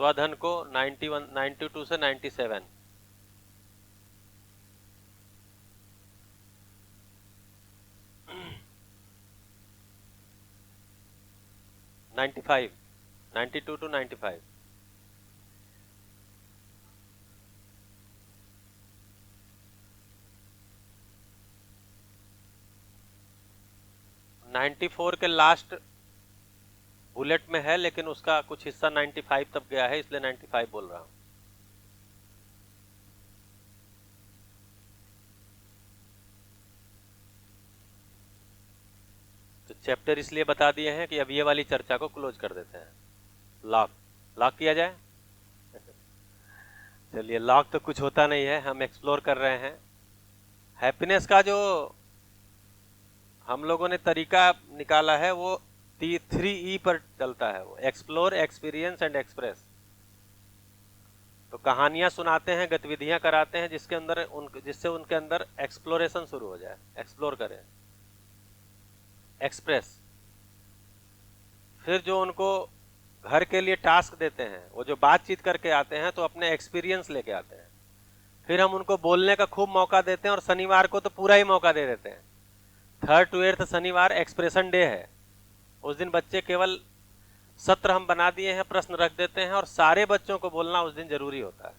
स्वधन को 91 92 से 97, 95, 92 to 95, 94 के लास्ट बुलेट में है, लेकिन उसका कुछ हिस्सा 95 तक गया है, इसलिए 95 बोल रहा हूं। तो चैप्टर इसलिए बता दिए हैं कि अब ये वाली चर्चा को क्लोज कर देते हैं। लॉक लॉक किया जाए। चलिए, लॉक तो कुछ होता नहीं है, हम एक्सप्लोर कर रहे हैं। हैप्पीनेस का जो हम लोगों ने तरीका निकाला है वो 3E पर चलता है, वो एक्सप्लोर, एक्सपीरियंस एंड एक्सप्रेस। तो कहानियां सुनाते हैं, गतिविधियां कराते हैं जिससे उनके अंदर एक्सप्लोरेशन शुरू हो जाए, एक्सप्लोर करें। एक्सप्रेस, फिर जो उनको घर के लिए टास्क देते हैं, वो जो बातचीत करके आते हैं तो अपने एक्सपीरियंस लेके आते हैं। फिर हम उनको बोलने का खूब मौका देते हैं और शनिवार को तो पूरा ही मौका दे देते हैं। 3rd to 8th शनिवार एक्सप्रेशन डे है। उस दिन बच्चे केवल सत्र हम बना दिए हैं, प्रश्न रख देते हैं और सारे बच्चों को बोलना उस दिन जरूरी होता है,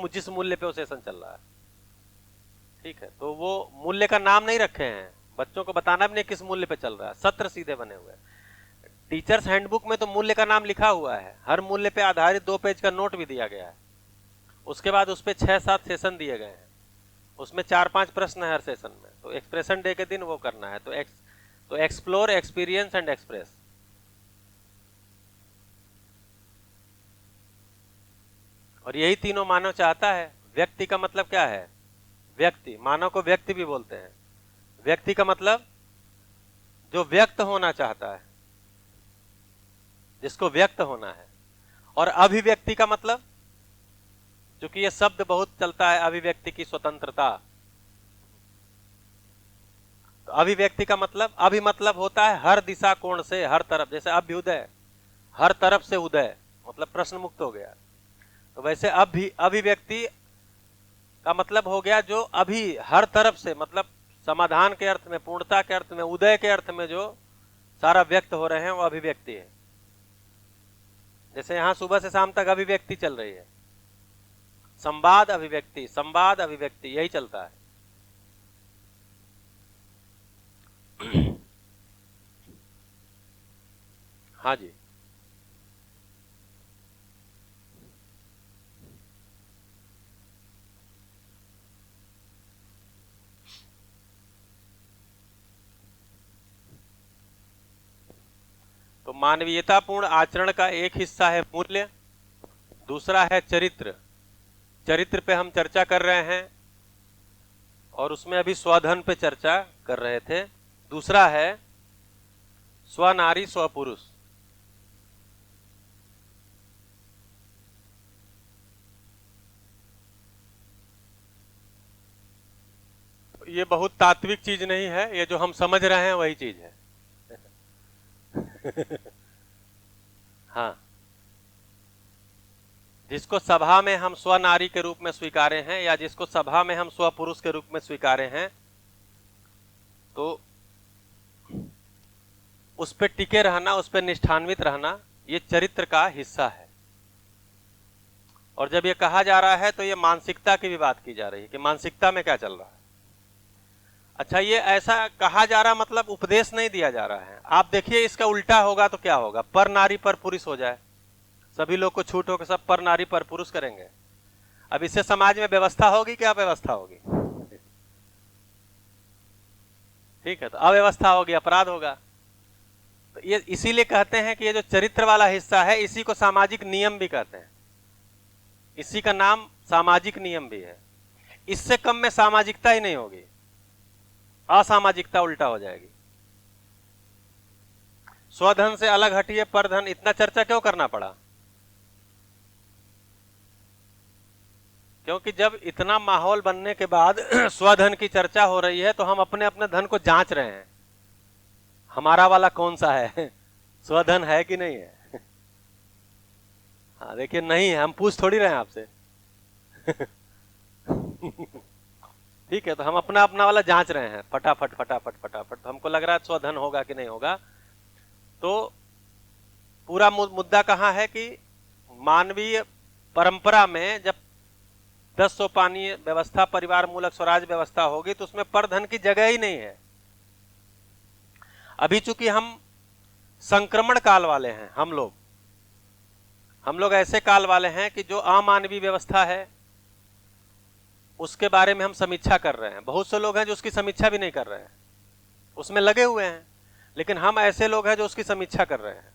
जिस मूल्य पे वो सेशन चल रहा है। ठीक है, तो वो मूल्य का नाम नहीं रखे हैं, बच्चों को बताना भी नहीं किस मूल्य पे चल रहा है, सत्र सीधे बने हुए हैं। टीचर्स हैंडबुक में तो मूल्य का नाम लिखा हुआ है, हर मूल्य पे आधारित 2 पेज का नोट भी दिया गया है। उसके बाद उस पे 6-7 सेशन दिए गए हैं, उसमें 4-5 प्रश्न है हर सेशन में। तो एक्सप्रेशन डे के दिन वो करना है। तो एक्सप्लोर, एक्सपीरियंस एंड एक्सप्रेस। और यही तीनों मानव चाहता है। व्यक्ति का मतलब क्या है? व्यक्ति, मानव को व्यक्ति भी बोलते हैं। व्यक्ति का मतलब जो व्यक्त होना चाहता है, जिसको व्यक्त होना है। और अभिव्यक्ति का मतलब, क्योंकि ये शब्द बहुत चलता है, अभिव्यक्ति की स्वतंत्रता। तो अभिव्यक्ति का मतलब, अभि मतलब होता है हर दिशा कोण से, हर तरफ, जैसे अभ्युदय, हर तरफ से उदय, मतलब प्रश्न मुक्त हो गया। तो वैसे अभिव्यक्ति का मतलब हो गया जो अभी हर तरफ से, मतलब समाधान के अर्थ में, पूर्णता के अर्थ में, उदय के अर्थ में जो सारा व्यक्त हो रहे हैं वो अभिव्यक्ति है। जैसे यहां सुबह से शाम तक अभिव्यक्ति चल रही है, संवाद अभिव्यक्ति, संवाद अभिव्यक्ति, यही चलता है। हाँ जी, तो मानवीयतापूर्ण आचरण का एक हिस्सा है मूल्य, दूसरा है चरित्र। चरित्र पे हम चर्चा कर रहे हैं और उसमें अभी स्वधन पे चर्चा कर रहे थे। दूसरा है स्वनारी स्वपुरुष। ये बहुत तात्विक चीज नहीं है, ये जो हम समझ रहे हैं वही चीज है। हाँ, जिसको सभा में हम स्वनारी के रूप में स्वीकारे हैं, या जिसको सभा में हम स्वपुरुष के रूप में स्वीकारे हैं, तो उस पर टिके रहना, उस पर निष्ठान्वित रहना, ये चरित्र का हिस्सा है। और जब ये कहा जा रहा है तो ये मानसिकता की भी बात की जा रही है कि मानसिकता में क्या चल रहा है। अच्छा, ये ऐसा कहा जा रहा मतलब उपदेश नहीं दिया जा रहा है। आप देखिए इसका उल्टा होगा तो क्या होगा, पर नारी पर पुरुष हो जाए, सभी लोग को छूट होकर सब पर नारी पर पुरुष करेंगे। अब इससे समाज में व्यवस्था होगी, क्या व्यवस्था होगी? ठीक है, तो अव्यवस्था होगी, अपराध होगा। तो ये इसीलिए कहते हैं कि ये जो चरित्र वाला हिस्सा है, इसी को सामाजिक नियम भी कहते हैं। इसी का नाम सामाजिक नियम भी है। इससे कम में सामाजिकता ही नहीं होगी, असामाजिकता उल्टा हो जाएगी। स्वधन से अलग हटिए, परधन, इतना चर्चा क्यों करना पड़ा? क्योंकि जब इतना माहौल बनने के बाद स्वधन की चर्चा हो रही है तो हम अपने अपने धन को जांच रहे हैं, हमारा वाला कौन सा है, स्वधन है कि नहीं है। हाँ, देखिए नहीं है, हम पूछ थोड़ी रहे हैं आपसे। ठीक है, तो हम अपना अपना वाला जांच रहे हैं फटाफट फटाफट फटाफट। तो हमको लग रहा है स्वधन होगा कि नहीं होगा। तो पूरा मुद्दा कहाँ है कि मानवीय परंपरा में जब 10 सोपानी व्यवस्था, परिवार मूलक स्वराज व्यवस्था होगी तो उसमें परधन की जगह ही नहीं है। अभी चूंकि हम संक्रमण काल वाले हैं, हम लोग ऐसे काल वाले हैं कि जो अमानवीय व्यवस्था है उसके बारे में हम समीक्षा कर रहे हैं। बहुत से लोग हैं जो उसकी समीक्षा भी नहीं कर रहे हैं, उसमें लगे हुए हैं, लेकिन हम ऐसे लोग हैं जो उसकी समीक्षा कर रहे हैं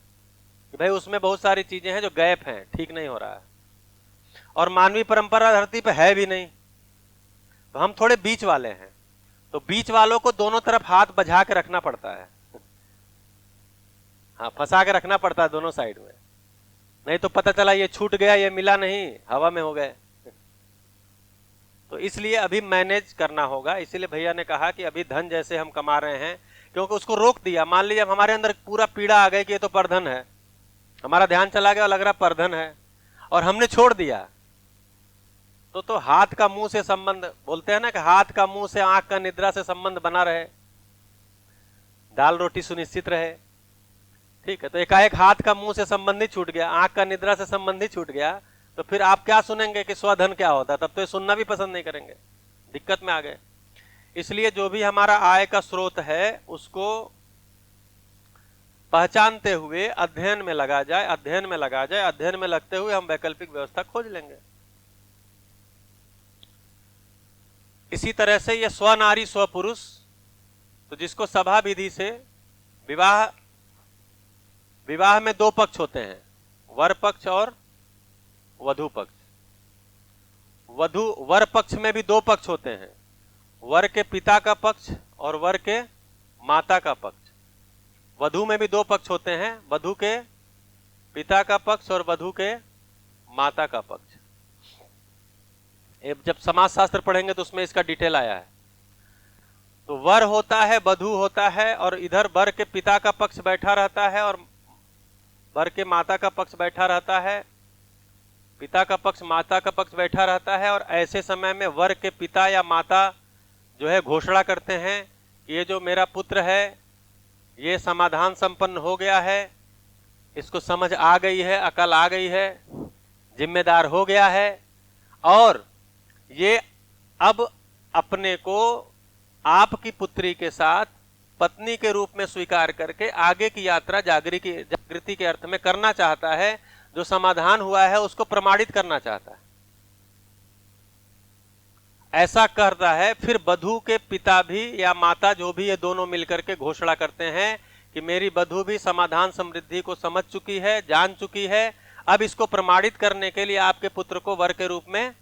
कि भाई उसमें बहुत सारी चीजें हैं जो गैप हैं, ठीक नहीं हो रहा है, और मानवीय परंपरा धरती पे है भी नहीं। तो हम थोड़े बीच वाले हैं। तो बीच वालों को दोनों तरफ हाथ बझा के रखना पड़ता है, हाँ, फंसा के रखना पड़ता है दोनों साइड में, नहीं तो पता चला ये छूट गया, ये मिला नहीं, हवा में हो गए। तो इसलिए अभी मैनेज करना होगा। इसीलिए भैया ने कहा कि अभी धन जैसे हम कमा रहे हैं, क्योंकि उसको रोक दिया। मान लीजिए हमारे अंदर पूरा पीड़ा आ गई कि ये तो परधन है, हमारा ध्यान चला गया और लग रहा परधन है, और हमने छोड़ दिया। तो हाथ का मुंह से संबंध, बोलते हैं ना कि हाथ का मुंह से आंख का निद्रा से संबंध बना रहे, दाल रोटी सुनिश्चित रहे। ठीक है, तो एकाएक हाथ का मुंह से संबंध ही छूट गया, आंख का निद्रा से संबंध ही छूट गया, तो फिर आप क्या सुनेंगे कि स्वधन क्या होता है? तब तो ये सुनना भी पसंद नहीं करेंगे, दिक्कत में आ गए। इसलिए जो भी हमारा आय का स्रोत है उसको पहचानते हुए अध्ययन में लगा जाए, अध्ययन में लगा जाए। अध्ययन में लगते हुए हम वैकल्पिक व्यवस्था खोज लेंगे। इसी तरह से ये स्वनारी स्वपुरुष, तो जिसको सभा विधि से विवाह में 2 पक्ष होते हैं, वर पक्ष और वधु पक्ष। वर पक्ष में भी 2 पक्ष होते हैं, वर के पिता का पक्ष और वर के माता का पक्ष। वधु में भी 2 पक्ष होते हैं, वधु के पिता का पक्ष और वधु के माता का पक्ष। जब समाज शास्त्र पढ़ेंगे तो उसमें इसका डिटेल आया है। तो वर होता है, वधु होता है, और इधर वर के पिता का पक्ष बैठा रहता है और वर के माता का पक्ष बैठा रहता है, पिता का पक्ष माता का पक्ष बैठा रहता है। और ऐसे समय में वर के पिता या माता जो है घोषणा करते हैं कि ये जो मेरा पुत्र है ये समाधान संपन्न हो गया है, इसको समझ आ गई है, अकल आ गई है, जिम्मेदार हो गया है, और ये अब अपने को आपकी पुत्री के साथ पत्नी के रूप में स्वीकार करके आगे की यात्रा जागृति के अर्थ में करना चाहता है। जो समाधान हुआ है उसको प्रमाणित करना चाहता है, ऐसा करता है। फिर वधु के पिता भी या माता जो भी, ये दोनों मिलकर के घोषणा करते हैं कि मेरी वधु भी समाधान समृद्धि को समझ चुकी है, जान चुकी है, अब इसको प्रमाणित करने के लिए आपके पुत्र को वर के रूप में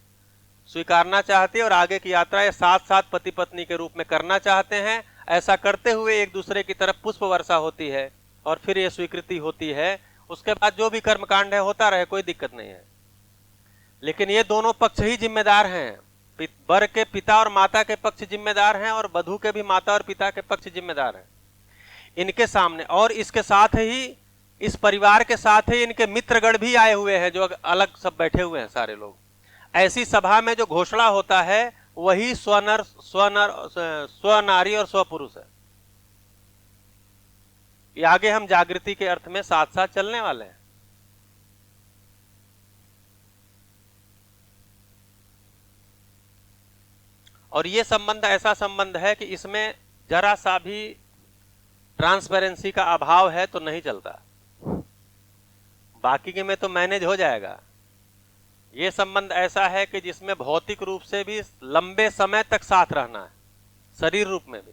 स्वीकारना चाहती है और आगे की यात्रा ये साथ साथ पति पत्नी के रूप में करना चाहते हैं। ऐसा करते हुए एक दूसरे की तरफ पुष्प वर्षा होती है और फिर ये स्वीकृति होती है। उसके बाद जो भी कर्मकांड है होता रहे, कोई दिक्कत नहीं है। लेकिन ये दोनों पक्ष ही जिम्मेदार हैं, वर के पिता और माता के पक्ष जिम्मेदार हैं और वधु के भी माता और पिता के पक्ष जिम्मेदार हैं इनके सामने। और इसके साथ ही, इस परिवार के साथ ही इनके मित्रगण भी आए हुए हैं जो अलग सब बैठे हुए हैं सारे लोग। ऐसी सभा में जो घोषणा होता है वही स्वनारी और स्वपुरुष है। ये आगे हम जागृति के अर्थ में साथ साथ चलने वाले हैं। और ये संबंध ऐसा संबंध है कि इसमें जरा सा भी ट्रांसपेरेंसी का अभाव है तो नहीं चलता, बाकी के में तो मैनेज हो जाएगा। ये संबंध ऐसा है कि जिसमें भौतिक रूप से भी लंबे समय तक साथ रहना है, शरीर रूप में भी।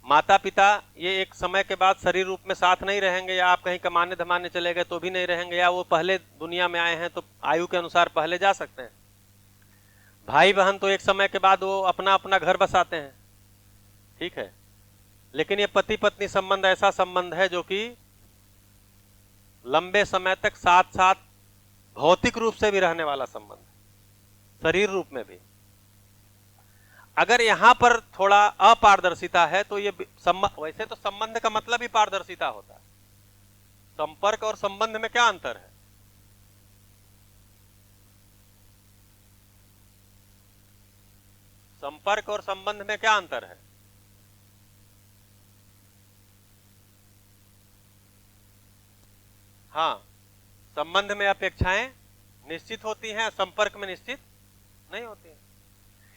माता पिता ये एक समय के बाद शरीर रूप में साथ नहीं रहेंगे, या आप कहीं कमाने धमाने चले गए तो भी नहीं रहेंगे, या वो पहले दुनिया में आए हैं तो आयु के अनुसार पहले जा सकते हैं। भाई बहन तो एक समय के बाद वो अपना अपना घर बसाते हैं, ठीक है। लेकिन ये पति पत्नी संबंध ऐसा संबंध है जो कि लंबे समय तक साथ साथ भौतिक रूप से भी रहने वाला संबंध, शरीर रूप में भी। अगर यहां पर थोड़ा अपारदर्शिता है तो ये वैसे तो संबंध का मतलब ही पारदर्शिता होता है। संपर्क और संबंध में क्या अंतर है? संपर्क और संबंध में क्या अंतर है? हाँ, संबंध में अपेक्षाएं निश्चित होती हैं, संपर्क में निश्चित नहीं होती हैं।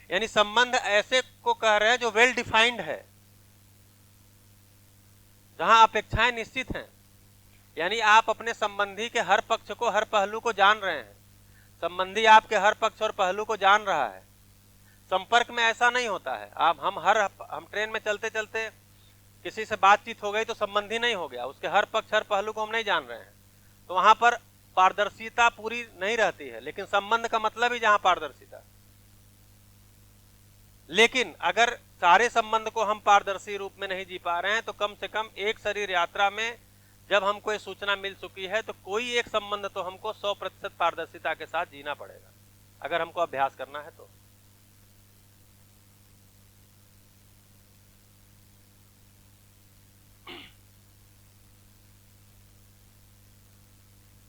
यानी संबंध ऐसे को कह रहे हैं जो वेल डिफाइंड है, जहां अपेक्षाएं निश्चित हैं। यानी आप अपने संबंधी के हर पक्ष को, हर पहलू को जान रहे हैं, संबंधी आपके हर पक्ष और पहलू को जान रहा है। संपर्क में ऐसा नहीं होता है। हम ट्रेन में चलते चलते किसी से बातचीत हो गई तो संबंधी नहीं हो गया, उसके हर पक्ष हर पहलू को हम नहीं जान रहे हैं, तो वहां पर पारदर्शिता पूरी नहीं रहती है। लेकिन संबंध का मतलब ही जहां पारदर्शिता। लेकिन अगर सारे संबंध को हम पारदर्शी रूप में नहीं जी पा रहे हैं, तो कम से कम एक शरीर यात्रा में जब हमको ये सूचना मिल चुकी है, तो कोई एक संबंध तो हमको 100% पारदर्शिता के साथ जीना पड़ेगा, अगर हमको अभ्यास करना है तो।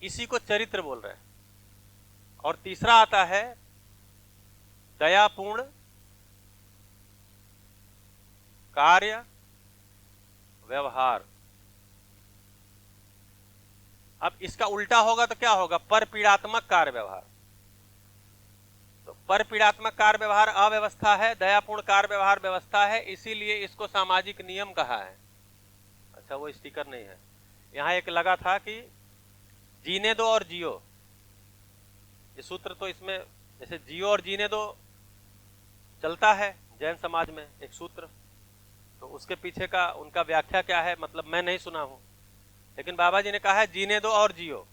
इसी को चरित्र बोल रहे हैं। और तीसरा आता है दयापूर्ण कार्य व्यवहार। अब इसका उल्टा होगा तो क्या होगा? परपीड़ात्मक कार्य व्यवहार। तो परपीड़ात्मक कार्य व्यवहार अव्यवस्था है, दयापूर्ण कार्य व्यवहार व्यवस्था है, इसीलिए इसको सामाजिक नियम कहा है। अच्छा, वो स्टिकर नहीं है। यहां एक लगा था कि जीने दो और जियो, ये सूत्र तो इसमें जैसे जियो और जीने दो चलता है जैन समाज में एक सूत्र, तो उसके पीछे का उनका व्याख्या क्या है मतलब मैं नहीं सुना हूं, लेकिन बाबा जी ने कहा है जीने दो और जियो।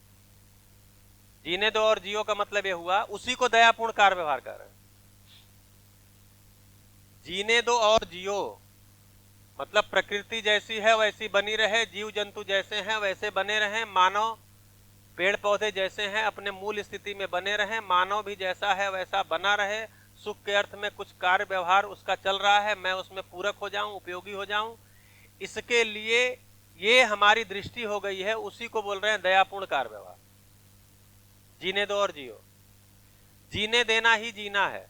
जीने दो और जियो का मतलब ये हुआ, उसी को दयापूर्ण कार्य व्यवहार कर रहे हैं। जीने दो और जियो मतलब प्रकृति जैसी है वैसी बनी रहे, जीव जंतु जैसे हैं वैसे बने रहे, मानव पेड़ पौधे जैसे हैं अपने मूल स्थिति में बने रहे, मानव भी जैसा है वैसा बना रहे, सुख के अर्थ में कुछ कार्य व्यवहार उसका चल रहा है, मैं उसमें पूरक हो जाऊं, उपयोगी हो जाऊं, इसके लिए ये हमारी दृष्टि हो गई है, उसी को बोल रहे हैं दयापूर्ण कार्य व्यवहार। जीने दो और जियो, जीने देना ही जीना है।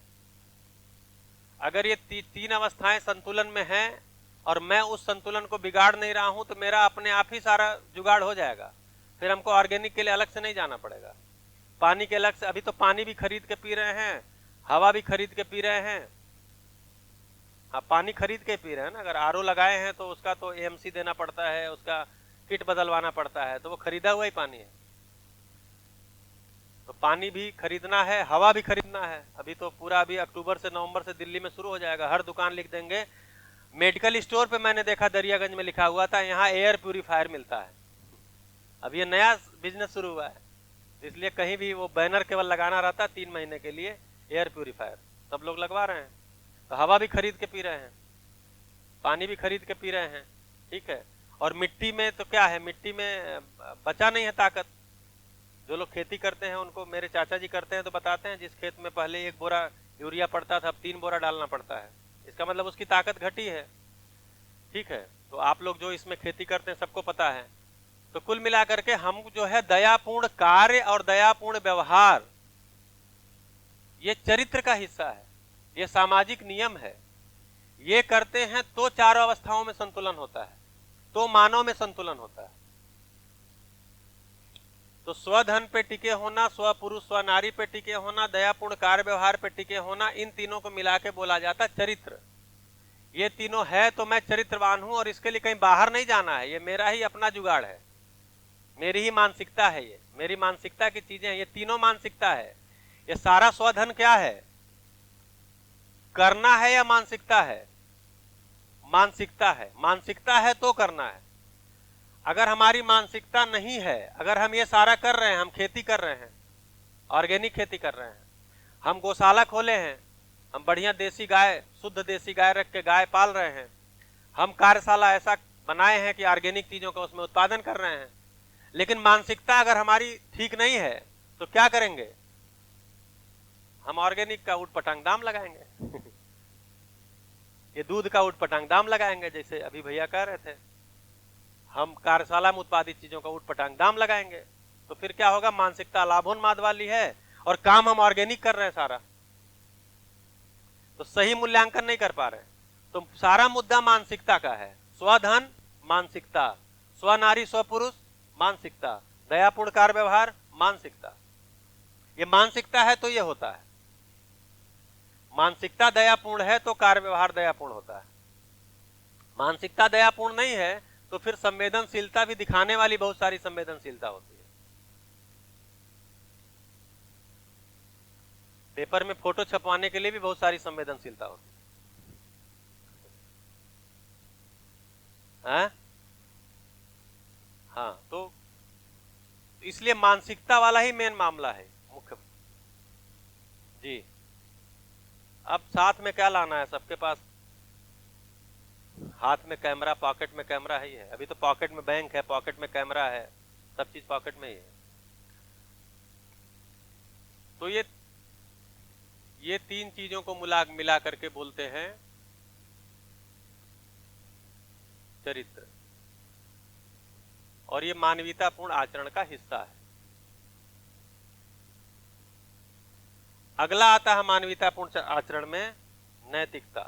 अगर ये तीन अवस्थाएं संतुलन में हैं और मैं उस संतुलन को बिगाड़ नहीं रहा हूं, तो मेरा अपने आप ही सारा जुगाड़ हो जाएगा। फिर हमको ऑर्गेनिक के लिए अलग से नहीं जाना पड़ेगा, पानी के अलग से। अभी तो पानी भी खरीद के पी रहे हैं, हवा भी खरीद के पी रहे हैं। हाँ, पानी खरीद के पी रहे हैं ना। अगर आरओ लगाए हैं तो उसका तो एएमसी देना पड़ता है, उसका किट बदलवाना पड़ता है, तो वो खरीदा हुआ ही पानी है। तो पानी भी खरीदना है, हवा भी खरीदना है। अभी तो पूरा अभी अक्टूबर से नवंबर से दिल्ली में शुरू हो जाएगा, हर दुकान लिख देंगे। मेडिकल स्टोर पे मैंने देखा दरियागंज में लिखा हुआ था यहाँ एयर प्यूरिफायर मिलता है। अब ये नया बिजनेस शुरू हुआ है, इसलिए कहीं भी वो बैनर केवल लगाना रहता है 3 महीने के लिए, एयर प्यूरिफायर सब लोग लगवा रहे हैं। तो हवा भी खरीद के पी रहे हैं, पानी भी खरीद के पी रहे हैं, ठीक है। और मिट्टी में तो क्या है, मिट्टी में बचा नहीं है ताकत। जो लोग खेती करते हैं उनको, मेरे चाचा जी करते हैं तो बताते हैं, जिस खेत में पहले 1 बोरा यूरिया पड़ता था अब 3 बोरा डालना पड़ता है, इसका मतलब उसकी ताकत घटी है, ठीक है। तो आप लोग जो इसमें खेती करते हैं सबको पता है। तो कुल मिलाकर के हम जो है दयापूर्ण कार्य और दयापूर्ण व्यवहार, ये चरित्र का हिस्सा है, ये सामाजिक नियम है। ये करते हैं तो चारों अवस्थाओं में संतुलन होता है, तो मानव में संतुलन होता है। तो स्वधन पे टिके होना, स्व पुरुष स्व नारी पे टिके होना, दयापूर्ण कार्य व्यवहार पे टिके होना, इन तीनों को मिला के बोला जाता चरित्र। ये तीनों है तो मैं चरित्रवान हूं, और इसके लिए कहीं बाहर नहीं जाना है, ये मेरा ही अपना जुगाड़ है, मेरी ही मानसिकता है, ये मेरी मानसिकता की चीजें हैं, ये तीनों मानसिकता है। ये सारा स्वधन क्या है? करना है या मानसिकता है? मानसिकता है। मानसिकता है तो करना है। अगर हमारी मानसिकता नहीं है, अगर हम ये सारा कर रहे हैं, हम खेती कर रहे हैं, ऑर्गेनिक खेती कर रहे हैं, हम गौशाला खोले हैं, हम बढ़िया देसी गाय, शुद्ध देसी गाय रख के गाय पाल रहे हैं, हम कार्यशाला ऐसा बनाए हैं कि ऑर्गेनिक चीजों का उसमें उत्पादन कर रहे हैं, लेकिन मानसिकता अगर हमारी ठीक नहीं है तो क्या करेंगे? हम ऑर्गेनिक का उटपटांग दाम लगाएंगे ये दूध का उटपटांग दाम लगाएंगे, जैसे अभी भैया कह रहे थे, हम कार्यशाला में उत्पादित चीजों का उटपटांग दाम लगाएंगे। तो फिर क्या होगा? मानसिकता लाभोन्माद वाली है और काम हम ऑर्गेनिक कर रहे हैं सारा। तो सही मूल्यांकन नहीं कर पा रहे। तो सारा मुद्दा मानसिकता का है। स्वधन मानसिकता, स्वनारी स्वपुरुष मानसिकता, दयापूर्ण कार्य व्यवहार मानसिकता। ये मानसिकता है तो ये होता है। मानसिकता दयापूर्ण है तो कार्य व्यवहार दयापूर्ण होता है। मानसिकता दयापूर्ण नहीं है तो फिर संवेदनशीलता भी दिखाने वाली बहुत सारी संवेदनशीलता होती है। पेपर में फोटो छपवाने के लिए भी बहुत सारी संवेदनशीलता होती है। हाँ, तो इसलिए मानसिकता वाला ही मेन मामला है मुख्य। जी, अब साथ में क्या लाना है सबके पास? हाथ में कैमरा, पॉकेट में कैमरा ही है। अभी तो पॉकेट में बैंक है, पॉकेट में कैमरा है, सब चीज पॉकेट में ही है। तो ये तीन चीजों को मिला करके बोलते हैं चरित्र, और ये मानवीयतापूर्ण आचरण का हिस्सा है। अगला आता है मानवीयतापूर्ण आचरण में नैतिकता।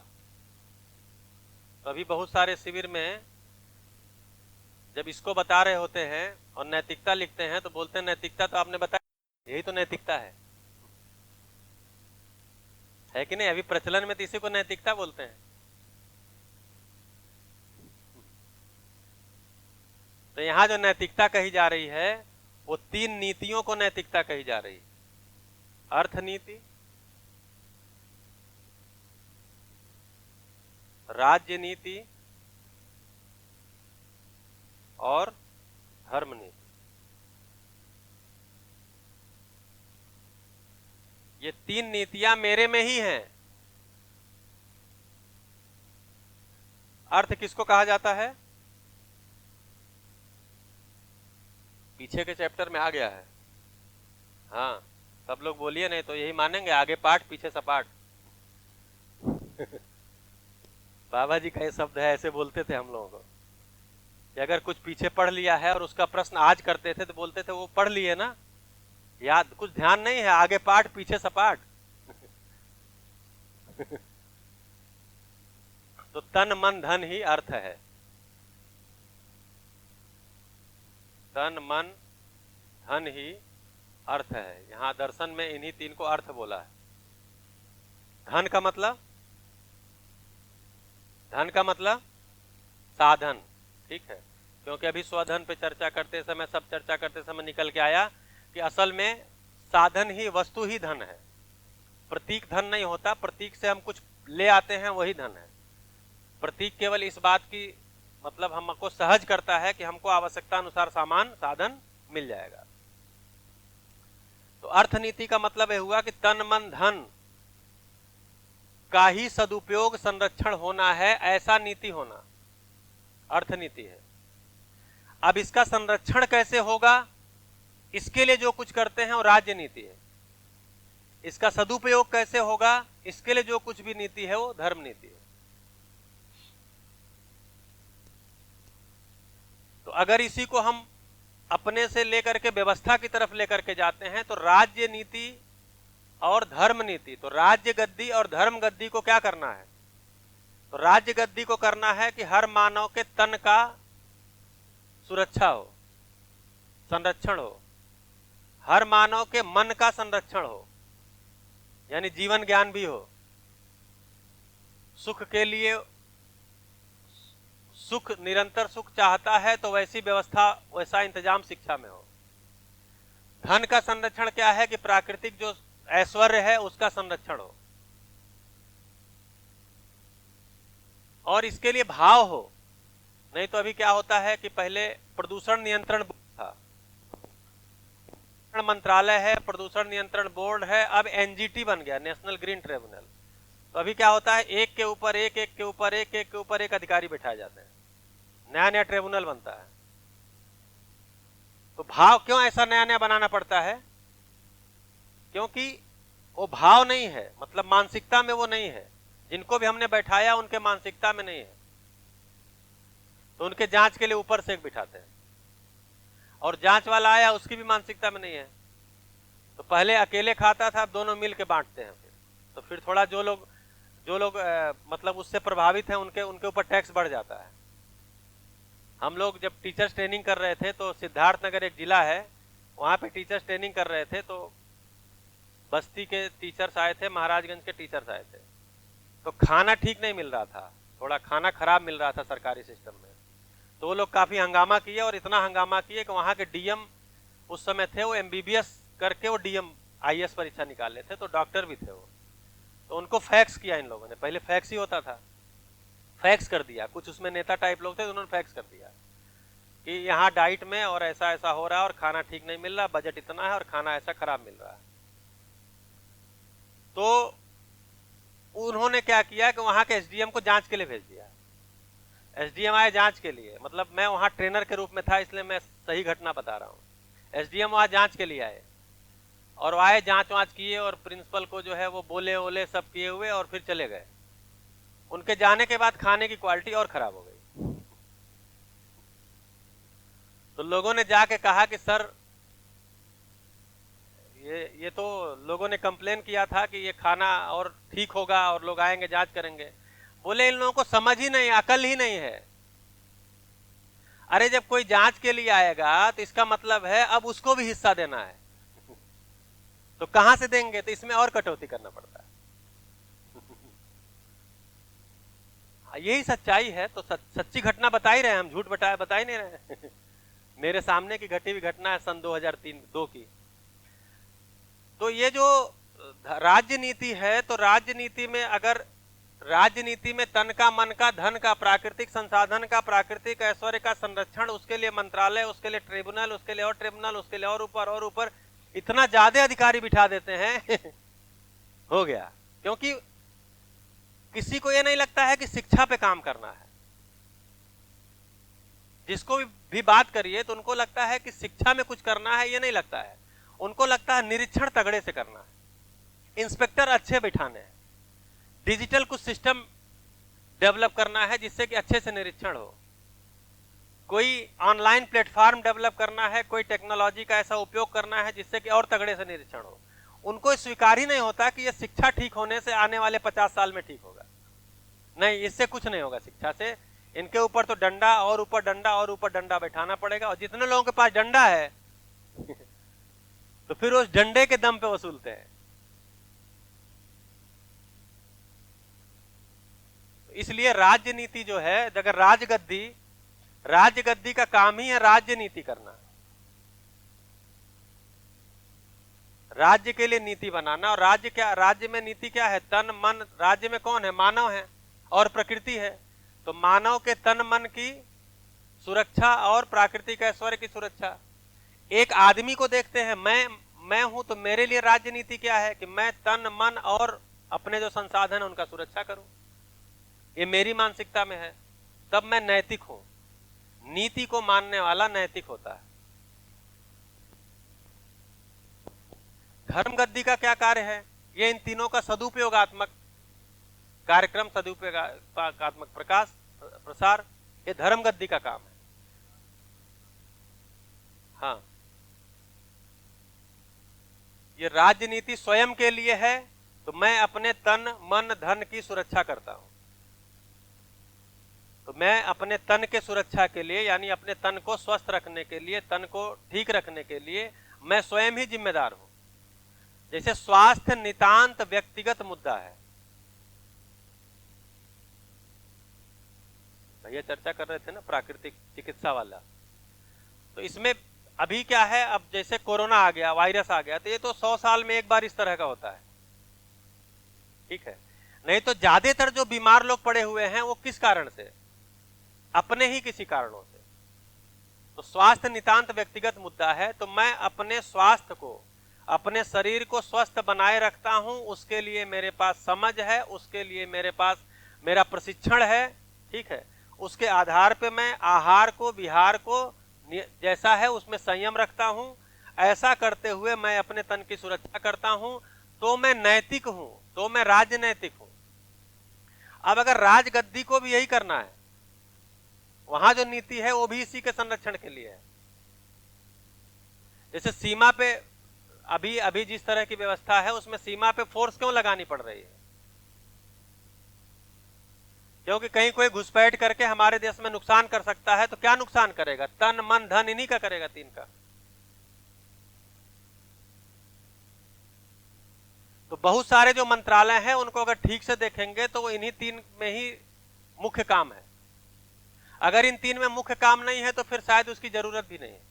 तो अभी बहुत सारे शिविर में जब इसको बता रहे होते हैं और नैतिकता लिखते हैं तो बोलते हैं नैतिकता तो आपने बताया, यही तो नैतिकता है कि नहीं? अभी प्रचलन में तो इसी को नैतिकता बोलते हैं। तो यहां जो नैतिकता कही जा रही है वो तीन नीतियों को नैतिकता कही जा रही है। अर्थनीति, राज्य नीति और धर्म नीति। ये तीन नीतियां मेरे में ही हैं। अर्थ किसको कहा जाता है? पीछे के चैप्टर में आ गया है। हाँ, सब लोग बोलिए, नहीं तो यही मानेंगे आगे पाठ पीछे सपाट। बाबा जी का ये शब्द है, ऐसे बोलते थे हम लोगों को कि अगर कुछ पीछे पढ़ लिया है और उसका प्रश्न आज करते थे तो बोलते थे वो पढ़ लिए ना, याद कुछ ध्यान नहीं है, आगे पाठ पीछे सपाट। तो तन मन धन ही अर्थ है। तन मन धन ही अर्थ है। यहां दर्शन में इन्हीं तीन को अर्थ बोला है। धन का मतलब, धन का मतलब साधन, ठीक है? क्योंकि अभी स्वधन पे चर्चा करते समय, सब चर्चा करते समय निकल के आया कि असल में साधन ही, वस्तु ही धन है। प्रतीक धन नहीं होता। प्रतीक से हम कुछ ले आते हैं, वही धन है। प्रतीक केवल इस बात की मतलब हमको सहज करता है कि हमको आवश्यकता अनुसार सामान, साधन मिल जाएगा। तो अर्थनीति का मतलब यह हुआ कि तन मन धन का ही सदुपयोग, संरक्षण होना है, ऐसा नीति होना अर्थनीति है। अब इसका संरक्षण कैसे होगा, इसके लिए जो कुछ करते हैं वो राज्य नीति है। इसका सदुपयोग कैसे होगा, इसके लिए जो कुछ भी नीति है वो धर्म नीति है। तो अगर इसी को हम अपने से लेकर के व्यवस्था की तरफ लेकर के जाते हैं तो राज्य नीति और धर्म नीति, तो राज्य गद्दी और धर्म गद्दी को क्या करना है? तो राज्य गद्दी को करना है कि हर मानव के तन का सुरक्षा हो, संरक्षण हो, हर मानव के मन का संरक्षण हो, यानी जीवन ज्ञान भी हो, सुख के लिए, सुख निरंतर सुख चाहता है तो वैसी व्यवस्था, वैसा इंतजाम शिक्षा में हो। धन का संरक्षण क्या है कि प्राकृतिक जो ऐश्वर्य है उसका संरक्षण हो, और इसके लिए भाव हो। नहीं तो अभी क्या होता है कि पहले प्रदूषण नियंत्रण था, मंत्रालय है, प्रदूषण नियंत्रण बोर्ड है, अब एनजीटी बन गया, नेशनल ग्रीन ट्रिब्यूनल। तो अभी क्या होता है, एक के ऊपर एक, एक के ऊपर एक, एक के ऊपर एक अधिकारी बैठाए जाते हैं, नया नया ट्रिब्यूनल बनता है। तो भाव क्यों ऐसा नया नया बनाना पड़ता है? क्योंकि वो भाव नहीं है, मतलब मानसिकता में वो नहीं है। जिनको भी हमने बैठाया उनके मानसिकता में नहीं है, तो उनके जांच के लिए ऊपर से एक बिठाते हैं, और जांच वाला आया उसकी भी मानसिकता में नहीं है। तो पहले अकेले खाता था, अब दोनों मिल के बांटते हैं। फिर तो फिर थोड़ा जो लोग मतलब उससे प्रभावित हैं उनके उनके ऊपर टैक्स बढ़ जाता है। हम लोग जब टीचर्स ट्रेनिंग कर रहे थे तो सिद्धार्थनगर एक जिला है, वहाँ पे टीचर्स ट्रेनिंग कर रहे थे, तो बस्ती के टीचर्स आए थे, महाराजगंज के टीचर्स आए थे, तो खाना ठीक नहीं मिल रहा था, थोड़ा खाना खराब मिल रहा था सरकारी सिस्टम में। तो वो लोग काफी हंगामा किए, और इतना हंगामा किए कि वहाँ के डीएम उस समय थे, वो एमबीबीएस करके वो डीएम आईएएस परीक्षा निकाले थे, तो डॉक्टर भी थे वो। तो उनको फैक्स किया इन लोगों ने, पहले फैक्स ही होता था, फैक्स कर दिया। कुछ उसमें नेता टाइप लोग थे तो उन्होंने फैक्स कर दिया कि यहाँ डाइट में और ऐसा ऐसा हो रहा है और खाना ठीक नहीं मिल रहा, बजट इतना है और खाना ऐसा खराब मिल रहा है। तो उन्होंने क्या किया कि वहां के एसडीएम को जांच के लिए भेज दिया। एसडीएम आए जांच के लिए, मतलब मैं वहां ट्रेनर के रूप में था इसलिए मैं सही घटना बता रहा हूँ। एसडीएम वहां जांच के लिए आए, और आए जांच वांच किए, और प्रिंसिपल को जो है वो बोले ओले सब किए हुए, और फिर चले गए। उनके जाने के बाद खाने की क्वालिटी और खराब हो गई। तो लोगों ने जाके कहा कि सर ये तो लोगों ने कंप्लेन किया था कि ये खाना और ठीक होगा और लोग आएंगे जांच करेंगे। बोले इन लोगों को समझ ही नहीं, अकल ही नहीं है। अरे जब कोई जांच के लिए आएगा तो इसका मतलब है अब उसको भी हिस्सा देना है, तो कहां से देंगे? तो इसमें और कटौती करना पड़ता है। यही सच्चाई है। तो सच्ची घटना बता ही रहे हैं हम, झूठ बता ही नहीं रहे। मेरे सामने की घटी हुई घटना है सन 2003-2 की। तो ये जो राज्य नीति है, तो राजनीति में अगर राजनीति में तन का, मन का, धन का, प्राकृतिक संसाधन का, प्राकृतिक ऐश्वर्य का संरक्षण, उसके लिए मंत्रालय, उसके लिए ट्रिब्यूनल, उसके लिए और ट्रिब्यूनल, उसके लिए और ऊपर इतना ज्यादा अधिकारी बिठा देते हैं हो गया। क्योंकि किसी को यह नहीं लगता है कि शिक्षा पे काम करना है। जिसको भी बात करिए तो उनको लगता है कि शिक्षा में कुछ करना है, ये नहीं लगता है। उनको लगता है निरीक्षण तगड़े से करना है, इंस्पेक्टर अच्छे बिठाने हैं, डिजिटल कुछ सिस्टम डेवलप करना है जिससे कि अच्छे से निरीक्षण हो, कोई ऑनलाइन प्लेटफॉर्म डेवलप करना है, कोई टेक्नोलॉजी का ऐसा उपयोग करना है जिससे कि और तगड़े से निरीक्षण हो। उनको स्वीकार ही नहीं होता कि ये शिक्षा ठीक होने से आने वाले 50 साल में ठीक होगा। नहीं, इससे कुछ नहीं होगा शिक्षा से। इनके ऊपर तो डंडा और ऊपर डंडा और ऊपर डंडा बैठाना पड़ेगा, और जितने लोगों के पास डंडा है तो फिर उस डंडे के दम पे वसूलते हैं। इसलिए राजनीति जो है, अगर राजगद्दी का काम ही है राजनीति करना, राज्य के लिए नीति बनाना। और राज्य में नीति क्या है? तन मन। राज्य में कौन है? मानव है और प्रकृति है। तो मानव के तन मन की सुरक्षा और प्राकृतिक ऐश्वर्य की सुरक्षा। एक आदमी को देखते हैं, मैं हूं तो मेरे लिए राजनीति क्या है कि मैं तन मन और अपने जो संसाधन है उनका सुरक्षा करूं। ये मेरी मानसिकता में है, तब मैं नैतिक हूं। नीति को मानने वाला नैतिक होता है। धर्म गद्दी का क्या कार्य है? ये इन तीनों का सदुपयोगात्मक कार्यक्रम, सदुपयोगात्मक प्रसार, ये धर्म गद्दी का काम है। हाँ, ये राजनीति स्वयं के लिए है, तो मैं अपने तन मन धन की सुरक्षा करता हूं। तो मैं अपने तन के सुरक्षा के लिए, यानी अपने तन को स्वस्थ रखने के लिए, तन को ठीक रखने के लिए मैं स्वयं ही जिम्मेदार हूं। जैसे स्वास्थ्य नितांत व्यक्तिगत मुद्दा है। भैया चर्चा कर रहे थे ना प्राकृतिक चिकित्सा वाला, तो इसमें अभी क्या है, अब जैसे कोरोना आ गया, वायरस आ गया, तो ये तो 100 साल में एक बार इस तरह का होता है, ठीक है। नहीं तो ज्यादातर जो बीमार लोग पड़े हुए हैं वो किस कारण से? अपने ही किसी कारणों से। तो स्वास्थ्य नितांत व्यक्तिगत मुद्दा है, तो मैं अपने स्वास्थ्य को, अपने शरीर को स्वस्थ बनाए रखता हूं। उसके लिए मेरे पास समझ है, उसके लिए मेरे पास मेरा प्रशिक्षण है, ठीक है। उसके आधार पे मैं आहार को, विहार को जैसा है उसमें संयम रखता हूं। ऐसा करते हुए मैं अपने तन की सुरक्षा करता हूं, तो मैं नैतिक हूं, तो मैं राजनैतिक हूं। अब अगर राजगद्दी को भी यही करना है, वहां जो नीति है वो भी इसी के संरक्षण के लिए है। जैसे सीमा पे अभी जिस तरह की व्यवस्था है, उसमें सीमा पे फोर्स क्यों लगानी पड़ रही है? क्योंकि कहीं कोई घुसपैठ करके हमारे देश में नुकसान कर सकता है, तो क्या नुकसान करेगा? तन मन धन इन्हीं का करेगा, तीन का। तो बहुत सारे जो मंत्रालय हैं उनको अगर ठीक से देखेंगे तो वो इन्हीं तीन में ही मुख्य काम है। अगर इन तीन में मुख्य काम नहीं है तो फिर शायद उसकी जरूरत भी नहीं है।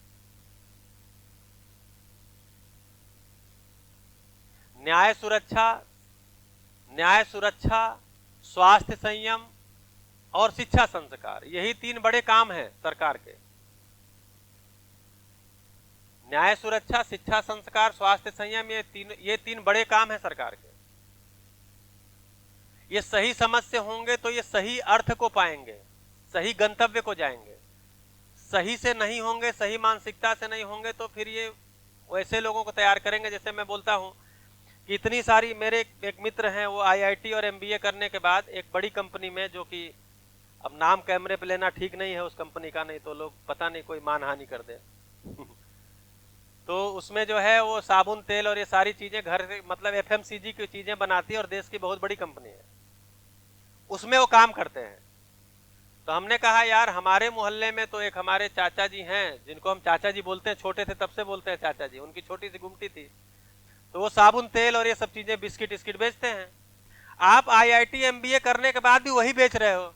न्याय सुरक्षा, स्वास्थ्य संयम और शिक्षा संस्कार, यही तीन बड़े काम हैं सरकार के। न्याय सुरक्षा, शिक्षा संस्कार, स्वास्थ्य संयम, ये तीन बड़े काम हैं सरकार के। ये सही समझ से होंगे तो ये सही अर्थ को पाएंगे, सही गंतव्य को जाएंगे। सही से नहीं होंगे, सही मानसिकता से नहीं होंगे तो फिर ये वैसे लोगों को तैयार करेंगे। जैसे मैं बोलता हूं कि इतनी सारी, मेरे एक मित्र हैं, वो आईआईटी और एमबीए करने के बाद एक बड़ी कंपनी में, जो कि अब नाम कैमरे पे लेना ठीक नहीं है उस कंपनी का, नहीं तो लोग पता नहीं कोई मानहानि कर दे तो उसमें जो है वो साबुन तेल और ये सारी चीजें घर से, मतलब एफएमसीजी की चीजें बनाती है और देश की बहुत बड़ी कंपनी है, उसमें वो काम करते हैं। तो हमने कहा यार, हमारे मोहल्ले में तो एक हमारे चाचा जी हैं, जिनको हम चाचा जी बोलते हैं, छोटे थे तब से बोलते हैं चाचा जी, उनकी छोटी सी गुमटी थी, तो वो साबुन तेल और ये सब चीजें, बिस्किट इस्किट बेचते हैं। आप आईआईटी एमबीए करने के बाद भी वही बेच रहे हो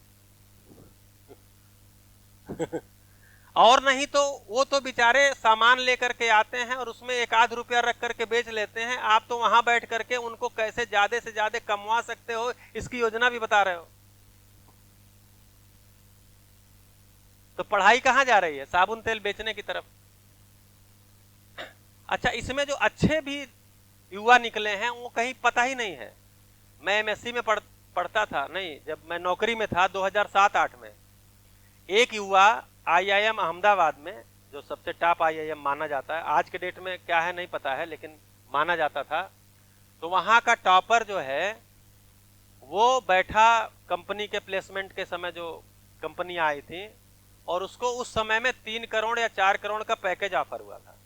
और नहीं तो वो तो बेचारे सामान लेकर के आते हैं और उसमें एक आध रुपया रख करके बेच लेते हैं। आप तो वहां बैठ करके उनको कैसे ज्यादा से ज्यादा कमवा सकते हो इसकी योजना भी बता रहे हो। तो पढ़ाई कहां जा रही है? साबुन तेल बेचने की तरफ। अच्छा, इसमें जो अच्छे भी युवा निकले हैं वो कहीं पता ही नहीं है। मैं एमएससी में पढ़ता था, नहीं, जब मैं नौकरी में था 2007-8 में, एक युवा आईआईएम अहमदाबाद में, जो सबसे टॉप आईआईएम माना जाता है, आज के डेट में क्या है नहीं पता है, लेकिन माना जाता था, तो वहां का टॉपर जो है वो बैठा कंपनी के प्लेसमेंट के समय, जो कंपनी आई थी, और उसको उस समय में 3 करोड़ या 4 करोड़ का पैकेज ऑफर हुआ था।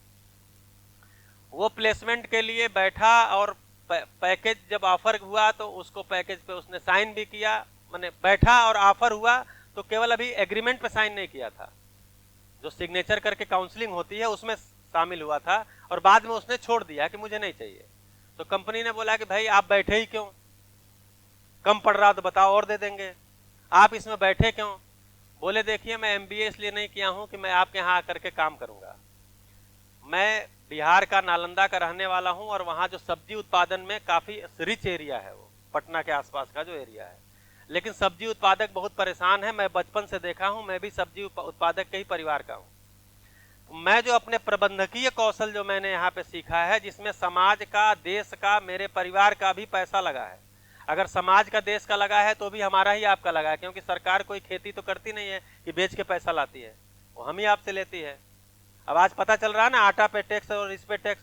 वो प्लेसमेंट के लिए बैठा और पैकेज जब ऑफर हुआ तो उसको पैकेज पे उसने साइन भी किया, माने बैठा और ऑफर हुआ तो केवल अभी एग्रीमेंट पे साइन नहीं किया था, जो सिग्नेचर करके काउंसलिंग होती है उसमें शामिल हुआ था, और बाद में उसने छोड़ दिया कि मुझे नहीं चाहिए। तो कंपनी ने बोला कि भाई आप बैठे ही क्यों, कम पड़ रहा तो बताओ और दे देंगे, आप इसमें बैठे क्यों? बोले देखिए, मैं एमबीए इसलिए नहीं किया हूं कि मैं आपके यहाँ आकर के काम करूंगा। मैं बिहार का नालंदा का रहने वाला हूं और वहां जो सब्जी उत्पादन में काफी रिच एरिया है, वो पटना के आसपास का जो एरिया है, लेकिन सब्जी उत्पादक बहुत परेशान है। मैं बचपन से देखा हूं, मैं भी सब्जी उत्पादक के ही परिवार का हूं। मैं जो अपने प्रबंधकीय कौशल जो मैंने यहाँ पे सीखा है, जिसमें समाज का, देश का, मेरे परिवार का भी पैसा लगा है। अगर समाज का, देश का लगा है तो भी हमारा ही आपका लगा है, क्योंकि सरकार कोई खेती तो करती नहीं है कि बेच के पैसा लाती है, वो हम ही आपसे लेती है। अब आज पता चल रहा है ना, आटा पे टैक्स और इस पे टैक्स।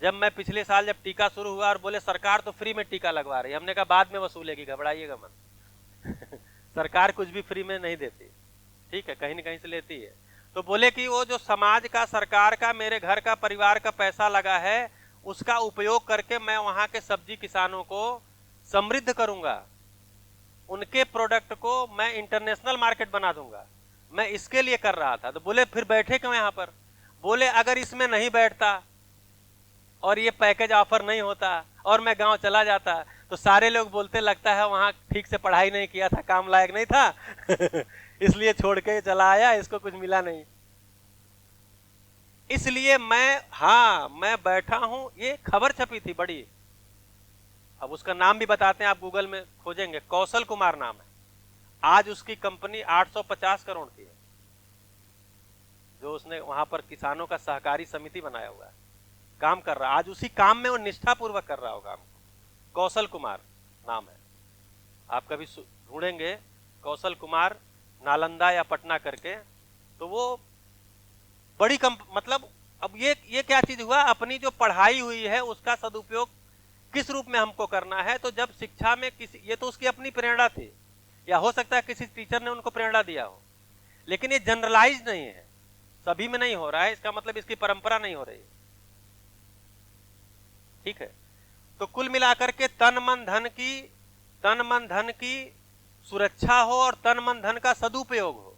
जब मैं पिछले साल जब टीका शुरू हुआ और बोले सरकार तो फ्री में टीका लगवा रही है, हमने कहा बाद में वसूलेगी, घबराइएगा मत सरकार कुछ भी फ्री में नहीं देती, ठीक है, कहीं न कहीं से लेती है। तो बोले कि वो जो समाज का, सरकार का, मेरे घर का, परिवार का पैसा लगा है, उसका उपयोग करके मैं वहां के सब्जी किसानों को समृद्ध करूंगा, उनके प्रोडक्ट को मैं इंटरनेशनल मार्केट बना दूंगा, मैं इसके लिए कर रहा था। तो बोले फिर बैठे क्यों यहाँ पर? बोले अगर इसमें नहीं बैठता और ये पैकेज ऑफर नहीं होता और मैं गांव चला जाता तो सारे लोग बोलते लगता है वहां ठीक से पढ़ाई नहीं किया था, काम लायक नहीं था इसलिए छोड़ के चला आया, इसको कुछ मिला नहीं। इसलिए मैं बैठा हूं। ये खबर छपी थी बड़ी, अब उसका नाम भी बताते हैं, आप गूगल में खोजेंगे, कौशल कुमार नाम है। आज उसकी कंपनी 850 करोड़ की है, जो उसने वहां पर किसानों का सहकारी समिति बनाया हुआ है, काम कर रहा है। आज उसी काम में वो निष्ठापूर्वक कर रहा होगा। कौशल कुमार नाम है, आप कभी ढूंढेंगे कौशल कुमार नालंदा या पटना करके, तो वो बड़ी मतलब अब ये क्या चीज हुआ, अपनी जो पढ़ाई हुई है उसका सदुपयोग किस रूप में हमको करना है। तो जब शिक्षा में किसी, ये तो उसकी अपनी प्रेरणा थी, या हो सकता है किसी टीचर ने उनको प्रेरणा दिया हो, लेकिन ये जनरलाइज नहीं है, सभी में नहीं हो रहा है, इसका मतलब इसकी परंपरा नहीं हो रही, ठीक है। तो कुल मिलाकर के तन मन धन की सुरक्षा हो और तन मन धन का सदुपयोग हो।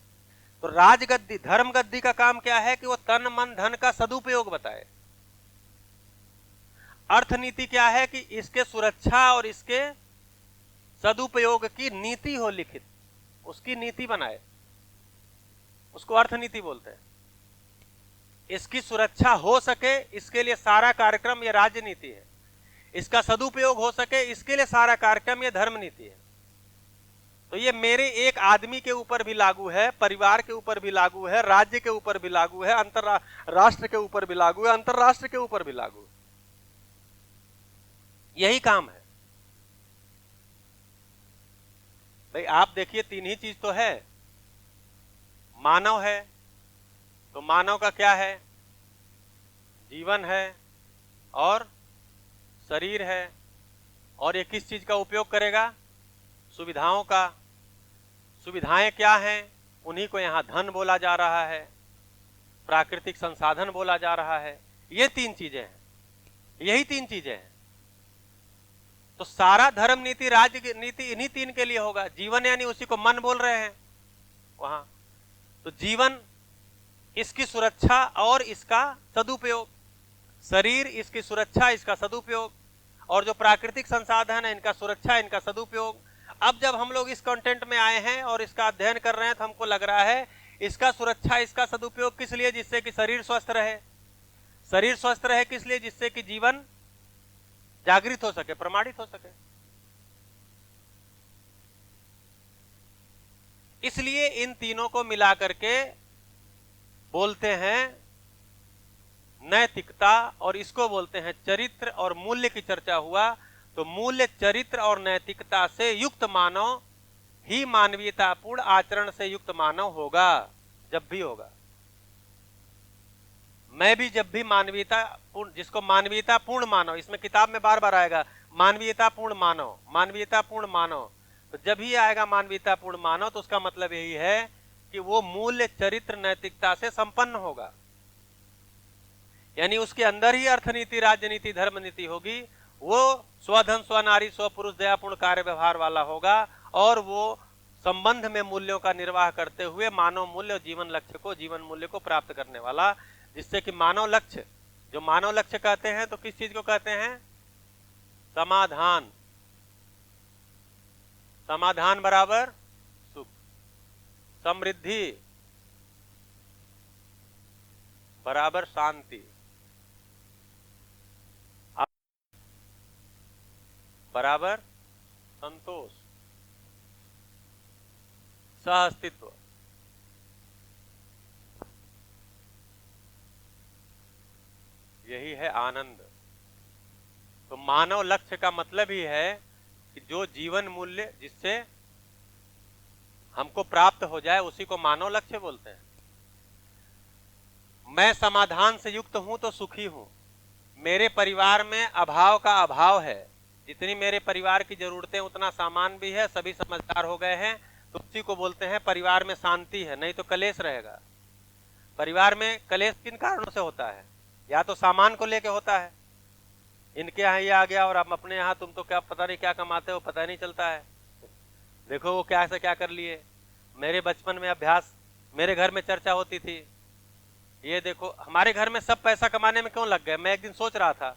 तो राजगद्दी, धर्म गद्दी का काम क्या है कि वो तन मन धन का सदुपयोग बताए। अर्थनीति क्या है कि इसके सुरक्षा और इसके सदुपयोग की नीति हो लिखित, उसकी नीति बनाए, उसको अर्थनीति बोलते हैं। इसकी सुरक्षा हो सके इसके लिए सारा कार्यक्रम ये राजनीति है, इसका सदुपयोग हो सके इसके लिए सारा कार्यक्रम ये धर्म नीति है। तो ये मेरे एक आदमी के ऊपर भी लागू है, परिवार के ऊपर भी लागू है, राज्य के ऊपर भी लागू है, राष्ट्र के ऊपर भी लागू है, अंतरराष्ट्र के ऊपर भी लागू है। यही काम है भाई। आप देखिए तीन ही चीज तो है, मानव है तो मानव का क्या है, जीवन है और शरीर है, और ये किस चीज का उपयोग करेगा, सुविधाओं का। सुविधाएं क्या हैं, उन्हीं को यहां धन बोला जा रहा है, प्राकृतिक संसाधन बोला जा रहा है। ये तीन चीजें हैं, यही तीन चीजें हैं। तो सारा धर्म नीति राजनीति इन्हीं तीन के लिए होगा। जीवन यानी उसी को मन बोल रहे हैं वहां, तो जीवन इसकी सुरक्षा और इसका सदुपयोग, शरीर इसकी सुरक्षा इसका सदुपयोग, और जो प्राकृतिक संसाधन है इनका सुरक्षा इनका सदुपयोग। अब जब हम लोग इस कंटेंट में आए हैं और इसका अध्ययन कर रहे हैं तो हमको लग रहा है इसका सुरक्षा इसका सदुपयोग किस लिए, जिससे कि शरीर स्वस्थ रहे। शरीर स्वस्थ रहे किस लिए, जिससे कि जीवन जागृत हो सके, प्रमाणित हो सके। इसलिए इन तीनों को मिला करके बोलते हैं नैतिकता, और इसको बोलते हैं चरित्र और मूल्य की चर्चा हुआ। तो मूल्य, चरित्र और नैतिकता से युक्त मानव ही मानवीयतापूर्ण आचरण से युक्त मानव होगा, जब भी होगा। मैं भी जब भी मानवीयतापूर्ण, जिसको मानवीयतापूर्ण मानव, इसमें किताब में बार बार आएगा मानवीयतापूर्ण मानव, मानवीयतापूर्ण मानव। तो जब ही आएगा मानवीयतापूर्ण मानव तो उसका मतलब यही है कि वो मूल्य, चरित्र, नैतिकता से संपन्न होगा। यानी उसके अंदर ही अर्थनीति, राजनीति, धर्म नीति होगी। वो स्वधन, स्वनारी, स्वपुरुष, दयापूर्ण कार्य व्यवहार वाला होगा, और वो संबंध में मूल्यों का निर्वाह करते हुए मानव मूल्य और जीवन लक्ष्य को, जीवन मूल्य को प्राप्त करने वाला। जिससे कि मानव लक्ष्य, जो मानव लक्ष्य कहते हैं तो किस चीज को कहते हैं, समाधान। समाधान बराबर सुख, समृद्धि बराबर शांति, बराबर संतोष, सह अस्तित्व। यही है आनंद। तो मानव लक्ष्य का मतलब ही है कि जो जीवन मूल्य जिससे हमको प्राप्त हो जाए उसी को मानव लक्ष्य बोलते हैं। मैं समाधान से युक्त हूं तो सुखी हूं। मेरे परिवार में अभाव का अभाव है, जितनी मेरे परिवार की जरूरतें उतना सामान भी है, सभी समझदार हो गए हैं, तो उसी को बोलते हैं परिवार में शांति है। नहीं तो कलेश रहेगा। परिवार में कलेश किन कारणों से होता है, या तो सामान को लेके होता है, इनके यहाँ ये आ गया और अब अपने यहाँ तुम तो क्या पता नहीं क्या कमाते हो, पता नहीं चलता है। देखो वो क्या से क्या कर लिए। मेरे बचपन में अभ्यास, मेरे घर में चर्चा होती थी, ये देखो हमारे घर में सब पैसा कमाने में क्यों लग गए। मैं एक दिन सोच रहा था,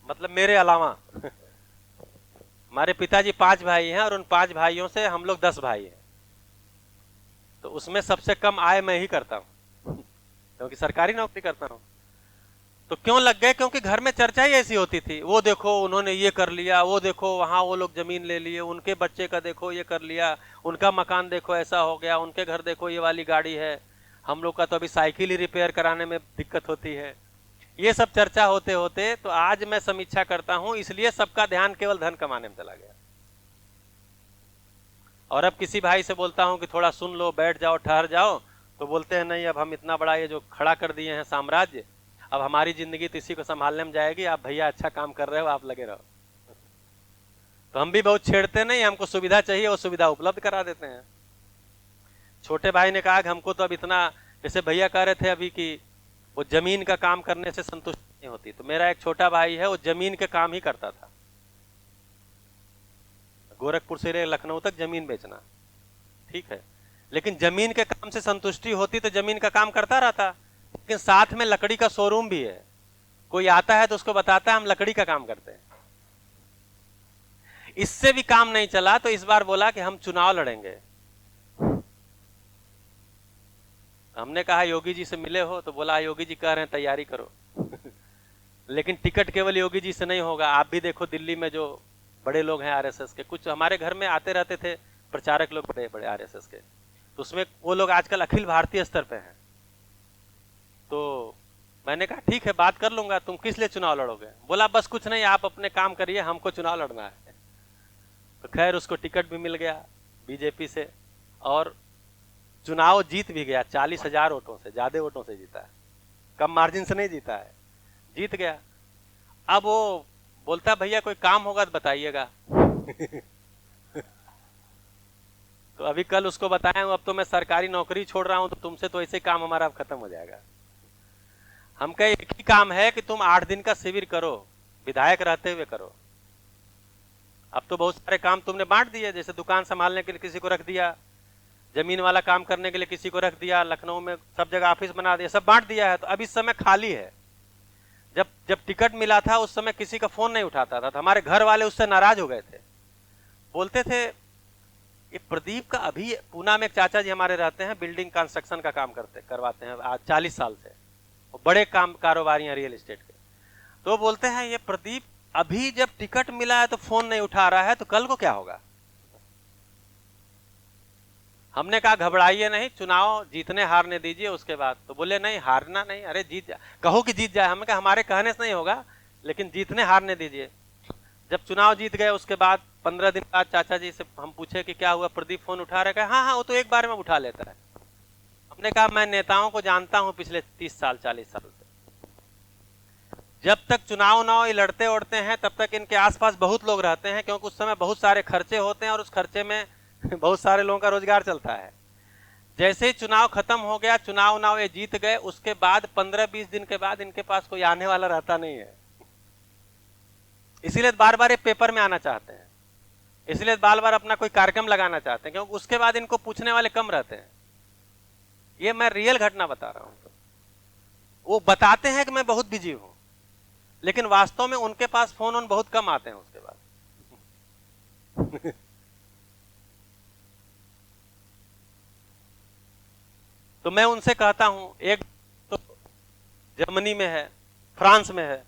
मतलब मेरे अलावा हमारे पिताजी 5 भाई हैं और उन 5 भाइयों से हम लोग 10 भाई हैं, तो उसमें सबसे कम आय मैं ही करता हूँ क्योंकि सरकारी नौकरी करता हूँ। तो क्यों लग गए, क्योंकि घर में चर्चा ही ऐसी होती थी। वो देखो उन्होंने ये कर लिया, वो देखो वहां वो लोग जमीन ले लिए, उनके बच्चे का देखो ये कर लिया, उनका मकान देखो ऐसा हो गया, उनके घर देखो ये वाली गाड़ी है, हम लोग का तो अभी साइकिल ही रिपेयर कराने में दिक्कत होती है। ये सब चर्चा होते होते तो आज मैं समीक्षा करता हूं, इसलिए सबका ध्यान केवल धन कमाने में चला गया। और अब किसी भाई से बोलता हूं कि थोड़ा सुन लो, बैठ जाओ, ठहर जाओ, तो बोलते हैं नहीं, अब हम इतना बड़ा ये जो खड़ा कर दिए हैं साम्राज्य, अब हमारी जिंदगी तो इसी को संभालने में जाएगी, आप भैया अच्छा काम कर रहे हो, आप लगे रहो। तो हम भी बहुत छेड़ते नहीं, हमको सुविधा चाहिए, वो सुविधा उपलब्ध करा देते हैं। छोटे भाई ने कहा कि हमको तो अब इतना, जैसे भैया कह रहे थे अभी कि वो जमीन का काम करने से संतुष्ट नहीं होती, तो मेरा एक छोटा भाई है वो जमीन के काम ही करता था, गोरखपुर से लखनऊ तक जमीन बेचना। ठीक है, लेकिन जमीन के काम से संतुष्टि होती तो जमीन का काम करता रहता। लेकिन साथ में लकड़ी का शोरूम भी है, कोई आता है तो उसको बताता है हम लकड़ी का काम करते हैं। इससे भी काम नहीं चला तो इस बार बोला कि हम चुनाव लड़ेंगे। हमने कहा योगी जी से मिले हो? तो बोला योगी जी कह रहे हैं तैयारी करो। लेकिन टिकट केवल योगी जी से नहीं होगा, आप भी देखो दिल्ली में जो बड़े लोग हैं आरएसएस के, कुछ हमारे घर में आते रहते थे प्रचारक लोग बड़े बड़े आरएसएस के, तो उसमें वो लोग आजकल अखिल भारतीय स्तर पे हैं। तो मैंने कहा ठीक है बात कर लूंगा, तुम किस लिए चुनाव लड़ोगे? बोला बस कुछ नहीं, आप अपने काम करिए, हमको चुनाव लड़ना है। तो खैर उसको टिकट भी मिल गया बीजेपी से और चुनाव जीत भी गया। 40,000 वोटों से, ज्यादा वोटों से जीता है, कम मार्जिन से नहीं जीता है, जीत गया। अब वो बोलता भैया कोई काम होगा तो बताइएगा। तो अभी कल उसको बताया हूं अब तो मैं सरकारी नौकरी छोड़ रहा हूं, तो तुमसे तो ऐसे काम हमारा अब खत्म हो जाएगा। हम कहे एक ही काम है कि तुम 8 दिन का शिविर करो, विधायक रहते हुए करो। अब तो बहुत सारे काम तुमने बांट दिए, जैसे दुकान संभालने के लिए किसी को रख दिया, जमीन वाला काम करने के लिए किसी को रख दिया, लखनऊ में सब जगह ऑफिस बना दिया, सब बांट दिया है। तो अब इस समय खाली है। जब जब टिकट मिला था उस समय किसी का फोन नहीं उठाता था, तो हमारे घर वाले उससे नाराज हो गए थे। बोलते थे ये प्रदीप का, अभी पूना में एक चाचा जी हमारे रहते हैं, बिल्डिंग कंस्ट्रक्शन का काम करवाते हैं आज 40 साल से, वो बड़े काम कारोबारी हैं रियल एस्टेट के। तो बोलते हैं ये प्रदीप अभी जब टिकट मिला है तो फोन नहीं उठा रहा है, तो कल को क्या होगा? हमने कहा घबराइए नहीं, चुनाव जीतने हारने दीजिए उसके बाद। तो बोले नहीं हारना नहीं, अरे जीत जाए, कहो कि जीत जाए। हमने कहा हमारे कहने से नहीं होगा, लेकिन जीतने हारने दीजिए। जब चुनाव जीत गए उसके बाद 15 दिन बाद चाचा जी से हम पूछे कि क्या हुआ, प्रदीप फोन उठा रहे? हाँ हाँ वो तो एक बार में उठा लेता है। हमने कहा मैं नेताओं को जानता हूं पिछले 30 साल 40 साल से, जब तक चुनाव लड़ते उड़ते हैं तब तक इनके आसपास बहुत लोग रहते हैं, क्योंकि उस समय बहुत सारे खर्चे होते हैं और उस खर्चे में बहुत सारे लोगों का रोजगार चलता है। जैसे ही चुनाव खत्म हो गया, चुनाव ये जीत गए, उसके बाद 15-20 दिन के बाद इनके पास कोई आने वाला रहता नहीं है। इसीलिए बार बार ये पेपर में आना चाहते हैं, इसलिए बार बार अपना कोई कार्यक्रम लगाना चाहते हैं, क्योंकि उसके बाद इनको पूछने वाले कम रहते हैं। ये मैं रियल घटना बता रहा हूं। तो वो बताते हैं कि मैं बहुत बिजी हूं, लेकिन वास्तव में उनके पास फोन बहुत कम आते हैं उसके बाद। तो मैं उनसे कहता हूं, एक तो जर्मनी में है, फ्रांस में है,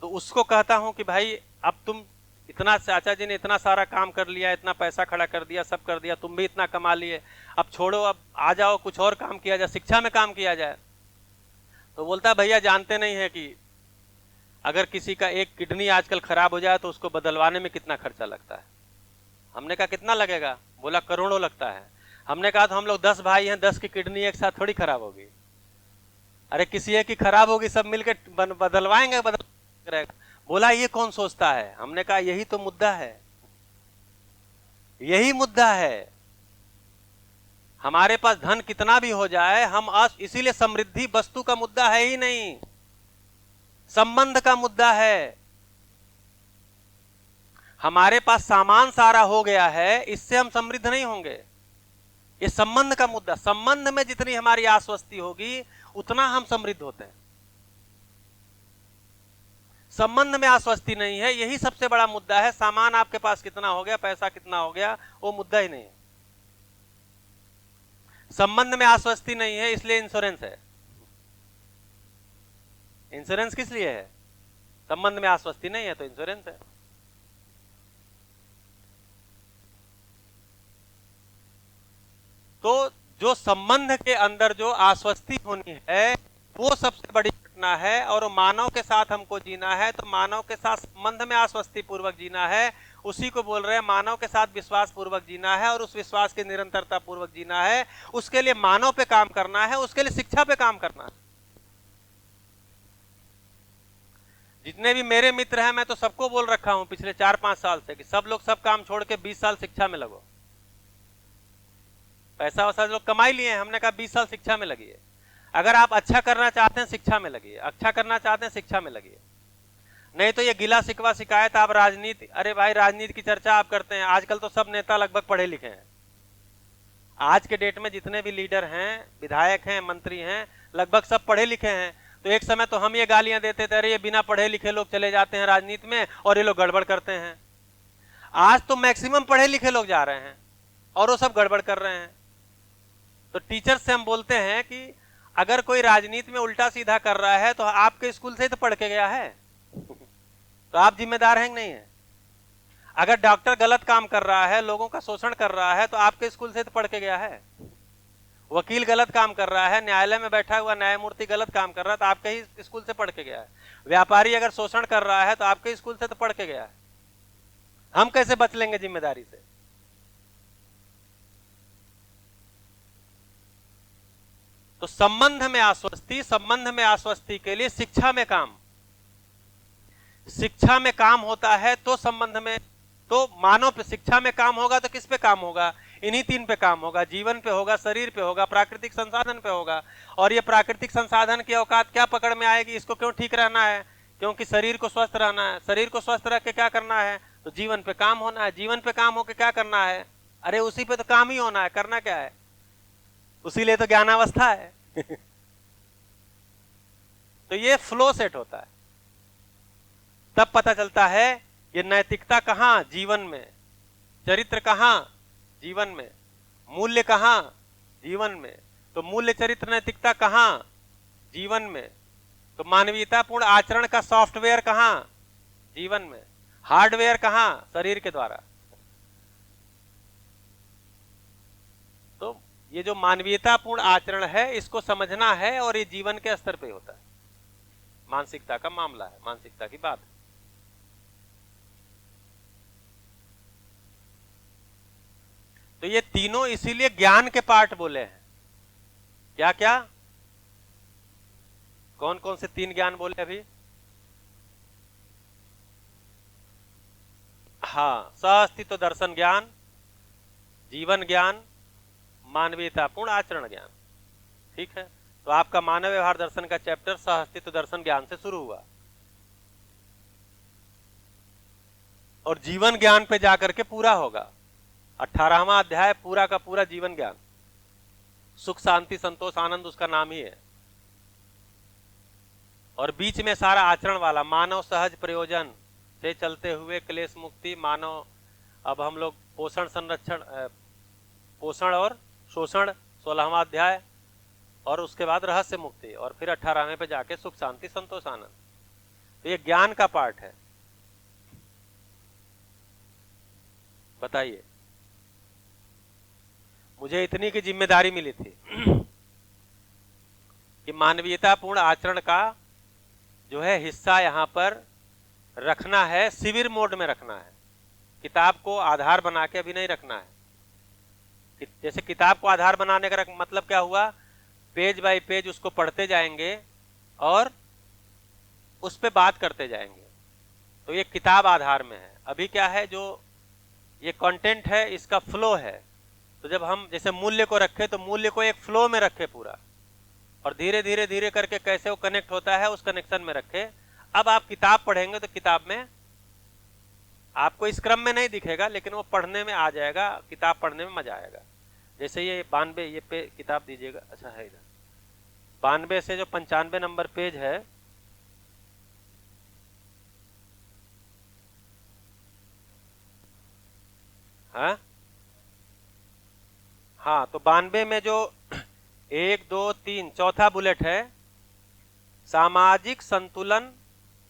तो उसको कहता हूं कि भाई अब तुम इतना, चाचा जी ने इतना सारा काम कर लिया, इतना पैसा खड़ा कर दिया, सब कर दिया, तुम भी इतना कमा लिए, अब छोड़ो, अब आ जाओ कुछ और काम किया जाए, शिक्षा में काम किया जाए। तो बोलता भैया जानते नहीं है कि अगर किसी का एक किडनी आजकल खराब हो जाए तो उसको बदलवाने में कितना खर्चा लगता है। हमने कहा कितना लगेगा? बोला करोड़ों लगता है। हमने कहा तो हम लोग 10 भाई हैं, 10 की किडनी एक साथ थोड़ी खराब होगी। अरे किसी एक की खराब होगी, सब मिलकर बदलवाएंगे, बदल। बोला ये कौन सोचता है? हमने कहा यही तो मुद्दा है, यही मुद्दा है। हमारे पास धन कितना भी हो जाए, हम इसीलिए समृद्धि वस्तु का मुद्दा है ही नहीं, संबंध का मुद्दा है। हमारे पास सामान सारा हो गया है, इससे हम समृद्ध नहीं होंगे। ये संबंध का मुद्दा, संबंध में जितनी हमारी आश्वस्ति होगी उतना हम समृद्ध होते हैं। संबंध में आश्वस्ति नहीं है, यही सबसे बड़ा मुद्दा है। सामान आपके पास कितना हो गया, पैसा कितना हो गया, वो मुद्दा ही नहीं है। संबंध में आश्वस्ति नहीं है, इसलिए इंश्योरेंस है। इंश्योरेंस किस लिए है? संबंध में आश्वस्ति नहीं है तो इंश्योरेंस है। तो जो संबंध के अंदर जो आश्वस्ति होनी है वो सबसे बड़ी घटना है, और मानव के साथ हमको जीना है तो मानव के साथ संबंध में आश्वस्ति पूर्वक जीना है। उसी को बोल रहे हैं मानव के साथ विश्वास पूर्वक जीना है, और उस विश्वास की निरंतरता पूर्वक जीना है। उसके लिए मानव पे काम करना है, उसके लिए शिक्षा पे काम करना है। जितने भी मेरे मित्र हैं, मैं तो सबको बोल रखा हूं पिछले 4-5 साल से कि सब लोग सब काम छोड़ के 20 साल शिक्षा में लगो। पैसा वैसा लोग कमाई लिए हैं, हमने कहा 20 साल शिक्षा में लगिए। अगर आप अच्छा करना चाहते हैं शिक्षा में लगिए, अच्छा करना चाहते हैं शिक्षा में लगिए। नहीं तो ये गिला शिकवा शिकायत आप राजनीति, अरे भाई राजनीति की चर्चा आप करते हैं, आजकल तो सब नेता लगभग पढ़े लिखे हैं। आज के डेट में जितने भी लीडर हैं, विधायक हैं, मंत्री हैं, लगभग सब पढ़े लिखे हैं। तो एक समय तो हम ये गालियां देते थे, अरे ये बिना पढ़े लिखे लोग चले जाते हैं राजनीति में और ये लोग गड़बड़ करते हैं। आज तो मैक्सिमम पढ़े लिखे लोग जा रहे हैं और वो सब गड़बड़ कर रहे हैं। तो टीचर से हम बोलते हैं कि अगर कोई राजनीति में उल्टा सीधा कर रहा है तो आपके स्कूल से ही तो पढ़ के गया है, तो आप जिम्मेदार हैं कि नहीं है? अगर डॉक्टर गलत काम कर रहा है, लोगों का शोषण कर रहा है, तो आपके स्कूल से तो पढ़ के गया है। वकील गलत काम कर रहा है, न्यायालय में बैठा हुआ न्यायमूर्ति गलत काम कर रहा है, तो आपके ही स्कूल से पढ़ के गया है। व्यापारी अगर शोषण कर रहा है तो आपके स्कूल से तो पढ़ के गया है। हम कैसे बच लेंगे जिम्मेदारी से? तो संबंध में आश्वस्ति के लिए शिक्षा में काम होता है। तो संबंध में, तो मानव पे शिक्षा में काम होगा तो किस पे काम होगा? इन्हीं तीन पे काम होगा, जीवन पे होगा, शरीर पे होगा, प्राकृतिक संसाधन पे होगा। और ये प्राकृतिक संसाधन की औकात क्या पकड़ में आएगी? इसको क्यों ठीक रहना है? क्योंकि शरीर को स्वस्थ रहना है। शरीर को स्वस्थ रख के क्या करना है? तो जीवन पे काम होना है। जीवन पे काम होके क्या करना है? अरे उसी पे तो काम ही होना है, करना क्या है? उसी लिए तो ज्ञानावस्था है। तो ये फ्लो सेट होता है, तब पता चलता है ये नैतिकता कहां? जीवन में। चरित्र कहां? जीवन में। मूल्य कहां? जीवन में। तो मूल्य, चरित्र, नैतिकता कहां? जीवन में। तो मानवीयतापूर्ण आचरण का सॉफ्टवेयर कहां? जीवन में। हार्डवेयर कहां? शरीर के द्वारा। तो ये जो मानवीयतापूर्ण आचरण है, इसको समझना है, और ये जीवन के स्तर पे होता है। मानसिकता का मामला है, मानसिकता की बात है। तो ये तीनों इसीलिए ज्ञान के पार्ट बोले हैं। क्या क्या? कौन कौन से तीन ज्ञान बोले अभी? हाँ, सहअस्तित्व दर्शन ज्ञान, जीवन ज्ञान, मानवीयतापूर्ण आचरण ज्ञान। ठीक है, तो आपका मानव व्यवहार दर्शन का चैप्टर सहअस्तित्व दर्शन ज्ञान से शुरू हुआ, और जीवन ज्ञान पे जाकर के पूरा होगा। 18वां अध्याय पूरा का पूरा जीवन ज्ञान। सुख, शांति, संतोष, आनंद उसका नाम ही है। और बीच में सारा आचरण वाला, मानव सहज प्रयोजन से चलते हुए क्लेश मुक्ति, मानव। अब हम लोग पोषण, संरक्षण, पोषण और शोषण 16वां अध्याय, और उसके बाद रहस्य मुक्ति, और फिर 18वें पे जाके सुख, शांति, संतोष, आनंद। तो ये ज्ञान का पार्ट है। बताइए, मुझे इतनी की जिम्मेदारी मिली थी कि मानवीयतापूर्ण आचरण का जो है हिस्सा यहां पर रखना है, शिविर मोड में रखना है। किताब को आधार बना के अभी नहीं रखना है। जैसे किताब को आधार बनाने का मतलब क्या हुआ? पेज बाय पेज उसको पढ़ते जाएंगे और उस पे बात करते जाएंगे। तो ये किताब आधार में है। अभी क्या है, जो ये कंटेंट है, इसका फ्लो है। तो जब हम जैसे मूल्य को रखे, तो मूल्य को एक फ्लो में रखे पूरा, और धीरे धीरे धीरे करके कैसे वो कनेक्ट होता है उस कनेक्शन में रखे। अब आप किताब पढ़ेंगे तो किताब में आपको इस क्रम में नहीं दिखेगा, लेकिन वो पढ़ने में आ जाएगा, किताब पढ़ने में मजा आएगा। जैसे ये 92, ये पे किताब दीजिएगा। अच्छा है, इधर 92 से जो 95 नंबर पेज है, हाँ, तो 92 में जो 1, 2, 3 चौथा बुलेट है, सामाजिक संतुलन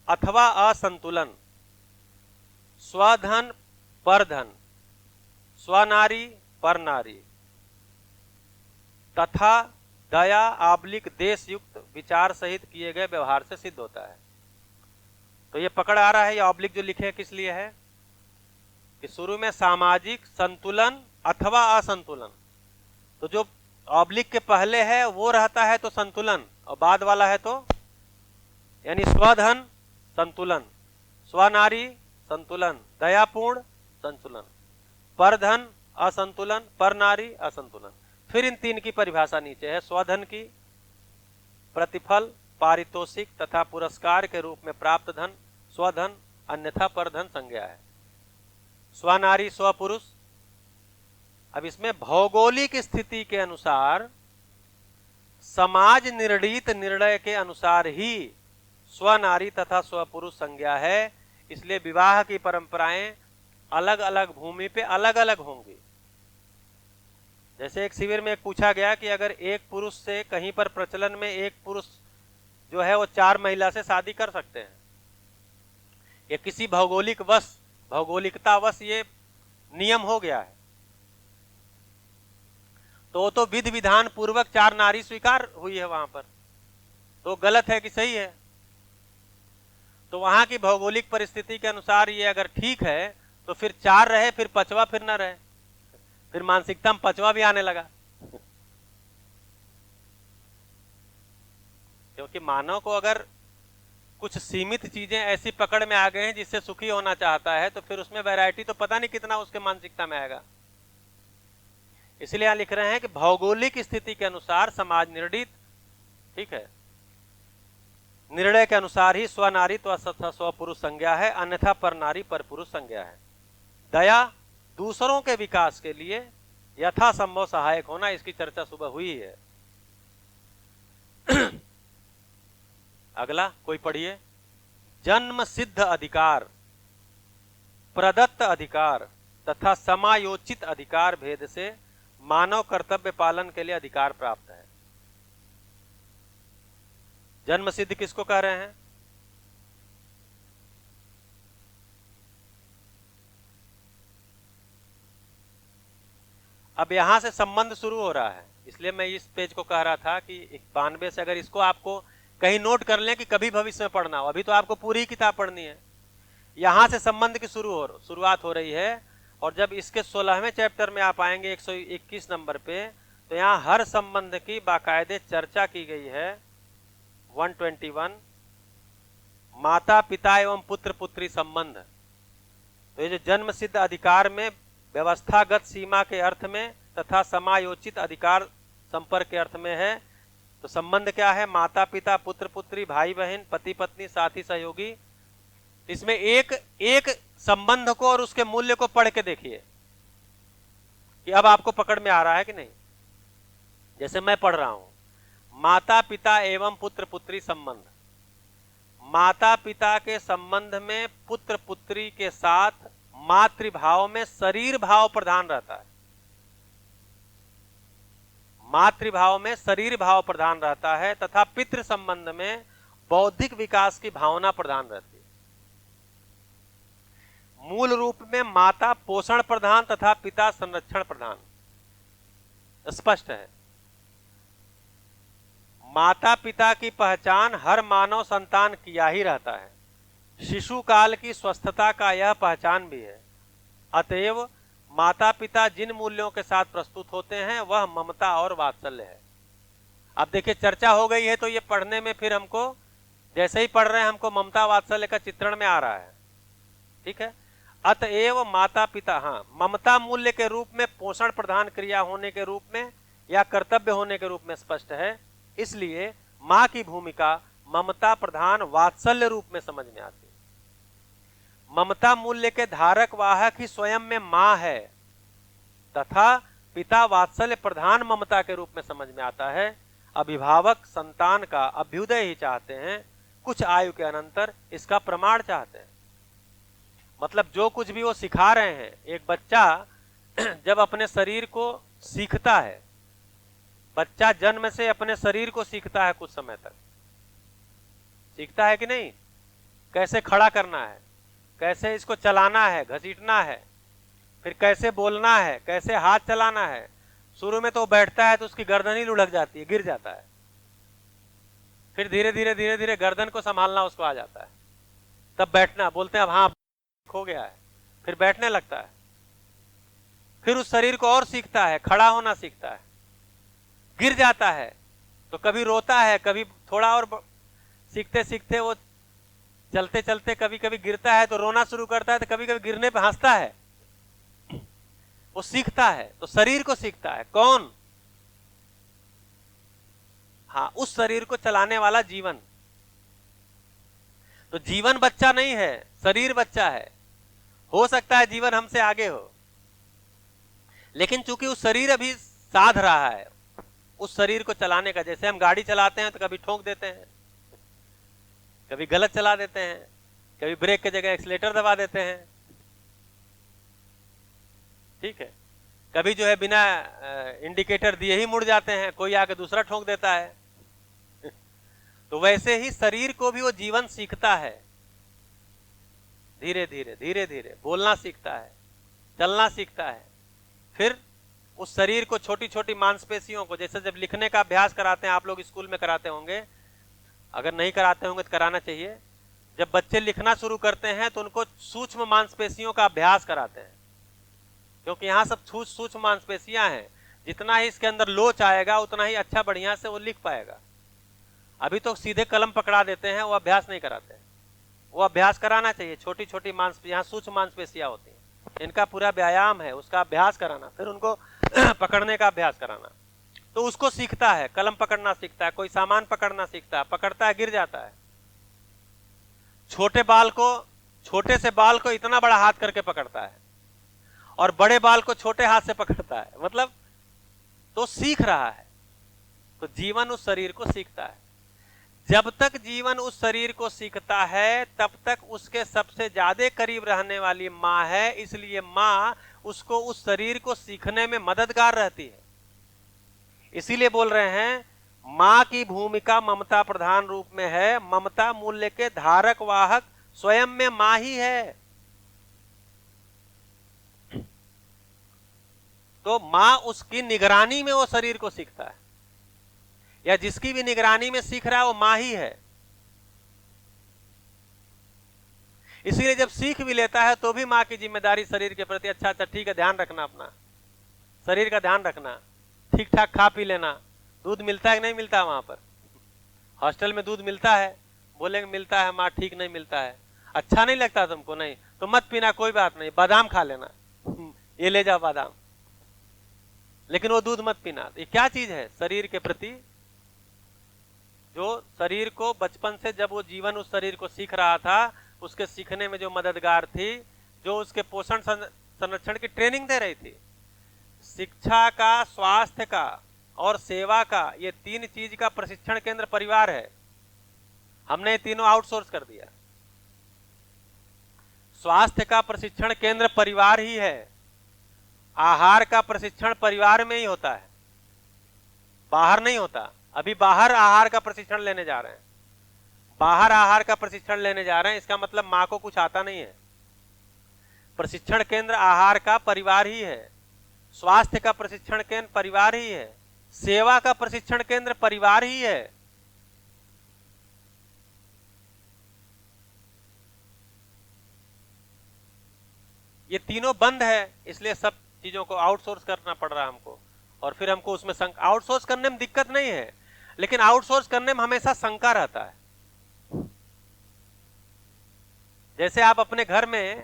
अथवा असंतुलन, स्वधन परधन, स्वनारी परनारी तथा दया आबलिक देश युक्त विचार सहित किए गए व्यवहार से सिद्ध होता है। तो ये पकड़ आ रहा है, ये ऑब्लिक जो लिखे हैं किस लिए है? कि शुरू में सामाजिक संतुलन अथवा असंतुलन, तो जो ऑब्लिक के पहले है वो रहता है तो संतुलन, और बाद वाला है तो यानी स्वधन संतुलन, स्वनारी संतुलन, दयापूर्ण संतुलन, परधन असंतुलन, परनारी असंतुलन। फिर इन तीन की परिभाषा नीचे है। स्वधन की प्रतिफल, पारितोषिक तथा पुरस्कार के रूप में प्राप्त धन स्वधन, अन्यथा परधन संज्ञा है। स्वनारी स्वपुरुष, अब इसमें भौगोलिक स्थिति के अनुसार समाज निर्णीत निर्णय के अनुसार ही स्वनारी तथा स्वपुरुष संज्ञा है, इसलिए विवाह की परंपराएं अलग अलग भूमि पे अलग अलग होंगी। जैसे एक शिविर में एक पूछा गया कि अगर एक पुरुष से कहीं पर प्रचलन में एक पुरुष जो है वो 4 महिला से शादी कर सकते हैं, ये किसी भौगोलिकतावश ये नियम हो गया है, तो विधि विधान पूर्वक 4 नारी स्वीकार हुई है वहां पर, तो गलत है कि सही है? तो वहां की भौगोलिक परिस्थिति के अनुसार ये अगर ठीक है तो फिर 4 रहे, फिर 5वां फिर न रहे, फिर मानसिकता में 5वां भी आने लगा। क्योंकि मानव को अगर कुछ सीमित चीजें ऐसी पकड़ में आ गए हैं जिससे सुखी होना चाहता है, तो फिर उसमें वैरायटी तो पता नहीं कितना उसके मानसिकता में आएगा। इसलिए यहां लिख रहे हैं कि भौगोलिक स्थिति के अनुसार समाज निर्णित, ठीक है, निर्णय के अनुसार ही स्वनारीत्व तथा स्वपुरुष संज्ञा है, अन्यथा पर नारी पर पुरुष संज्ञा है। दया दूसरों के विकास के लिए यथासंभव सहायक होना, इसकी चर्चा सुबह हुई है। अगला कोई पढ़िए। जन्म सिद्ध अधिकार, प्रदत्त अधिकार तथा समायोचित अधिकार भेद से मानव कर्तव्य पालन के लिए अधिकार प्राप्त है। जन्म सिद्ध किसको कह रहे हैं? अब यहां से संबंध शुरू हो रहा है, इसलिए मैं इस पेज को कह रहा था कि 92 से अगर इसको आपको कहीं नोट कर लें कि कभी भविष्य में पढ़ना हो, अभी तो आपको पूरी किताब पढ़नी है। यहां से संबंध की शुरुआत हो रही है, और जब इसके 16वें चैप्टर में आप आएंगे 121 नंबर पे, तो यहां हर संबंध की बाकायदे चर्चा की गई है। 121 माता पिता एवं पुत्र पुत्री संबंध। तो ये जो जन्म सिद्ध अधिकार में व्यवस्थागत सीमा के अर्थ में तथा समायोचित अधिकार संपर्क के अर्थ में है, तो संबंध क्या है? माता पिता, पुत्र पुत्री, भाई बहन, पति पत्नी, साथी सहयोगी। इसमें एक संबंध को और उसके मूल्य को पढ़ के देखिए कि अब आपको पकड़ में आ रहा है कि नहीं। जैसे मैं पढ़ रहा हूं, माता पिता एवं पुत्र पुत्री संबंध। माता पिता के संबंध में पुत्र पुत्री के साथ मातृभाव में शरीर भाव प्रधान रहता है। मातृभाव में शरीर भाव प्रधान रहता है तथा पितृ संबंध में बौद्धिक विकास की भावना प्रधान रहती है। मूल रूप में माता पोषण प्रधान तथा पिता संरक्षण प्रधान, स्पष्ट है। माता पिता की पहचान हर मानव संतान किया ही रहता है। शिशु काल की स्वस्थता का यह पहचान भी है। अतएव माता पिता जिन मूल्यों के साथ प्रस्तुत होते हैं वह ममता और वात्सल्य है। अब देखिए चर्चा हो गई है, तो ये पढ़ने में फिर हमको जैसे ही पढ़ रहे हैं हमको ममता वात्सल्य का चित्रण में आ रहा है, ठीक है। अतएव माता पिता, हाँ, ममता मूल्य के रूप में, पोषण प्रधान क्रिया होने के रूप में या कर्तव्य होने के रूप में स्पष्ट है। इसलिए माँ की भूमिका ममता प्रधान वात्सल्य रूप में समझ में आती है। ममता मूल्य के धारक वाहक ही स्वयं में माँ है तथा पिता वात्सल्य प्रधान ममता के रूप में समझ में आता है। अभिभावक संतान का अभ्युदय ही चाहते हैं, कुछ आयु के अनंतर इसका प्रमाण चाहते हैं। मतलब जो कुछ भी वो सिखा रहे हैं, एक बच्चा जब अपने शरीर को सीखता है, बच्चा जन्म से अपने शरीर को सीखता है, कुछ समय तक सीखता है कि नहीं, कैसे खड़ा करना है, कैसे इसको चलाना है, घसीटना है, फिर कैसे बोलना है, कैसे हाथ चलाना है। शुरू में तो बैठता है तो उसकी गर्दन ही लुढ़क जाती है, गिर जाता है। फिर धीरे धीरे गर्दन को संभालना उसको आ जाता है, तब बैठना, बोलते हैं अब हाँ हो गया है, फिर बैठने लगता है। फिर उस शरीर को और सीखता है, खड़ा होना सीखता है। गिर जाता है तो कभी रोता है, कभी थोड़ा और सीखते सीखते वो चलते चलते कभी कभी गिरता है तो रोना शुरू करता है, तो कभी कभी गिरने पे हंसता है। वो सीखता है, तो शरीर को सीखता है कौन? हाँ, उस शरीर को चलाने वाला जीवन। तो जीवन बच्चा नहीं है, शरीर बच्चा है। हो सकता है जीवन हमसे आगे हो, लेकिन चूंकि उस शरीर अभी साध रहा है उस शरीर को चलाने का, जैसे हम गाड़ी चलाते हैं तो कभी ठोक देते हैं, कभी गलत चला देते हैं, कभी ब्रेक की जगह एक्सीलेटर दबा देते हैं, ठीक है, कभी जो है बिना इंडिकेटर दिए ही मुड़ जाते हैं, कोई आके दूसरा ठोक देता है। तो वैसे ही शरीर को भी वो जीवन सीखता है, धीरे धीरे धीरे धीरे बोलना सीखता है, चलना सीखता है। फिर उस शरीर को छोटी छोटी मांसपेशियों को, जैसे जब लिखने का अभ्यास कराते हैं, आप लोग स्कूल में कराते होंगे, अगर नहीं कराते होंगे तो कराना चाहिए। जब बच्चे लिखना शुरू करते हैं तो उनको सूक्ष्म मांसपेशियों का अभ्यास कराते हैं, क्योंकि यहाँ सब सूक्ष्म मांसपेशियां हैं, जितना ही इसके अंदर लोच आएगा उतना ही अच्छा बढ़िया से वो लिख पाएगा। अभी तो सीधे कलम पकड़ा देते हैं, वो अभ्यास नहीं कराते हैं, वो अभ्यास कराना चाहिए। छोटी छोटी यहाँ सूक्ष्म मांसपेशियां होती हैं, इनका पूरा व्यायाम है, उसका अभ्यास कराना, फिर उनको पकड़ने का अभ्यास कराना, तो उसको सीखता है, कलम पकड़ना सीखता है, कोई सामान पकड़ना सीखता है, पकड़ता है गिर जाता है। छोटे से बाल को इतना बड़ा हाथ करके पकड़ता है और बड़े बाल को छोटे हाथ से पकड़ता है, मतलब तो सीख रहा है। तो जीवन उस शरीर को सीखता है। जब तक जीवन उस शरीर को सीखता है तब तक उसके सबसे ज्यादा करीब रहने वाली माँ है, इसलिए माँ उसको उस शरीर को सीखने में मददगार रहती है। इसीलिए बोल रहे हैं माँ की भूमिका ममता प्रधान रूप में है, ममता मूल्य के धारक वाहक स्वयं में माँ ही है। तो माँ उसकी निगरानी में वो शरीर को सीखता है, या जिसकी भी निगरानी में सीख रहा है वो माँ ही है। इसीलिए जब सीख भी लेता है तो भी माँ की जिम्मेदारी शरीर के प्रति, अच्छा अच्छा ठीक है, ध्यान रखना, अपना शरीर का ध्यान रखना, ठीक ठाक खा पी लेना। दूध मिलता है कि नहीं मिलता? वहां पर हॉस्टल में दूध मिलता है, बोलेंगे मिलता है माँ, ठीक नहीं मिलता है, अच्छा नहीं लगता तुमको, नहीं तो मत पीना, कोई बात नहीं, बादाम खा लेना, ये ले जाओ बादाम, लेकिन वो दूध मत पीना। ये क्या चीज है? शरीर के प्रति, जो शरीर को बचपन से जब वो जीवन उस शरीर को सीख रहा था, उसके सीखने में जो मददगार थी, जो उसके पोषण संरक्षण की ट्रेनिंग दे रही थी। शिक्षा का, स्वास्थ्य का और सेवा का, ये तीन चीज का प्रशिक्षण केंद्र परिवार है। हमने ये तीनों आउटसोर्स कर दिया। स्वास्थ्य का प्रशिक्षण केंद्र परिवार ही है, आहार का प्रशिक्षण परिवार में ही होता है, बाहर नहीं होता। अभी बाहर आहार का प्रशिक्षण लेने जा रहे हैं, बाहर आहार का प्रशिक्षण लेने जा रहे हैं, इसका मतलब माँ को कुछ आता नहीं है। प्रशिक्षण केंद्र आहार का परिवार ही है, स्वास्थ्य का प्रशिक्षण केंद्र परिवार ही है, सेवा का प्रशिक्षण केंद्र परिवार ही है। ये तीनों बंद है, इसलिए सब चीजों को आउटसोर्स करना पड़ रहा है हमको। और फिर हमको उसमें आउटसोर्स करने में दिक्कत नहीं है, लेकिन आउटसोर्स करने में हमेशा शंका रहता है। जैसे आप अपने घर में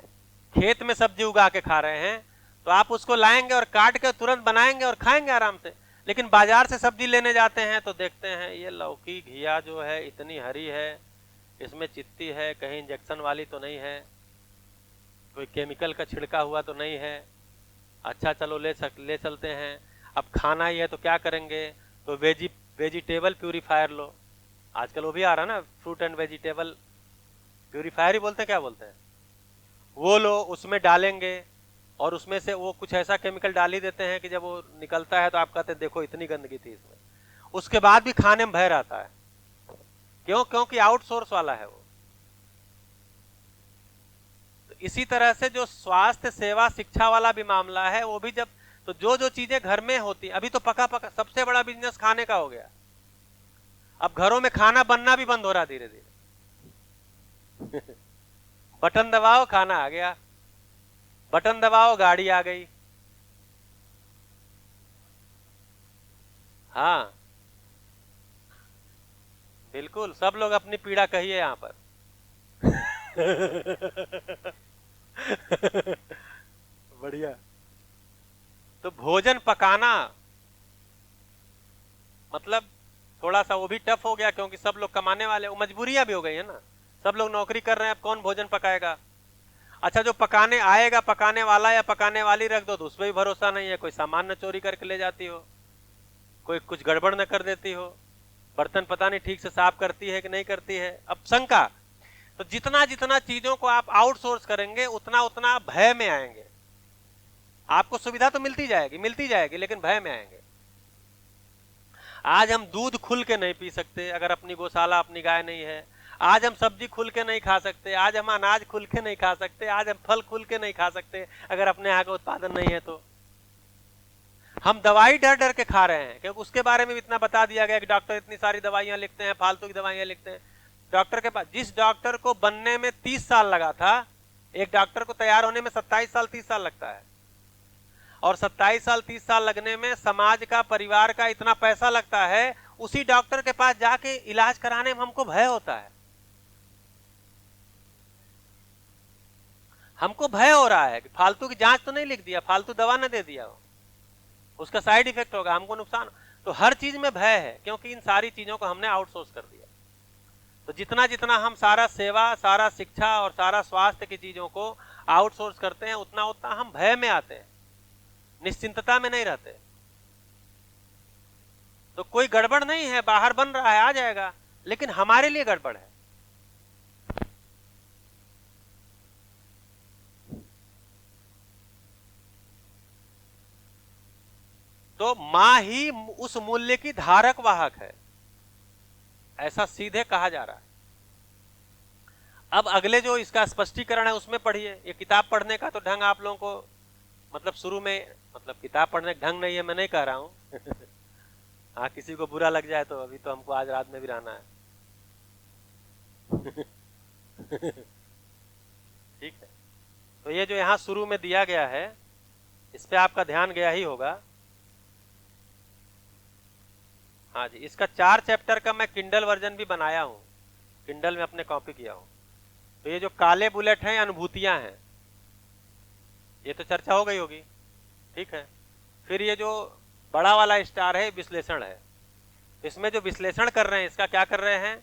खेत में सब्जी उगा के खा रहे हैं, तो आप उसको लाएंगे और काट के तुरंत बनाएंगे और खाएंगे आराम से। लेकिन बाजार से सब्जी लेने जाते हैं तो देखते हैं ये लौकी घिया जो है इतनी हरी है, इसमें चित्ती है, कहीं इंजेक्शन वाली तो नहीं है, कोई केमिकल का छिड़का हुआ तो नहीं है। अच्छा चलो ले चलते हैं, अब खाना ही है तो क्या करेंगे, तो वेजिटेबल प्यूरीफायर लो, आजकल वो भी आ रहा है ना, फ्रूट एंड वेजिटेबल प्यूरीफायर ही बोलते हैं, क्या बोलते हैं, वो लो, उसमें डालेंगे और उसमें से वो कुछ ऐसा केमिकल डाल ही देते हैं कि जब वो निकलता है तो आप कहते हैं देखो इतनी गंदगी थी इसमें। उसके बाद भी खाने में भय रहता है, क्यों? क्योंकि आउटसोर्स वाला है वो। तो इसी तरह से जो स्वास्थ्य सेवा शिक्षा वाला भी मामला है, वो भी जब, तो जो चीजें घर में होती, अभी तो पका सबसे बड़ा बिजनेस खाने का हो गया। अब घरों में खाना बनना भी बंद हो रहा धीरे धीरे। बटन दबाओ खाना आ गया, बटन दबाओ गाड़ी आ गई। हाँ बिल्कुल, सब लोग अपनी पीड़ा कहिए यहाँ पर। बढ़िया। तो भोजन पकाना मतलब थोड़ा सा वो भी टफ हो गया, क्योंकि सब लोग कमाने वाले, वो मजबूरियां भी हो गई है ना, सब लोग नौकरी कर रहे हैं, अब कौन भोजन पकाएगा। अच्छा, जो पकाने आएगा, पकाने वाला या पकाने वाली रख दो तो उसमें भी भरोसा नहीं है, कोई सामान न चोरी करके ले जाती हो, कोई कुछ गड़बड़ न कर देती हो, बर्तन पता नहीं ठीक से साफ करती है कि नहीं करती है, अब शंका। तो जितना जितना चीजों को आप आउटसोर्स करेंगे उतना उतना भय में आएंगे। आपको सुविधा तो मिलती जाएगी लेकिन भय में आएंगे। आज हम दूध खुल के नहीं पी सकते अगर अपनी गौशाला, अपनी गाय नहीं है। आज हम सब्जी खुल के नहीं खा सकते, आज हम अनाज खुल के नहीं खा सकते, आज हम फल खुल के नहीं खा सकते अगर अपने यहाँ का उत्पादन नहीं है। तो हम दवाई डर डर के खा रहे हैं क्योंकि उसके बारे में भी इतना बता दिया गया कि डॉक्टर इतनी सारी दवाइयां लिखते हैं, फालतू की दवाइयां लिखते हैं। डॉक्टर के पास, जिस डॉक्टर को बनने में 30 साल लगा था, एक डॉक्टर को तैयार होने में 27 साल 30 साल लगता है, और 27 साल 30 साल लगने में समाज का, परिवार का इतना पैसा लगता है। उसी डॉक्टर के पास जाके इलाज कराने में हमको भय होता है, हमको भय हो रहा है कि फालतू की जांच तो नहीं लिख दिया, फालतू दवा न दे दिया, उसका साइड इफेक्ट होगा, हमको नुकसान। तो हर चीज में भय है क्योंकि इन सारी चीजों को हमने आउटसोर्स कर दिया। तो जितना जितना हम सारा सेवा, सारा शिक्षा और सारा स्वास्थ्य की चीजों को आउटसोर्स करते हैं उतना उतना हम भय में आते हैं, निश्चिंतता में नहीं रहते। तो कोई गड़बड़ नहीं है, बाहर बन रहा है, आ जाएगा, लेकिन हमारे लिए गड़बड़ है। तो मां ही उस मूल्य की धारक वाहक है, ऐसा सीधे कहा जा रहा है। अब अगले जो इसका स्पष्टीकरण है उसमें पढ़िए। ये किताब पढ़ने का तो ढंग आप लोगों को, मतलब शुरू में, मतलब किताब पढ़ने का ढंग नहीं है, मैं नहीं कह रहा हूं हाँ, किसी को बुरा लग जाए तो अभी तो हमको आज रात में भी रहना है ठीक है। तो ये जो यहां शुरू में दिया गया है इस पे आपका ध्यान गया ही होगा। हाँ जी, इसका 4 चैप्टर का मैं किंडल वर्जन भी बनाया हूँ, किंडल में अपने कॉपी किया हूँ। तो ये जो काले बुलेट हैं अनुभूतियां हैं, ये तो चर्चा हो गई होगी, ठीक है। फिर ये जो बड़ा वाला स्टार है विश्लेषण है। इसमें जो विश्लेषण कर रहे हैं इसका क्या कर रहे हैं,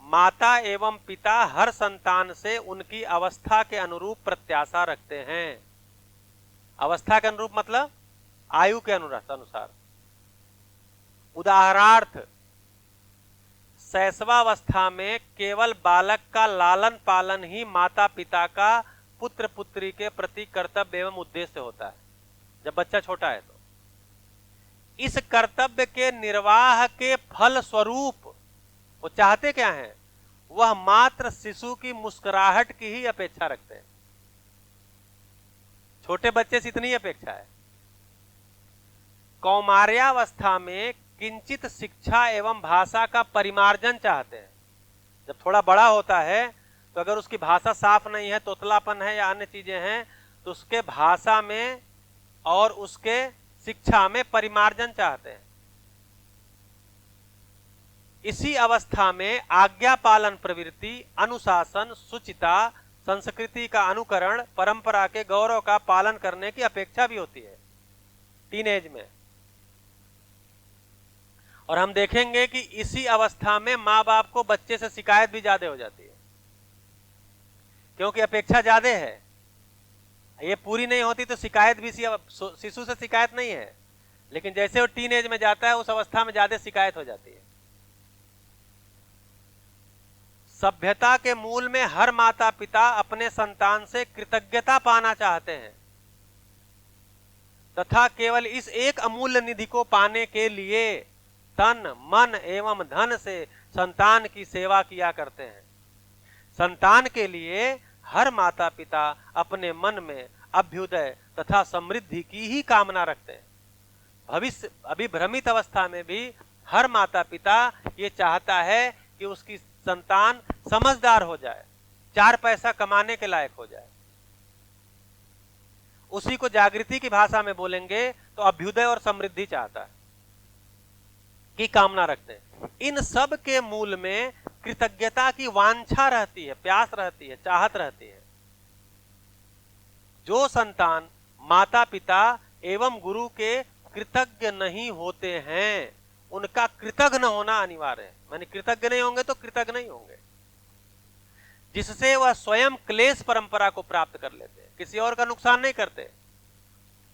माता एवं पिता हर संतान से उनकी अवस्था के अनुरूप प्रत्याशा रखते हैं। अवस्था के अनुरूप मतलब आयु के अनुसार। उदाहरणार्थ, शैशवावस्था में केवल बालक का लालन पालन ही माता पिता का पुत्र पुत्री के प्रति कर्तव्य एवं उद्देश्य होता है, जब बच्चा छोटा है। तो इस कर्तव्य के निर्वाह के फल स्वरूप वो चाहते क्या हैं, वह मात्र शिशु की मुस्कुराहट की ही अपेक्षा रखते हैं। छोटे बच्चे से इतनी अपेक्षा है। कौमार्यावस्था में किंचित शिक्षा एवं भाषा का परिमार्जन चाहते हैं। जब थोड़ा बड़ा होता है तो अगर उसकी भाषा साफ नहीं है, तोतलापन है या अन्य चीजें हैं, तो उसके भाषा में और उसके शिक्षा में परिमार्जन चाहते हैं। इसी अवस्था में आज्ञा पालन प्रवृत्ति, अनुशासन, शुचिता, संस्कृति का अनुकरण, परंपरा के गौरव का पालन करने की अपेक्षा भी होती है टीनेज में। और हम देखेंगे कि इसी अवस्था में माँ बाप को बच्चे से शिकायत भी ज्यादा हो जाती है, क्योंकि अपेक्षा ज्यादा है। ये पूरी नहीं होती तो शिकायत भी, शिशु से शिकायत नहीं है, लेकिन जैसे वो टीनेज में जाता है उस अवस्था में ज्यादा शिकायत हो जाती है। सभ्यता के मूल में हर माता पिता अपने संतान से कृतज्ञता पाना चाहते हैं तथा केवल इस एक अमूल्य निधि को पाने के लिए तन, मन एवं धन से संतान की सेवा किया करते हैं। संतान के लिए हर माता पिता अपने मन में अभ्युदय तथा समृद्धि की ही कामना रखते हैं। भविष्य अभिभ्रमित अवस्था में भी हर माता पिता ये चाहता है कि उसकी संतान समझदार हो जाए, 4 पैसा कमाने के लायक हो जाए। उसी को जागृति की भाषा में बोलेंगे तो अभ्युदय और समृद्धि चाहता है, की कामना रखते हैं। इन सब के मूल में कृतज्ञता की वांछा रहती है, प्यास रहती है, चाहत रहती है। जो संतान माता पिता एवं गुरु के कृतज्ञ नहीं होते हैं उनका कृतज्ञ होना अनिवार्य है। माने कृतज्ञ नहीं होंगे तो कृतज्ञ नहीं होंगे। जिससे वह स्वयं क्लेश परंपरा को प्राप्त कर लेते हैं, किसी और का नुकसान नहीं करते।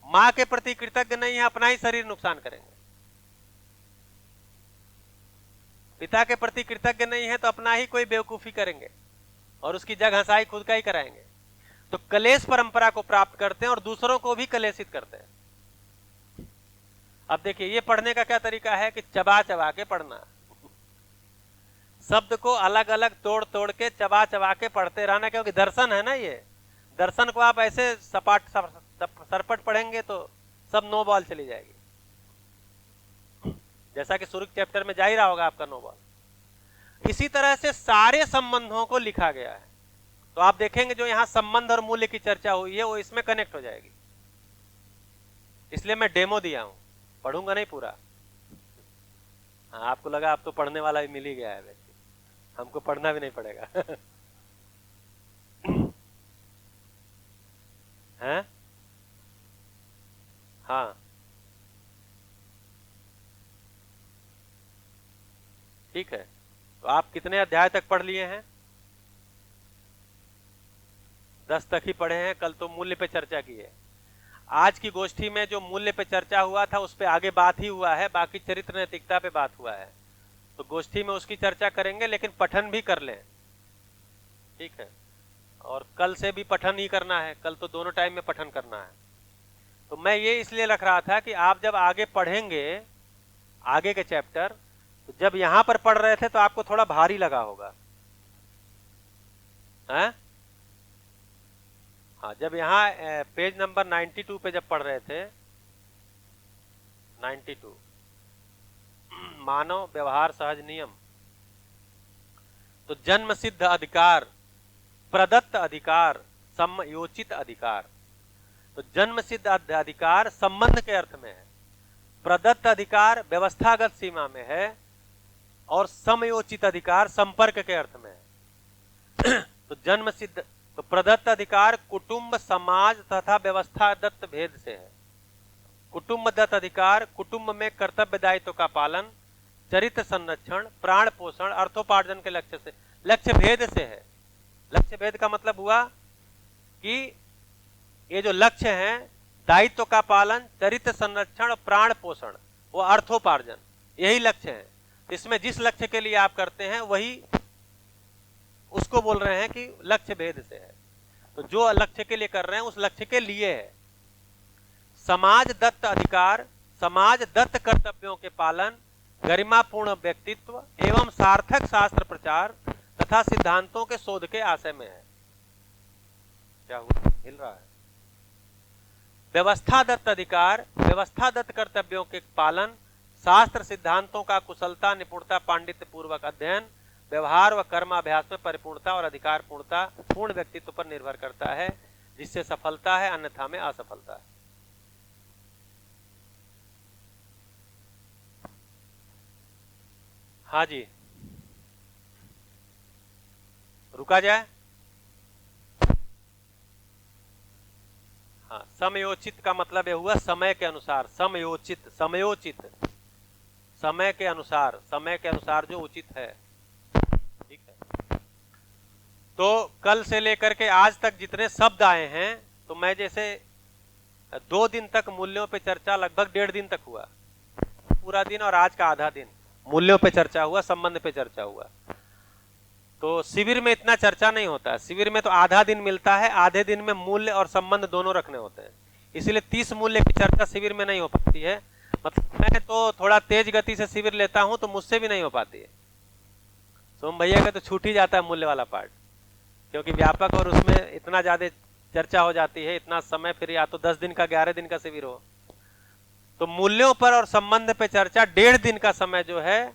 मां के प्रति कृतज्ञ नहीं है, अपना ही शरीर नुकसान करेंगे। पिता के प्रति कृतज्ञ नहीं है तो अपना ही कोई बेवकूफी करेंगे और उसकी जग हंसाई खुद का ही कराएंगे। तो कलेश परंपरा को प्राप्त करते हैं और दूसरों को भी कलेशित करते हैं। अब देखिए, ये पढ़ने का क्या तरीका है कि चबा चबा के पढ़ना, शब्द को अलग अलग तोड़ तोड़ के चबा चबा के पढ़ते रहना, क्योंकि दर्शन है ना ये। दर्शन को आप ऐसे सपाट सरपट पढ़ेंगे तो सब नो बॉल चली जाएगी। जैसा कि शुरू चैप्टर में जा ही रहा होगा आपका नो बॉल। इसी तरह से सारे संबंधों को लिखा गया है। तो आप देखेंगे जो यहां संबंध और मूल्य की चर्चा हुई है वो इसमें कनेक्ट हो जाएगी। इसलिए मैं डेमो दिया हूं, पढ़ूंगा नहीं पूरा। हाँ, आपको लगा आप तो पढ़ने वाला भी मिल ही गया है व्यक्ति, हमको पढ़ना भी नहीं पड़ेगा। हैं? हाँ, ठीक है। तो आप कितने अध्याय तक पढ़ लिए हैं? 10 तक ही पढ़े हैं। कल तो मूल्य पे चर्चा की है। आज की गोष्ठी में जो मूल्य पे चर्चा हुआ था उस पे आगे बात ही हुआ है, बाकी चरित्र नैतिकता पे बात हुआ है। तो गोष्ठी में उसकी चर्चा करेंगे, लेकिन पठन भी कर लें, ठीक है। और कल से भी पठन ही करना है, कल तो दोनों टाइम में पठन करना है। तो मैं ये इसलिए रख रहा था कि आप जब आगे पढ़ेंगे आगे के चैप्टर, तो जब यहां पर पढ़ रहे थे तो आपको थोड़ा भारी लगा होगा, हैं? हाँ, जब यहाँ पेज नंबर 92 पे जब पढ़ रहे थे, 92 मानव व्यवहार सहज नियम, तो जन्म सिद्ध अधिकार, प्रदत्त अधिकार, समयोचित अधिकार। तो जन्म सिद्ध अधिकार संबंध के अर्थ में है, प्रदत्त अधिकार व्यवस्थागत सीमा में है, और समयोचित अधिकार संपर्क के अर्थ में है। तो जन्म सिद्ध, तो प्रदत्त अधिकार कुटुंब समाज तथा व्यवस्था दत्त भेद से है। कुटुंब दत्त अधिकार कुटुंब में कर्तव्य दायित्व का पालन, चरित्र संरक्षण, प्राण पोषण, अर्थोपार्जन के लक्ष्य से, लक्ष्य भेद से है। लक्ष्य भेद का मतलब हुआ कि ये जो लक्ष्य है, दायित्व का पालन, चरित्र संरक्षण, प्राण पोषण, वो अर्थोपार्जन, यही लक्ष्य है। इसमें जिस लक्ष्य के लिए आप करते हैं वही उसको बोल रहे हैं कि लक्ष्य भेद से है। तो जो लक्ष्य के लिए कर रहे हैं उस लक्ष्य के लिए है। समाज दत्त अधिकार, समाज दत्त कर्तव्यों के पालन, गरिमापूर्ण व्यक्तित्व एवं सार्थक शास्त्र प्रचार तथा सिद्धांतों के शोध के आशय में है। क्या हुआ? हिल रहा है। व्यवस्था दत्त अधिकार, व्यवस्था दत्त कर्तव्यों के पालन, शास्त्र सिद्धांतों का कुशलता, निपुणता, पांडित्य पूर्वक अध्ययन, व्यवहार व कर्माभ्यास में परिपूर्णता और अधिकार पूर्णता पूर्ण व्यक्तित्व पर निर्भर करता है, जिससे सफलता है, अन्यथा में असफलता है। हाँ जी, रुका जाए। हाँ, समयोचित का मतलब यह हुआ समय के अनुसार, समयोचित, समयोचित, समय के अनुसार, समय के अनुसार जो उचित है, ठीक है। तो कल से लेकर के आज तक जितने शब्द आए हैं, तो मैं जैसे 2 दिन तक मूल्यों पे चर्चा, लगभग 1.5 दिन तक हुआ, पूरा दिन और आज का आधा दिन मूल्यों पे चर्चा हुआ, संबंध पे चर्चा हुआ। तो शिविर में इतना चर्चा नहीं होता है। शिविर में तो आधा दिन मिलता है, आधे दिन में मूल्य और संबंध दोनों रखने होते हैं, इसलिए 30 मूल्य की चर्चा शिविर में नहीं हो पाती है। मतलब मैं तो थोड़ा तेज गति से शिविर लेता हूं तो मुझसे भी नहीं हो पाती है। सोम भैया का तो छूट ही जाता है मूल्य वाला पार्ट, क्योंकि व्यापक और उसमें इतना ज्यादा चर्चा हो जाती है, इतना समय, फिर या तो 10 दिन का 11 दिन का शिविर हो। तो मूल्यों पर और संबंध पे चर्चा 1.5 दिन का समय जो है,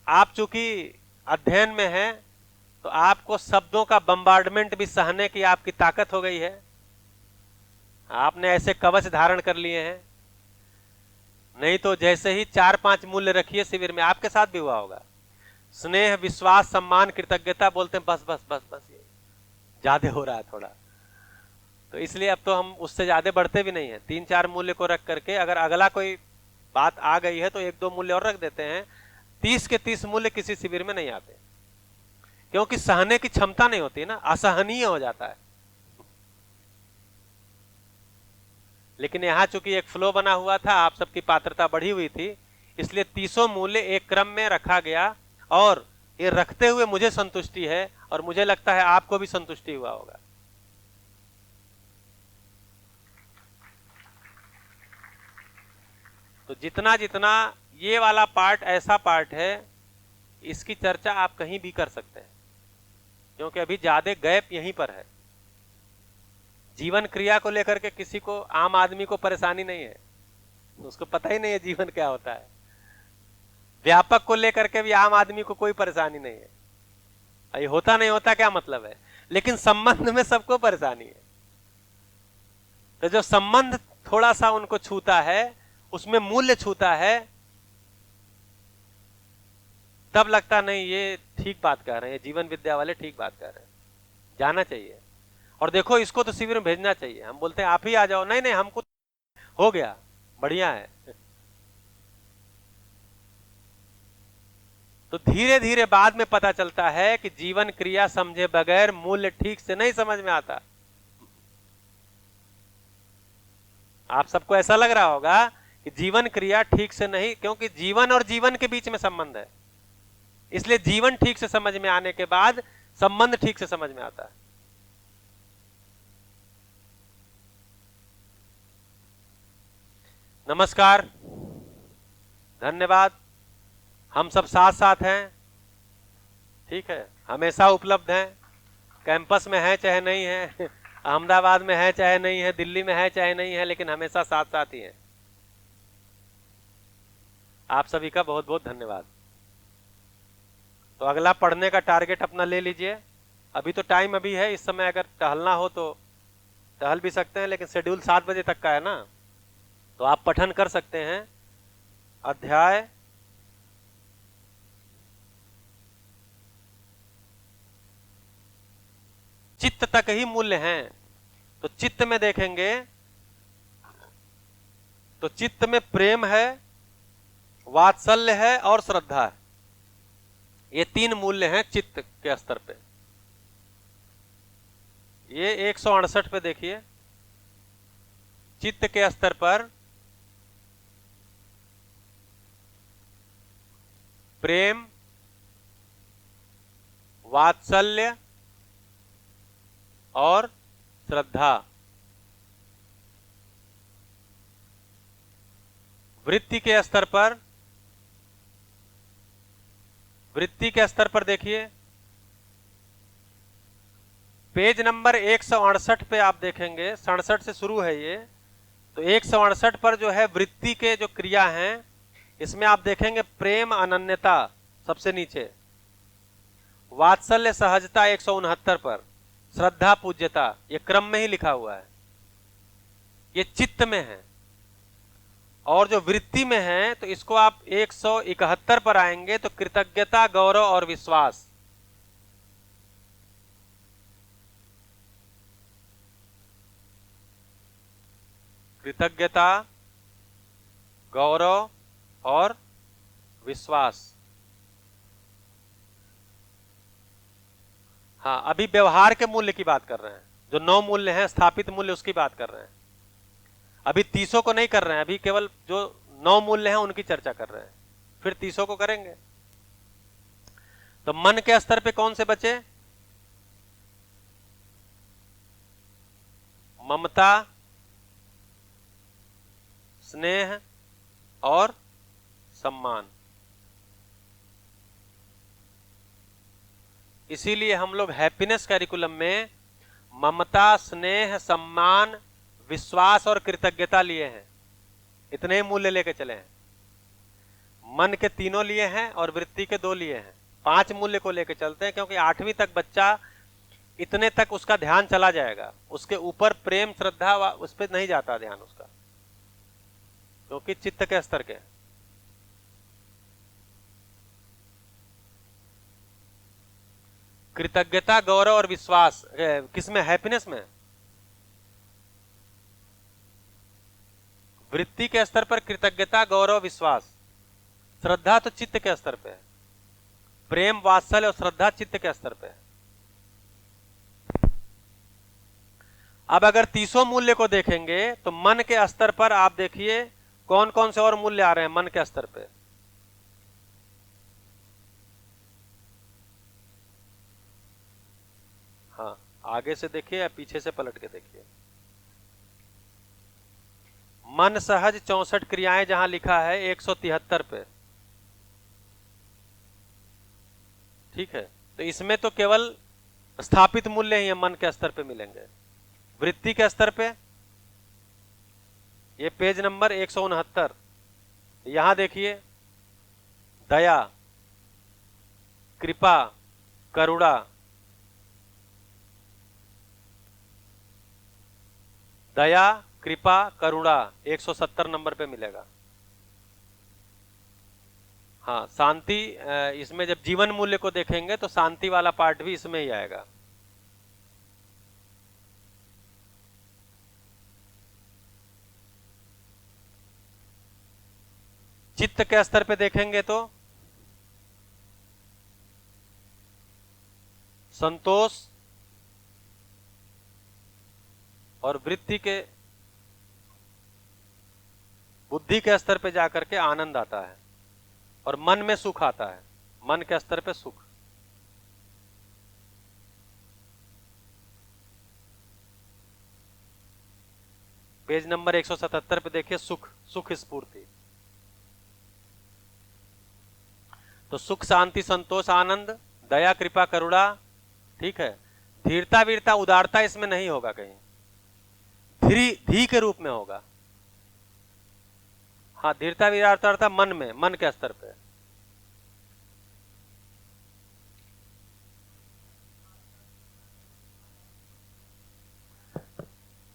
आप चूंकि अध्ययन में है तो आपको शब्दों का बम्बार्डमेंट भी सहने की आपकी ताकत हो गई है। आपने ऐसे कवच धारण कर लिए हैं, नहीं तो जैसे ही 4-5 मूल्य रखिए शिविर में, आपके साथ भी हुआ होगा, स्नेह, विश्वास, सम्मान, कृतज्ञता, बोलते हैं बस बस बस बस, ये ज्यादा हो रहा है थोड़ा। तो इसलिए अब तो हम उससे ज्यादा बढ़ते भी नहीं है। 3-4 मूल्य को रख करके अगर अगला कोई बात आ गई है तो 1-2 मूल्य और रख देते हैं। 30 के 30 मूल्य किसी शिविर में नहीं आते। क्योंकि सहने की क्षमता नहीं होती ना, असहनीय हो जाता है। लेकिन यहां चूंकि एक फ्लो बना हुआ था, आप सबकी पात्रता बढ़ी हुई थी, इसलिए 30 मूल्य एक क्रम में रखा गया, और ये रखते हुए मुझे संतुष्टि है, और मुझे लगता है आपको भी संतुष्टि हुआ होगा। तो जितना जितना ये वाला पार्ट ऐसा पार्ट है, इसकी चर्चा आप कहीं भी कर सकते हैं, क्योंकि अभी ज्यादा गैप यहीं पर है। जीवन क्रिया को लेकर के किसी को, आम आदमी को परेशानी नहीं है, उसको पता ही नहीं है जीवन क्या होता है। व्यापक को लेकर के भी आम आदमी को कोई परेशानी नहीं है। ये होता नहीं होता क्या मतलब है, लेकिन संबंध में सबको परेशानी है। तो जो संबंध थोड़ा सा उनको छूता है, उसमें मूल्य छूता है, तब लगता नहीं ये ठीक बात कह रहे हैं, जीवन विद्या वाले ठीक बात कह रहे हैं, जाना चाहिए। और देखो इसको तो शिविर में भेजना चाहिए। हम बोलते हैं आप ही आ जाओ, नहीं नहीं हमको हो गया, बढ़िया है। तो धीरे धीरे बाद में पता चलता है कि जीवन क्रिया समझे बगैर मूल्य ठीक से नहीं समझ में आता। आप सबको ऐसा लग रहा होगा कि जीवन क्रिया ठीक से नहीं, क्योंकि जीवन और जीवन के बीच में संबंध है, इसलिए जीवन ठीक से समझ में आने के बाद संबंध ठीक से समझ में आता है। नमस्कार, धन्यवाद। हम सब साथ साथ हैं, ठीक है, हमेशा उपलब्ध हैं। कैंपस में है चाहे नहीं है, अहमदाबाद में है चाहे नहीं है, दिल्ली में है चाहे नहीं है, लेकिन हमेशा साथ साथ ही हैं। आप सभी का बहुत बहुत धन्यवाद। तो अगला पढ़ने का टारगेट अपना ले लीजिए। अभी तो टाइम अभी है, इस समय अगर टहलना हो तो टहल भी सकते हैं, लेकिन शेड्यूल 7 बजे तक का है ना, तो आप पठन कर सकते हैं। अध्याय चित्त तक ही मूल्य हैं, तो चित्त में देखेंगे तो चित्त में प्रेम है, वात्सल्य है और श्रद्धा है। ये 3 मूल्य हैं चित्त के स्तर पे। ये 168 पे देखिए, चित्त के स्तर पर प्रेम, वात्सल्य और श्रद्धा। वृत्ति के स्तर पर, वृत्ति के स्तर पर देखिए, पेज नंबर 168 पे आप देखेंगे, 67 से शुरू है ये, तो 168 पर जो है वृत्ति के जो क्रिया हैं, इसमें आप देखेंगे प्रेम अनन्यता सबसे नीचे, वात्सल्य सहजता 169 पर, श्रद्धा पूज्यता, ये क्रम में ही लिखा हुआ है, ये चित्त में है। और जो वृत्ति में है तो इसको आप 171 पर आएंगे तो कृतज्ञता, गौरव और विश्वास। कृतज्ञता, गौरव और विश्वास। हाँ, अभी व्यवहार के मूल्य की बात कर रहे हैं, जो 9 मूल्य हैं, स्थापित मूल्य, उसकी बात कर रहे हैं। अभी 30 को नहीं कर रहे हैं, अभी केवल जो 9 मूल्य हैं उनकी चर्चा कर रहे हैं, फिर 30 को करेंगे। तो मन के स्तर पे कौन से बचे? ममता, स्नेह और सम्मान। इसीलिए हम लोग हैप्पीनेस कैरिकुलम में ममता, स्नेह, सम्मान, विश्वास और कृतज्ञता लिए हैं। इतने ही मूल्य लेके चले हैं। मन के 3 लिए हैं और वृत्ति के 2 लिए हैं। 5 मूल्य को लेके चलते हैं, क्योंकि 8वीं तक बच्चा इतने तक उसका ध्यान चला जाएगा, उसके ऊपर प्रेम, श्रद्धा उस पर नहीं जाता ध्यान उसका, क्योंकि चित्त के स्तर के। कृतज्ञता, गौरव और विश्वास किसमें? हैप्पीनेस में। वृत्ति के स्तर पर कृतज्ञता, गौरव, विश्वास। श्रद्धा तो चित्त के स्तर पे है। प्रेम, वात्सल्य और श्रद्धा चित्त के स्तर पे है। अब अगर 30 मूल्य को देखेंगे तो मन के स्तर पर आप देखिए कौन कौन से और मूल्य आ रहे हैं मन के स्तर पे। हाँ, आगे से देखिए या पीछे से पलट के देखिए। मन सहज 64 क्रियाएं जहां लिखा है 173 पे, ठीक है। तो इसमें तो केवल स्थापित मूल्य ही मन के स्तर पे मिलेंगे। वृत्ति के स्तर पे ये पेज नंबर 169, यहां देखिए दया, कृपा, करुणा, दया, कृपा, करुणा 170 नंबर पे मिलेगा। हाँ, शांति, इसमें जब जीवन मूल्य को देखेंगे तो शांति वाला पार्ट भी इसमें ही आएगा। चित्त के स्तर पे देखेंगे तो संतोष और वृत्ति के, बुद्धि के स्तर पे जाकर के आनंद आता है और मन में सुख आता है। मन के स्तर पे सुख। पेज नंबर 177 पे देखिए सुख, सुख स्फूर्ति। तो सुख, शांति, संतोष, आनंद, दया, कृपा, करुणा, ठीक है। धीरता, वीरता, उदारता इसमें नहीं होगा कहीं, धी के रूप में होगा। हाँ, धीरता, वीरता मन में, मन के स्तर पे।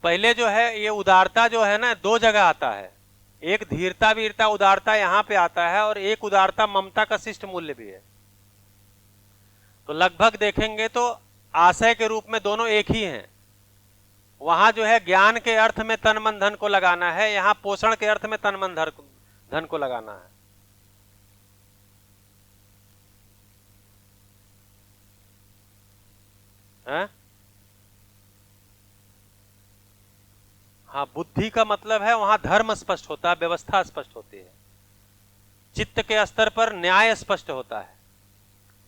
पहले जो है ये उदारता जो है ना, दो जगह आता है। एक धीरता, वीरता, उदारता यहां पे आता है और एक उदारता ममता का शिष्ट मूल्य भी है। तो लगभग देखेंगे तो आशय के रूप में दोनों एक ही हैं। वहां जो है ज्ञान के अर्थ में तन मन धन को लगाना है, यहां पोषण के अर्थ में तन मन धन को लगाना है? हाँ, बुद्धि का मतलब है वहां धर्म स्पष्ट होता है, व्यवस्था स्पष्ट होती है। चित्त के स्तर पर न्याय स्पष्ट होता है,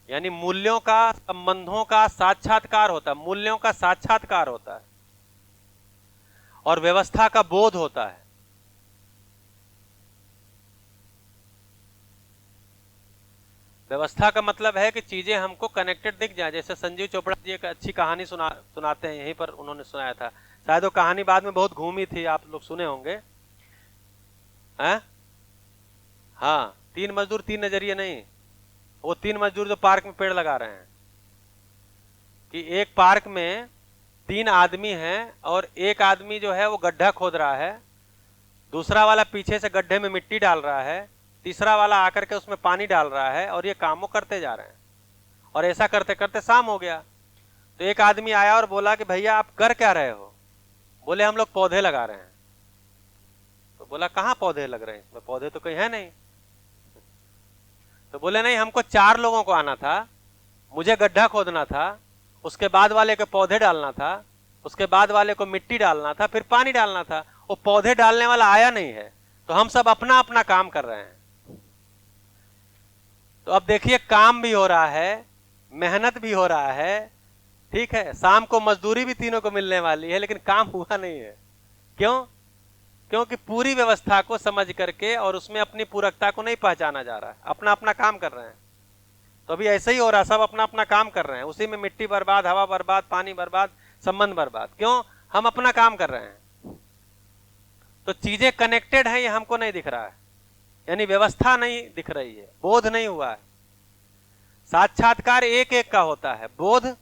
यानी मूल्यों का, संबंधों का साक्षात्कार होता है, मूल्यों का साक्षात्कार होता है और व्यवस्था का बोध होता है। व्यवस्था का मतलब है कि चीजें हमको कनेक्टेड दिख जाए। जैसे संजीव चोपड़ा जी एक अच्छी कहानी सुनाते हैं, यहीं पर उन्होंने सुनाया था, शायद वो कहानी बाद में बहुत घूमी थी, आप लोग सुने होंगे। हैं? हाँ, 3 मजदूर 3 नजरिए नहीं, वो 3 मजदूर जो पार्क में पेड़ लगा रहे हैं, कि एक पार्क में 3 आदमी हैं और एक आदमी जो है वो गड्ढा खोद रहा है, दूसरा वाला पीछे से गड्ढे में मिट्टी डाल रहा है, तीसरा वाला आकर के उसमें पानी डाल रहा है और ये काम वो करते जा रहे हैं। और ऐसा करते करते शाम हो गया। तो एक आदमी आया और बोला कि भैया आप कर क्या रहे हो? बोले हम लोग पौधे लगा रहे हैं। तो बोला कहाँ पौधे लग रहे हैं? इसमें पौधे तो कहीं है नहीं। तो बोले नहीं, हमको 4 लोगों को आना था, मुझे गड्ढा खोदना था, उसके बाद वाले को पौधे डालना था, उसके बाद वाले को मिट्टी डालना था, फिर पानी डालना था। वो पौधे डालने वाला आया नहीं है, तो हम सब अपना अपना काम कर रहे हैं। तो अब देखिए, काम भी हो रहा है, मेहनत भी हो रहा है, ठीक है, शाम को मजदूरी भी तीनों को मिलने वाली है, लेकिन काम हुआ नहीं है। क्यों? क्योंकि पूरी व्यवस्था को समझ करके और उसमें अपनी पूरकता को नहीं पहचाना जा रहा है, अपना अपना काम कर रहे हैं। तो अभी ऐसे ही हो रहा है, सब अपना अपना काम कर रहे हैं, उसी में मिट्टी बर्बाद, हवा बर्बाद, पानी बर्बाद, संबंध बर्बाद। क्यों? हम अपना काम कर रहे हैं। तो चीजें कनेक्टेड हैं, ये हमको नहीं दिख रहा है, यानी व्यवस्था नहीं दिख रही है, बोध नहीं हुआ है। साक्षात्कार एक एक का होता है, बोध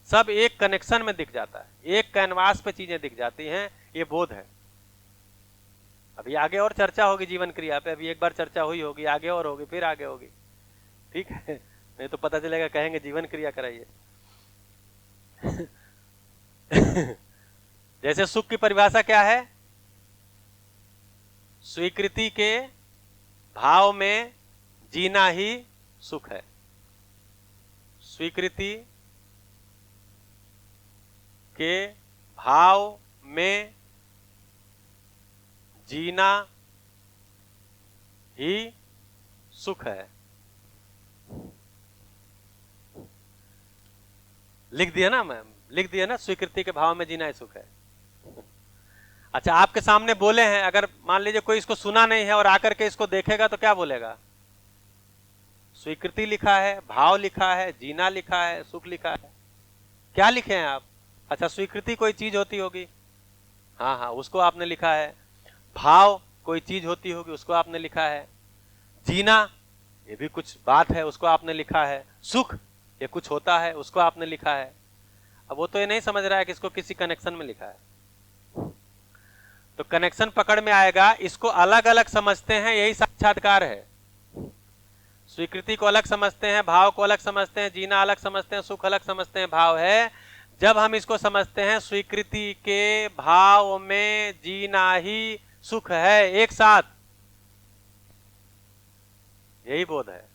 सब एक कनेक्शन में दिख जाता है, एक कैनवास पे चीजें दिख जाती हैं, ये बोध है। अभी आगे और चर्चा होगी जीवन क्रिया पे, अभी एक बार चर्चा हुई होगी, आगे और होगी, फिर आगे होगी, ठीक है, नहीं तो पता चलेगा कहेंगे जीवन क्रिया कराइए। जैसे सुख की परिभाषा क्या है? स्वीकृति के भाव में जीना ही सुख है। स्वीकृति के भाव में जीना ही सुख है। लिख दिया ना मैम, लिख दिया ना, स्वीकृति के भाव में जीना ही सुख है। अच्छा, आपके सामने बोले हैं, अगर मान लीजिए कोई इसको सुना नहीं है और आकर के इसको देखेगा तो क्या बोलेगा? स्वीकृति लिखा है, भाव लिखा है, जीना लिखा है, सुख लिखा है, क्या लिखे हैं आप? अच्छा, स्वीकृति कोई चीज होती होगी, हाँ हाँ, उसको आपने लिखा है। भाव कोई चीज होती होगी, उसको आपने लिखा है। जीना ये भी कुछ बात है, उसको आपने लिखा है। सुख ये कुछ होता है, उसको आपने लिखा है। अब वो तो ये नहीं समझ रहा है कि इसको किसी कनेक्शन में लिखा है, तो कनेक्शन पकड़ में आएगा। इसको अलग अलग समझते हैं, यही साक्षात्कार है। स्वीकृति को अलग समझते हैं, भाव को अलग समझते हैं, जीना अलग समझते हैं, सुख अलग समझते हैं, भाव है। जब हम इसको समझते हैं स्वीकृति के भाव में जीना ही सुख है, एक साथ, यही बोध है।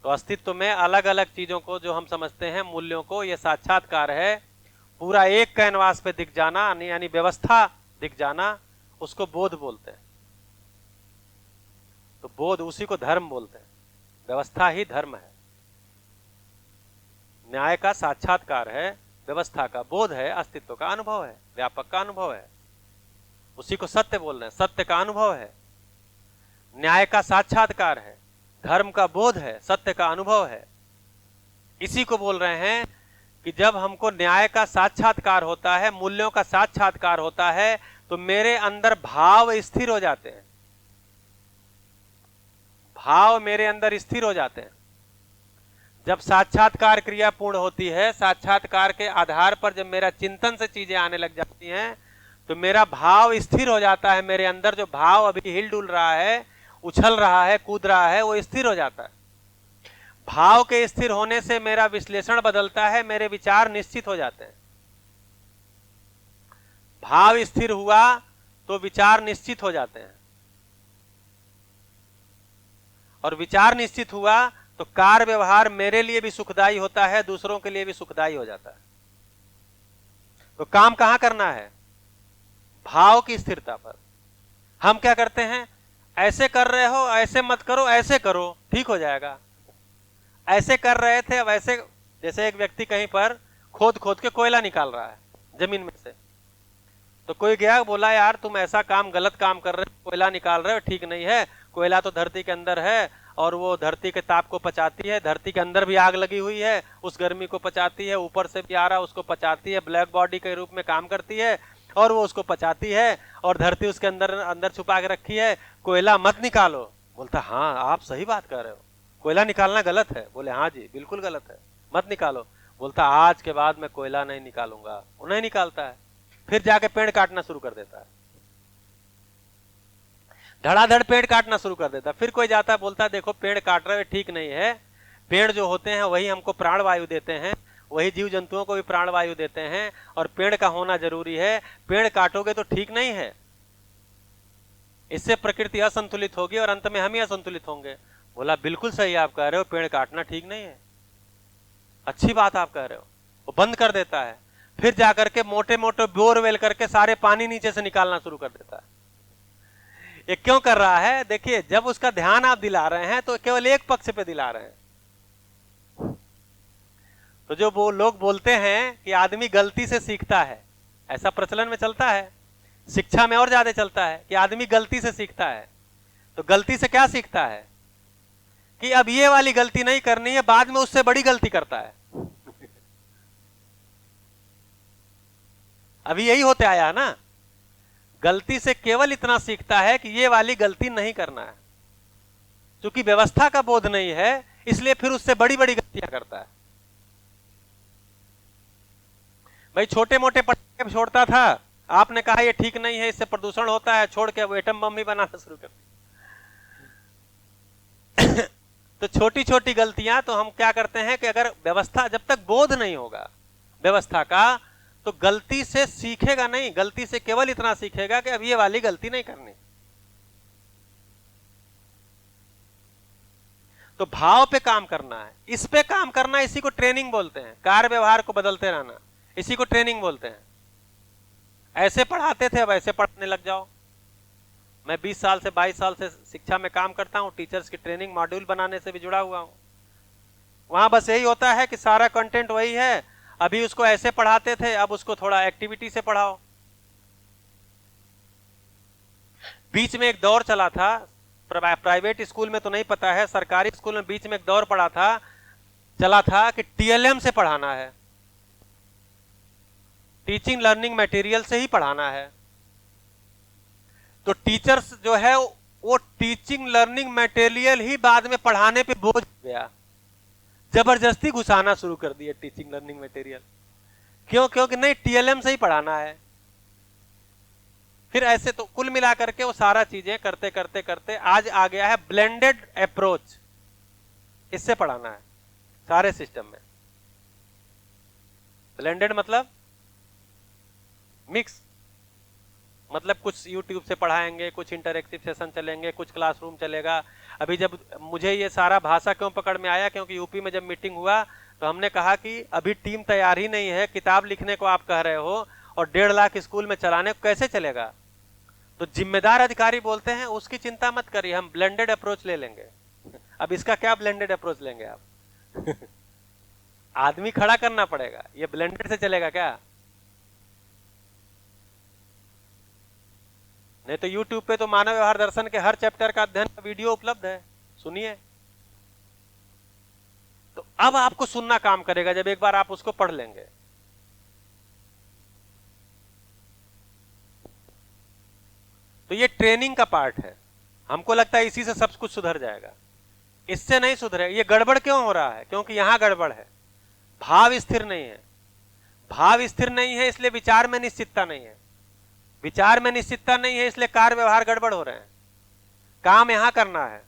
तो अस्तित्व में अलग अलग चीजों को जो हम समझते हैं, मूल्यों को, यह साक्षात्कार है। पूरा एक कैनवास पे दिख जाना, यानी व्यवस्था दिख जाना, उसको बोध बोलते हैं। तो बोध, उसी को धर्म बोलते हैं। व्यवस्था ही धर्म है। न्याय का साक्षात्कार है, व्यवस्था का बोध है, अस्तित्व का अनुभव है, व्यापक का अनुभव है, उसी को सत्य बोल रहे हैं। सत्य का अनुभव है, न्याय का साक्षात्कार है, धर्म का बोध है, सत्य का अनुभव है। इसी को बोल रहे हैं कि जब हमको न्याय का साक्षात्कार होता है, मूल्यों का साक्षात्कार होता है, तो मेरे अंदर भाव स्थिर हो जाते हैं। भाव मेरे अंदर स्थिर हो जाते हैं। जब साक्षात्कार क्रिया पूर्ण होती है, साक्षात्कार के आधार पर जब मेरा चिंतन से चीजें आने लग जाती हैं, तो मेरा भाव स्थिर हो जाता है। मेरे अंदर जो भाव अभी हिल डुल रहा है, उछल रहा है, कूद रहा है, वो स्थिर हो जाता है। भाव के स्थिर होने से मेरा विश्लेषण बदलता है, मेरे विचार निश्चित हो जाते हैं। भाव स्थिर हुआ तो विचार निश्चित हो जाते हैं, और विचार निश्चित हुआ तो कार्य व्यवहार मेरे लिए भी सुखदायी होता है, दूसरों के लिए भी सुखदायी हो जाता है। तो काम कहां करना है? भाव की स्थिरता पर। हम क्या करते हैं? ऐसे कर रहे हो, ऐसे मत करो, ऐसे करो, ठीक हो जाएगा। ऐसे कर रहे थे, अब ऐसे, जैसे एक व्यक्ति कहीं पर खोद खोद के कोयला निकाल रहा है जमीन में से, तो कोई गया, बोला यार तुम ऐसा काम, गलत काम कर रहे हो, कोयला निकाल रहे हो, ठीक नहीं है। कोयला तो धरती के अंदर है, और वो धरती के ताप को पचाती है। धरती के अंदर भी आग लगी हुई है, उस गर्मी को पचाती है, ऊपर से भी आ रहा, उसको पचाती है, ब्लैक बॉडी के रूप में काम करती है, और वो उसको पचाती है, और धरती उसके अंदर अंदर छुपा के रखी है। कोयला मत निकालो। बोलता हाँ आप सही बात कर रहे हो, कोयला निकालना गलत है। बोले हाँ जी बिल्कुल गलत है, मत निकालो। बोलता आज के बाद मैं कोयला नहीं निकालूंगा। वो नहीं निकालता है, फिर जाके पेड़ काटना शुरू कर देता है, धड़ाधड़ पेड़ काटना शुरू कर देता। फिर कोई जाता है, बोलता है देखो पेड़ काट रहे हो, ठीक नहीं है। पेड़ जो होते हैं वही हमको प्राण वायु देते हैं, वही जीव जंतुओं को भी प्राण वायु देते हैं, और पेड़ का होना जरूरी है। पेड़ काटोगे तो ठीक नहीं है, इससे प्रकृति असंतुलित होगी और अंत में हम ही असंतुलित होंगे। बोला बिल्कुल सही आप कह रहे हो, पेड़ काटना ठीक नहीं है, अच्छी बात आप कह रहे हो। वो बंद कर देता है, फिर जाकर के मोटे मोटे बोरवेल करके सारे पानी नीचे से निकालना शुरू कर देता है। ये क्यों कर रहा है? देखिए, जब उसका ध्यान आप दिला रहे हैं तो केवल एक पक्ष पे दिला रहे हैं। तो जो वो लोग बोलते हैं कि आदमी गलती से सीखता है, ऐसा प्रचलन में चलता है, शिक्षा में और ज्यादा चलता है कि आदमी गलती से सीखता है। तो गलती से क्या सीखता है कि अब ये वाली गलती नहीं करनी है, बाद में उससे बड़ी गलती करता है। अभी यही होते आया है ना, गलती से केवल इतना सीखता है कि ये वाली गलती नहीं करना है। क्योंकि व्यवस्था का बोध नहीं है, इसलिए फिर उससे बड़ी बड़ी गलतियां करता है। भाई छोटे मोटे पटाखे छोड़ता था, आपने कहा ये ठीक नहीं है, इससे प्रदूषण होता है, छोड़ के वो एटम बम भी बनाना शुरू कर दिया। तो छोटी छोटी गलतियां, तो हम क्या करते हैं कि अगर व्यवस्था, जब तक बोध नहीं होगा व्यवस्था का, तो गलती से सीखेगा नहीं। गलती से केवल इतना सीखेगा कि अब ये वाली गलती नहीं करनी। तो भाव पे काम करना है, इस पे काम करना, इसी को ट्रेनिंग बोलते हैं। कार्य व्यवहार को बदलते रहना, इसी को ट्रेनिंग बोलते हैं। ऐसे पढ़ाते थे, अब ऐसे पढ़ने लग जाओ। मैं 20 साल से 22 साल से शिक्षा में काम करता हूं, टीचर्स की ट्रेनिंग मॉड्यूल बनाने से भी जुड़ा हुआ हूं। वहां बस यही होता है कि सारा कंटेंट वही है, अभी उसको ऐसे पढ़ाते थे, अब उसको थोड़ा एक्टिविटी से पढ़ाओ। बीच में एक दौर चला था, प्राइवेट स्कूल में तो नहीं पता है, सरकारी स्कूल में बीच में एक दौर चला था कि टीएलएम से पढ़ाना है, टीचिंग लर्निंग मटेरियल से ही पढ़ाना है। तो टीचर्स जो है वो टीचिंग लर्निंग मटेरियल ही बाद में पढ़ाने पे बोझ गया, जबरदस्ती घुसाना शुरू कर दिया टीचिंग लर्निंग मटेरियल। क्यों? क्योंकि नहीं, टीएलएम से ही पढ़ाना है। फिर ऐसे तो कुल मिला करके वो सारा चीजें करते करते करते आज आ गया है ब्लेंडेड अप्रोच, इससे पढ़ाना है सारे सिस्टम में। ब्लेंडेड मतलब मिक्स, मतलब कुछ यूट्यूब से पढ़ाएंगे, कुछ इंटरएक्टिव सेशन चलेंगे, कुछ क्लासरूम चलेगा। अभी जब मुझे ये सारा भाषा क्यों पकड़ में आया, क्योंकि यूपी में जब मीटिंग हुआ तो हमने कहा कि अभी टीम तैयार ही नहीं है, किताब लिखने को आप कह रहे हो और 1.5 लाख स्कूल में चलाने को कैसे चलेगा। तो जिम्मेदार अधिकारी बोलते हैं उसकी चिंता मत करिए, हम ब्लेंडेड अप्रोच ले लेंगे। अब इसका क्या ब्लेंडेड अप्रोच लेंगे आप? आदमी खड़ा करना पड़ेगा, ये ब्लेंडेड से चलेगा क्या? नहीं तो YouTube पे तो मानव व्यवहार दर्शन के हर चैप्टर का अध्ययन का वीडियो उपलब्ध है, सुनिए। तो अब आपको सुनना काम करेगा जब एक बार आप उसको पढ़ लेंगे। तो ये ट्रेनिंग का पार्ट है। हमको लगता है इसी से सब कुछ सुधर जाएगा, इससे नहीं सुधरे। ये गड़बड़ क्यों हो रहा है? क्योंकि यहां गड़बड़ है, भाव स्थिर नहीं है। भाव स्थिर नहीं है इसलिए विचार में निश्चितता नहीं है, विचार में निश्चितता नहीं है इसलिए कार्य व्यवहार गड़बड़ हो रहे हैं। काम यहां करना है,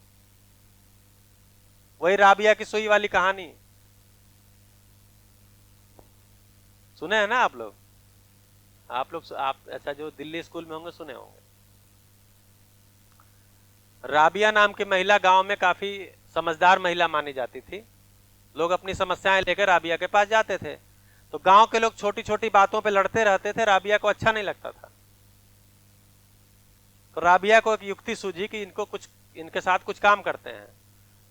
वही राबिया की सुई वाली कहानी सुने हैं ना आप लोग? आप अच्छा जो दिल्ली स्कूल में होंगे सुने होंगे। राबिया नाम की महिला गांव में काफी समझदार महिला मानी जाती थी। लोग अपनी समस्याएं लेकर राबिया के पास जाते थे, तो गांव के लोग छोटी छोटी बातों पे लड़ते रहते थे, राबिया को अच्छा नहीं लगता था। तो राबिया को एक युक्ति सूझी कि इनके साथ कुछ काम करते हैं।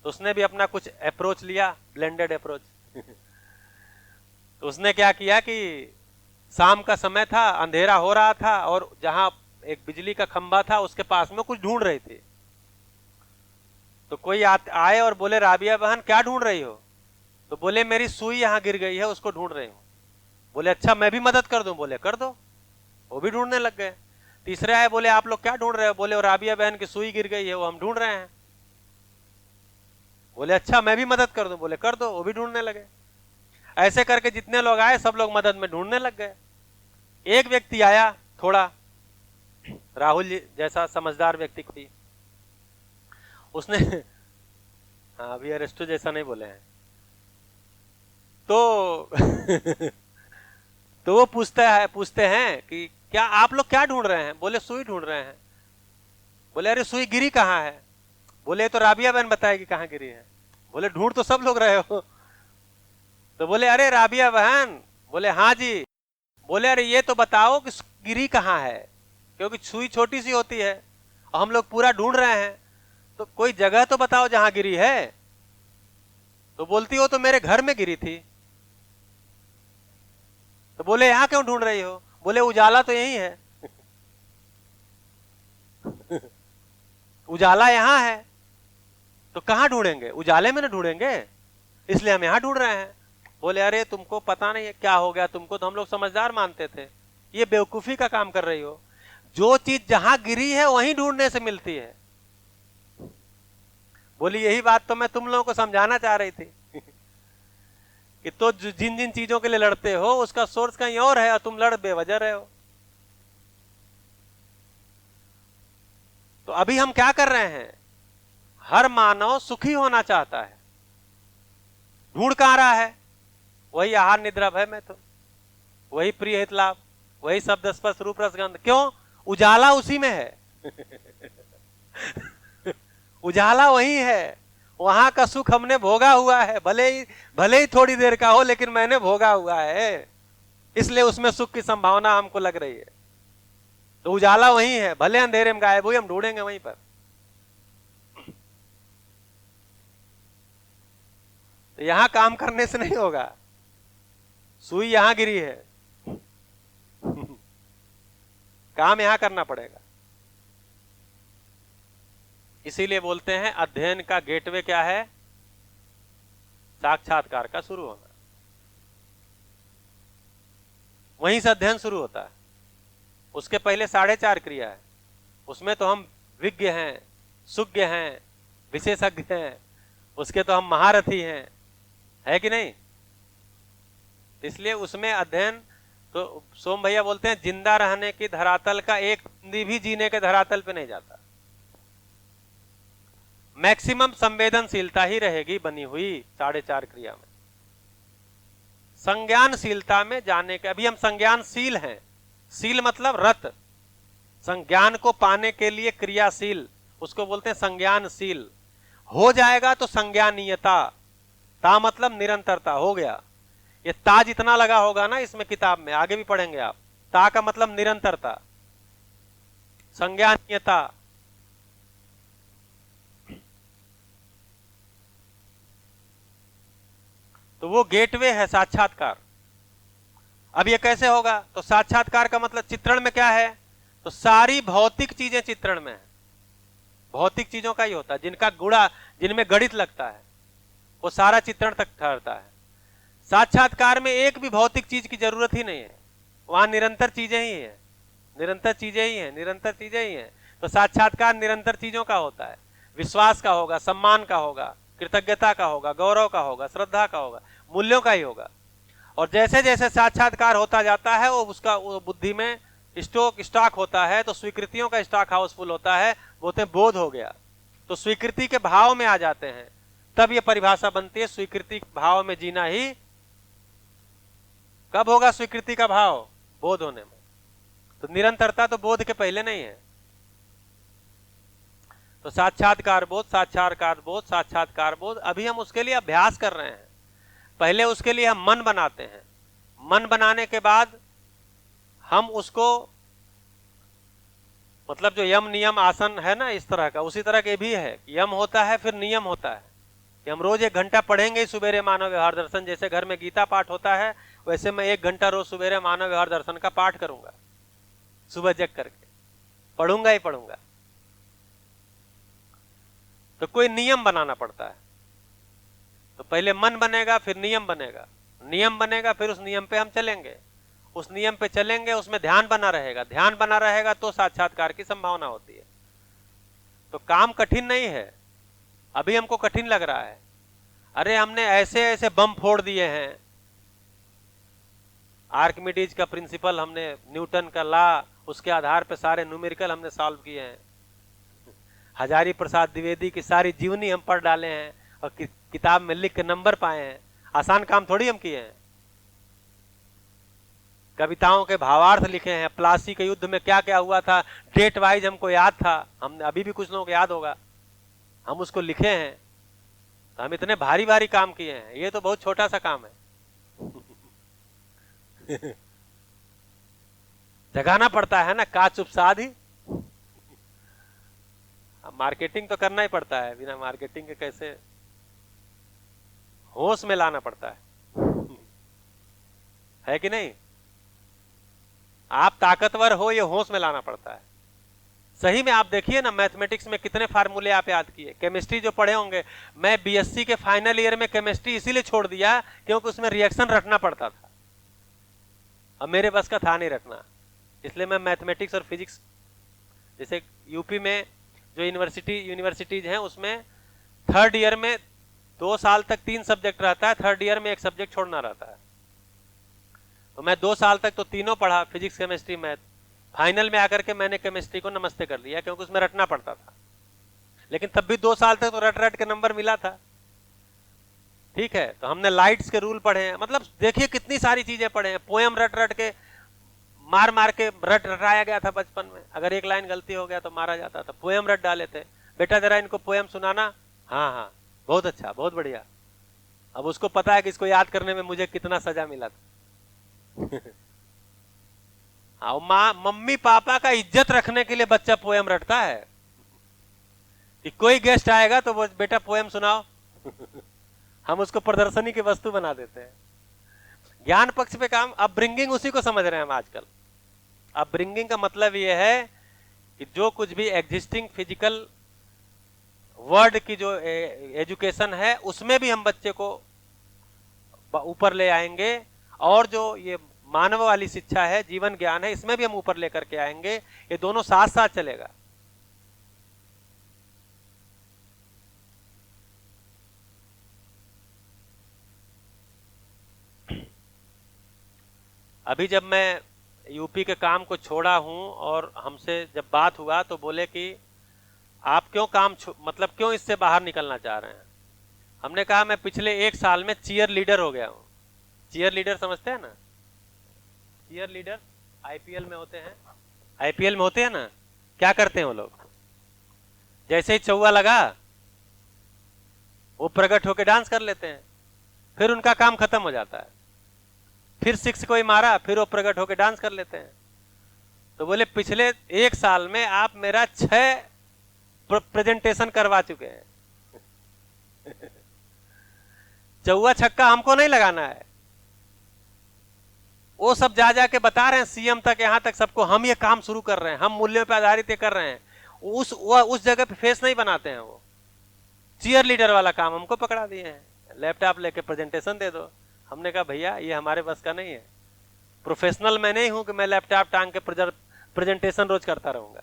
तो उसने भी अपना कुछ अप्रोच लिया, ब्लेंडेड अप्रोच। तो उसने क्या किया कि शाम का समय था, अंधेरा हो रहा था, और जहां एक बिजली का खंभा था उसके पास में कुछ ढूंढ रही थी। तो कोई आए और बोले, राबिया बहन क्या ढूंढ रही हो? तो बोले, मेरी सुई यहां गिर गई है, उसको ढूंढ रही हूं। बोले, अच्छा मैं भी मदद कर दूं? बोले, कर दो। वो भी ढूंढने लग गए। तीसरे आए, बोले, आप लोग क्या ढूंढ रहे हो? बोले, राबिया बहन की सुई गिर गई है, वो हम ढूंढ रहे हैं। बोले, अच्छा मैं भी मदद कर दूं? बोले, कर दो। वो भी ढूंढने लगे। ऐसे करके जितने लोग आए सब लोग मदद में ढूंढने लग गए। एक व्यक्ति आया, थोड़ा राहुल जी जैसा समझदार व्यक्ति थी, उसने हाँ अभी अरेस्टो जैसा नहीं बोले हैं। तो तो वो पूछते हैं कि क्या आप लोग क्या ढूंढ रहे हैं? बोले, सुई ढूंढ रहे हैं। बोले, अरे सुई गिरी कहाँ है? बोले, तो राबिया बहन बताएगी कहाँ गिरी है। बोले, ढूंढ तो सब लोग रहे हो। तो बोले, अरे राबिया बहन। बोले, हाँ जी। बोले, अरे ये तो बताओ कि गिरी कहाँ है, क्योंकि सुई छोटी सी होती है और हम लोग पूरा ढूंढ रहे हैं, तो कोई जगह तो बताओ जहां गिरी है। तो बोलती हो तो मेरे घर में गिरी थी। तो बोले, यहां क्यों ढूंढ रही हो? बोले, उजाला तो यही है। उजाला यहां है तो कहां ढूंढेंगे? उजाले में ना ढूंढेंगे, इसलिए हम यहां ढूंढ रहे हैं। बोले, अरे तुमको पता नहीं है क्या हो गया तुमको, तो हम लोग समझदार मानते थे, ये बेवकूफी का काम कर रही हो। जो चीज जहां गिरी है वहीं ढूंढने से मिलती है। बोली, यही बात तो मैं तुम लोगों को समझाना चाह रही थी कि तो जिन जिन चीजों के लिए लड़ते हो उसका सोर्स कहीं और है और तुम लड़ बेवजह रहे हो। तो अभी हम क्या कर रहे हैं? हर मानव सुखी होना चाहता है, ढूंढ कहां रहा है? वही आहार निद्रा भय में, तो वही प्रिय हित लाभ, वही शब्द स्पर्श रूप रस गंध। क्यों? उजाला उसी में है। उजाला वही है, वहां का सुख हमने भोगा हुआ है, भले ही थोड़ी देर का हो, लेकिन मैंने भोगा हुआ है, इसलिए उसमें सुख की संभावना हमको लग रही है। तो उजाला वही है, भले अंधेरे में गायब हुई, हम ढूंढेंगे वहीं पर। तो यहां काम करने से नहीं होगा, सुई यहां गिरी है, काम यहां करना पड़ेगा। इसीलिए बोलते हैं अध्ययन का गेटवे क्या है? साक्षात्कार का शुरू होना। वहीं से अध्ययन शुरू होता है। उसके पहले 4.5 क्रिया है, उसमें तो हम विज्ञ हैं, सुज्ञ हैं, विशेषज्ञ हैं, उसके तो हम महारथी हैं, है कि नहीं? इसलिए उसमें अध्ययन, तो सोम भैया बोलते हैं जिंदा रहने की धरातल का एक बूंदी भी जीने के धरातल पे नहीं जाता। मैक्सिमम संवेदनशीलता ही रहेगी बनी हुई 4.5 क्रिया में। संज्ञानशीलता में जाने के, अभी हम संज्ञानशील हैं, शील मतलब रत, संज्ञान को पाने के लिए क्रियाशील, उसको बोलते हैं संज्ञानशील। हो जाएगा तो संज्ञानीयता, ता मतलब निरंतरता, हो गया। ये ता जितना लगा होगा ना इसमें किताब में, आगे भी पढ़ेंगे आप, ता का मतलब निरंतरता, संज्ञानीयता। तो वो गेटवे है साक्षात्कार। अब ये कैसे होगा? तो साक्षात्कार का मतलब चित्रण में क्या है? तो सारी भौतिक चीजें चित्रण में है, भौतिक चीजों का ही होता है, जिनका गुणा, जिनमें गणित लगता है, वो सारा चित्रण तक ठहरता है। साक्षात्कार में एक भी भौतिक चीज की जरूरत ही नहीं है, वहां निरंतर चीजें ही है, निरंतर चीजें ही है, निरंतर चीजें ही है। तो साक्षात्कार निरंतर चीजों का होता है, विश्वास का होगा, सम्मान का होगा, कृतज्ञता का होगा, गौरव का होगा, श्रद्धा का होगा, मूल्यों का ही होगा। और जैसे जैसे साक्षात्कार होता जाता है वो उसका वो बुद्धि में स्टॉक होता है, तो स्वीकृतियों का स्टॉक हाउसफुल होता है, बोलते हैं बोध हो गया। तो स्वीकृति के भाव में आ जाते हैं, तब ये परिभाषा बनती है स्वीकृति के भाव में जीना ही। कब होगा स्वीकृति का भाव? बोध होने में। तो निरंतरता तो बोध के पहले नहीं है। तो साक्षात्कार बोध, साक्षात्कार बोध, साक्षात्कार बोध, अभी हम उसके लिए अभ्यास कर रहे हैं। पहले उसके लिए हम मन बनाते हैं, मन बनाने के बाद हम उसको, मतलब जो यम नियम आसन है ना इस तरह का, उसी तरह के भी है। यम होता है फिर नियम होता है कि हम रोज 1 घंटा पढ़ेंगे सुबेरे मानव व्यवहार दर्शन। जैसे घर में गीता पाठ होता है वैसे मैं 1 घंटा रोज सुबेरे मानव व्यवहार दर्शन का पाठ करूंगा, सुबह जग करके पढ़ूंगा ही पढ़ूंगा। तो कोई नियम बनाना पड़ता है। तो पहले मन बनेगा, फिर नियम बनेगा, नियम बनेगा, फिर उस नियम पे हम चलेंगे, उस नियम पे चलेंगे, उसमें ध्यान बना रहेगा, ध्यान बना रहेगा तो साक्षात्कार की संभावना होती है। तो काम कठिन नहीं है, अभी हमको कठिन लग रहा है, अरे हमने ऐसे ऐसे बम फोड़ दिए हैं, आर्किमिडीज का प्रिंसिपल हमने, न्यूटन का लॉ, उसके आधार पर सारे न्यूमेरिकल हमने सॉल्व किए हैं, हजारी प्रसाद द्विवेदी की सारी जीवनी हम पढ़ डाले हैं और किताब में लिख के नंबर पाए हैं। आसान काम थोड़ी हम किए हैं। कविताओं के भावार्थ लिखे हैं, प्लासी के युद्ध में क्या क्या हुआ था डेट वाइज हमको याद था, हमने, अभी भी कुछ लोगों को याद होगा, हम उसको लिखे हैं। तो हम इतने भारी भारी काम किए हैं, ये तो बहुत छोटा सा काम है। जगाना पड़ता है ना, का चुप साधी, मार्केटिंग तो करना ही पड़ता है, बिना मार्केटिंग के कैसे, होश में लाना पड़ता है कि नहीं? आप ताकतवर हो, ये होश में लाना पड़ता है। सही में आप देखिए ना, मैथमेटिक्स में कितने फार्मूले आप याद किए, केमिस्ट्री जो पढ़े होंगे, मैं बीएससी के फाइनल ईयर में केमिस्ट्री इसीलिए छोड़ दिया क्योंकि उसमें रिएक्शन रखना पड़ता था, अब मेरे बस का था नहीं रखना, इसलिए मैं मैथमेटिक्स और फिजिक्स, जैसे यूपी में जो यूनिवर्सिटीज हैं उसमें 3rd ईयर में 2 साल तक 3 सब्जेक्ट रहता है, 3rd ईयर में 1 सब्जेक्ट छोड़ना रहता है। तो मैं 2 साल तक तो तीनों पढ़ा, फिजिक्स केमिस्ट्री मैथ। फाइनल में आकर के मैंने केमिस्ट्री को नमस्ते कर दिया क्योंकि उसमें रटना पड़ता था, लेकिन तब भी 2 साल तक तो रट रट के नंबर मिला था। ठीक है, तो हमने लाइट्स के रूल पढ़े हैं, मतलब देखिए कितनी सारी चीजें पढ़े हैं। पोएम रट रट के, मार मार के रटाया गया था बचपन में, अगर 1 लाइन गलती हो गया तो मारा जाता था। पोएम रट डाले थे, बेटा जरा इनको पोएम सुनाना, हाँ हाँ, बहुत अच्छा, बहुत बढ़िया। अब उसको पता है कि इसको याद करने में मुझे कितना सजा मिला था। हाँ, माँ मम्मी पापा का इज्जत रखने के लिए बच्चा पोएम रटता है कि कोई गेस्ट आएगा तो वो बेटा पोएम सुनाओ। हम उसको प्रदर्शनी की वस्तु बना देते हैं। ज्ञान पक्ष पे काम, अपब्रिंगिंग उसी को समझ रहे हैं हम आजकल। अपब्रिंगिंग का मतलब ये है कि जो कुछ भी एग्जिस्टिंग फिजिकल वर्ल्ड की जो एजुकेशन है उसमें भी हम बच्चे को ऊपर ले आएंगे, और जो ये मानव वाली शिक्षा है, जीवन ज्ञान है, इसमें भी हम ऊपर लेकर के आएंगे। ये दोनों साथ साथ चलेगा। अभी जब मैं यूपी के काम को छोड़ा हूं और हमसे जब बात हुआ तो बोले कि आप क्यों काम मतलब क्यों इससे बाहर निकलना चाह रहे हैं। हमने कहा मैं पिछले 1 साल में चीयर लीडर हो गया हूं। चीयर लीडर समझते हैं ना? चीयर लीडर आईपीएल में होते हैं, आईपीएल में होते हैं ना, क्या करते हैं वो लोग? जैसे ही चौवा लगा वो प्रकट होकर डांस कर लेते हैं, फिर उनका काम खत्म हो जाता है। फिर 6 कोई मारा, फिर वो प्रकट होकर डांस कर लेते हैं। तो बोले पिछले 1 साल में आप मेरा 6 प्रेजेंटेशन करवा चुके हैं। चौवा छक्का हमको नहीं लगाना है, वो सब जा जाके बता रहे हैं सीएम तक, यहां तक सबको हम ये काम शुरू कर रहे हैं, हम मूल्यों पे आधारित ये कर रहे हैं। उस जगह पे फेस नहीं बनाते हैं। वो चीयर लीडर वाला काम हमको पकड़ा दिए हैं, लैपटॉप लेके प्रेजेंटेशन दे दो। हमने कहा भैया ये हमारे बस का नहीं है। प्रोफेशनल मैं नहीं हूं कि मैं लैपटॉप टांग के प्रेजेंटेशन रोज करता रहूंगा।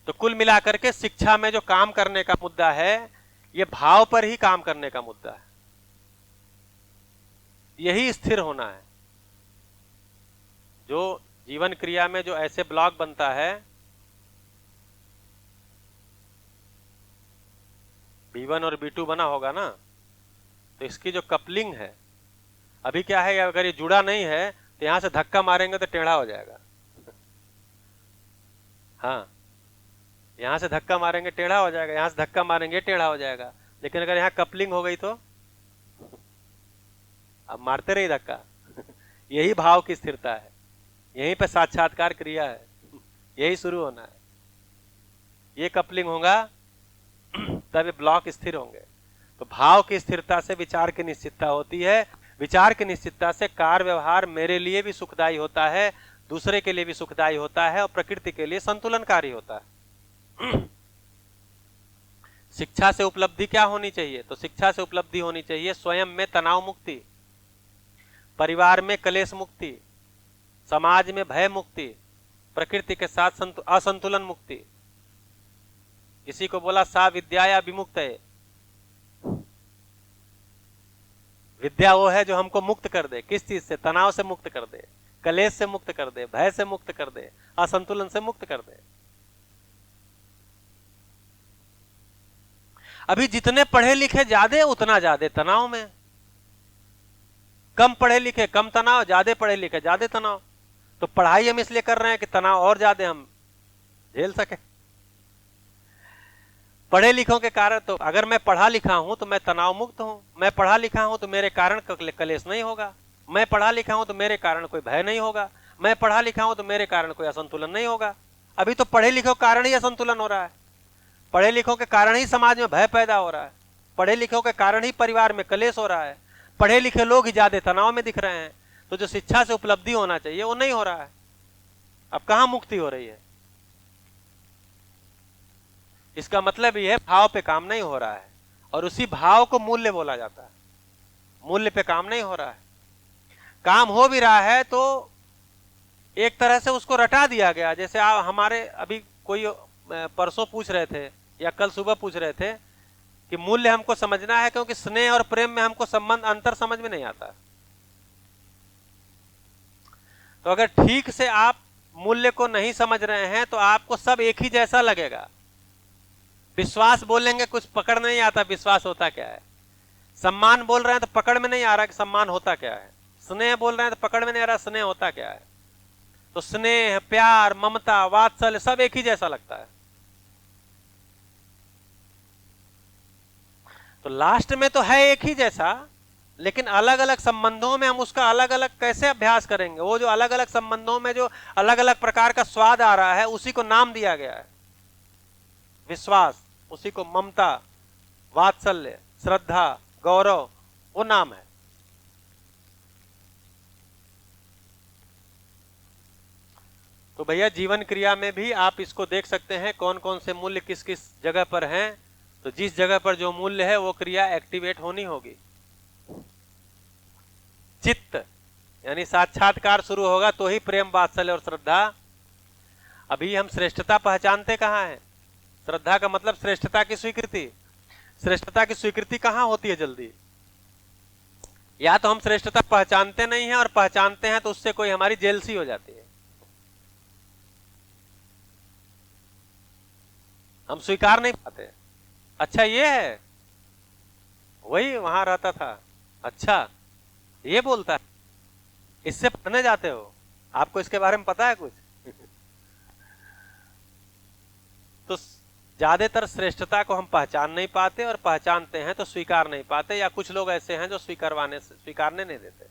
तो कुल मिलाकर के शिक्षा में जो काम करने का मुद्दा है, ये भाव पर ही काम करने का मुद्दा है। यही स्थिर होना है। जो जीवन क्रिया में जो ऐसे ब्लॉक बनता है, B1 और B2 बना होगा ना, तो इसकी जो कपलिंग है, अभी क्या है, अगर ये जुड़ा नहीं है तो यहां से धक्का मारेंगे तो टेढ़ा हो जाएगा। हाँ, यहां से धक्का मारेंगे टेढ़ा हो जाएगा, यहां से धक्का मारेंगे टेढ़ा हो जाएगा। लेकिन अगर यहां कपलिंग हो गई तो अब मारते रही धक्का। यही भाव की स्थिरता है, यहीं पे साक्षात्कार क्रिया है, यही शुरू होना है। ये कपलिंग होगा तब ये ब्लॉक स्थिर होंगे। तो भाव की स्थिरता से विचार की निश्चितता होती है, विचार की निश्चितता से कार्य व्यवहार मेरे लिए भी सुखदायी होता है, दूसरे के लिए भी सुखदायी होता है, और प्रकृति के लिए संतुलनकारी होता है। शिक्षा से उपलब्धि क्या होनी चाहिए? तो शिक्षा से उपलब्धि होनी चाहिए स्वयं में तनाव मुक्ति, परिवार में कलेश मुक्ति, समाज में भय मुक्ति, प्रकृति के साथ असंतुलन मुक्ति। इसी को बोला सा विद्याया विमुक्त है। विद्या वो है जो हमको मुक्त कर दे, किस चीज से? तनाव से मुक्त कर दे, कलेश से मुक्त कर दे, भय से मुक्त कर दे, असंतुलन से मुक्त कर दे। अभी जितने पढ़े लिखे ज्यादा उतना ज्यादा तनाव में, कम पढ़े लिखे कम तनाव, ज्यादा पढ़े लिखे ज्यादा तनाव। तो पढ़ाई हम इसलिए कर रहे हैं कि तनाव और ज्यादा हम झेल सके। पढ़े लिखों के कारण, तो अगर मैं पढ़ा लिखा हूं तो मैं तनाव मुक्त हूं, मैं पढ़ा लिखा हूं तो मेरे कारण कलेश नहीं होगा, मैं पढ़ा लिखा हूं तो मेरे कारण कोई भय नहीं होगा, मैं पढ़ा लिखा हूं तो मेरे कारण कोई असंतुलन नहीं होगा। अभी तो पढ़े लिखों के कारण ही असंतुलन हो रहा है, पढ़े लिखों के कारण ही समाज में भय पैदा हो रहा है, पढ़े लिखों के कारण ही परिवार में कलेश हो रहा है, पढ़े लिखे लोग ही ज्यादा तनाव में दिख रहे हैं। तो जो शिक्षा से उपलब्धि होना चाहिए वो नहीं हो रहा है। अब कहां मुक्ति हो रही है? इसका मतलब यह भाव पे काम नहीं हो रहा है, और उसी भाव को मूल्य बोला जाता है। मूल्य पे काम नहीं हो रहा है। काम हो भी रहा है तो एक तरह से उसको रटा दिया गया। जैसे आप हमारे अभी कोई परसों पूछ रहे थे या कल सुबह पूछ रहे थे कि मूल्य हमको समझना है, क्योंकि स्नेह और प्रेम में हमको संबंध अंतर समझ में नहीं आता। तो अगर ठीक से आप मूल्य को नहीं समझ रहे हैं तो आपको सब एक ही जैसा लगेगा। विश्वास बोलेंगे, कुछ पकड़ नहीं आता विश्वास होता क्या है। सम्मान बोल रहे हैं तो पकड़ में नहीं आ रहा कि सम्मान होता क्या है। स्नेह बोल रहे हैं तो पकड़ में नहीं आ रहा स्नेह होता क्या है। तो स्नेह, प्यार, ममता, वात्सल्य सब एक ही जैसा लगता है। तो लास्ट में तो है एक ही जैसा, लेकिन अलग अलग संबंधों में हम उसका अलग अलग कैसे अभ्यास करेंगे। वो जो अलग अलग संबंधों में जो अलग अलग प्रकार का स्वाद आ रहा है, उसी को नाम दिया गया है विश्वास, उसी को ममता, वात्सल्य, श्रद्धा, गौरव, वो नाम है। तो भैया जीवन क्रिया में भी आप इसको देख सकते हैं, कौन कौन से मूल्य किस किस जगह पर हैं। तो जिस जगह पर जो मूल्य है वो क्रिया एक्टिवेट होनी होगी। चित्त यानी साक्षात्कार शुरू होगा तो ही प्रेम, वात्सल्य और श्रद्धा। अभी हम श्रेष्ठता पहचानते कहाँ हैं? श्रद्धा का मतलब श्रेष्ठता की स्वीकृति। श्रेष्ठता की स्वीकृति कहाँ होती है जल्दी? या तो हम श्रेष्ठता पहचानते नहीं हैं, और पहचानते हैं तो उससे कोई हमारी जेलसी हो जाती है, हम स्वीकार नहीं पाते। अच्छा ये है, वही वहां रहता था, अच्छा ये बोलता है, इससे पढ़ने जाते हो, आपको इसके बारे में पता है कुछ? तो ज्यादातर श्रेष्ठता को हम पहचान नहीं पाते, और पहचानते हैं तो स्वीकार नहीं पाते, या कुछ लोग ऐसे हैं जो स्वीकारने नहीं देते।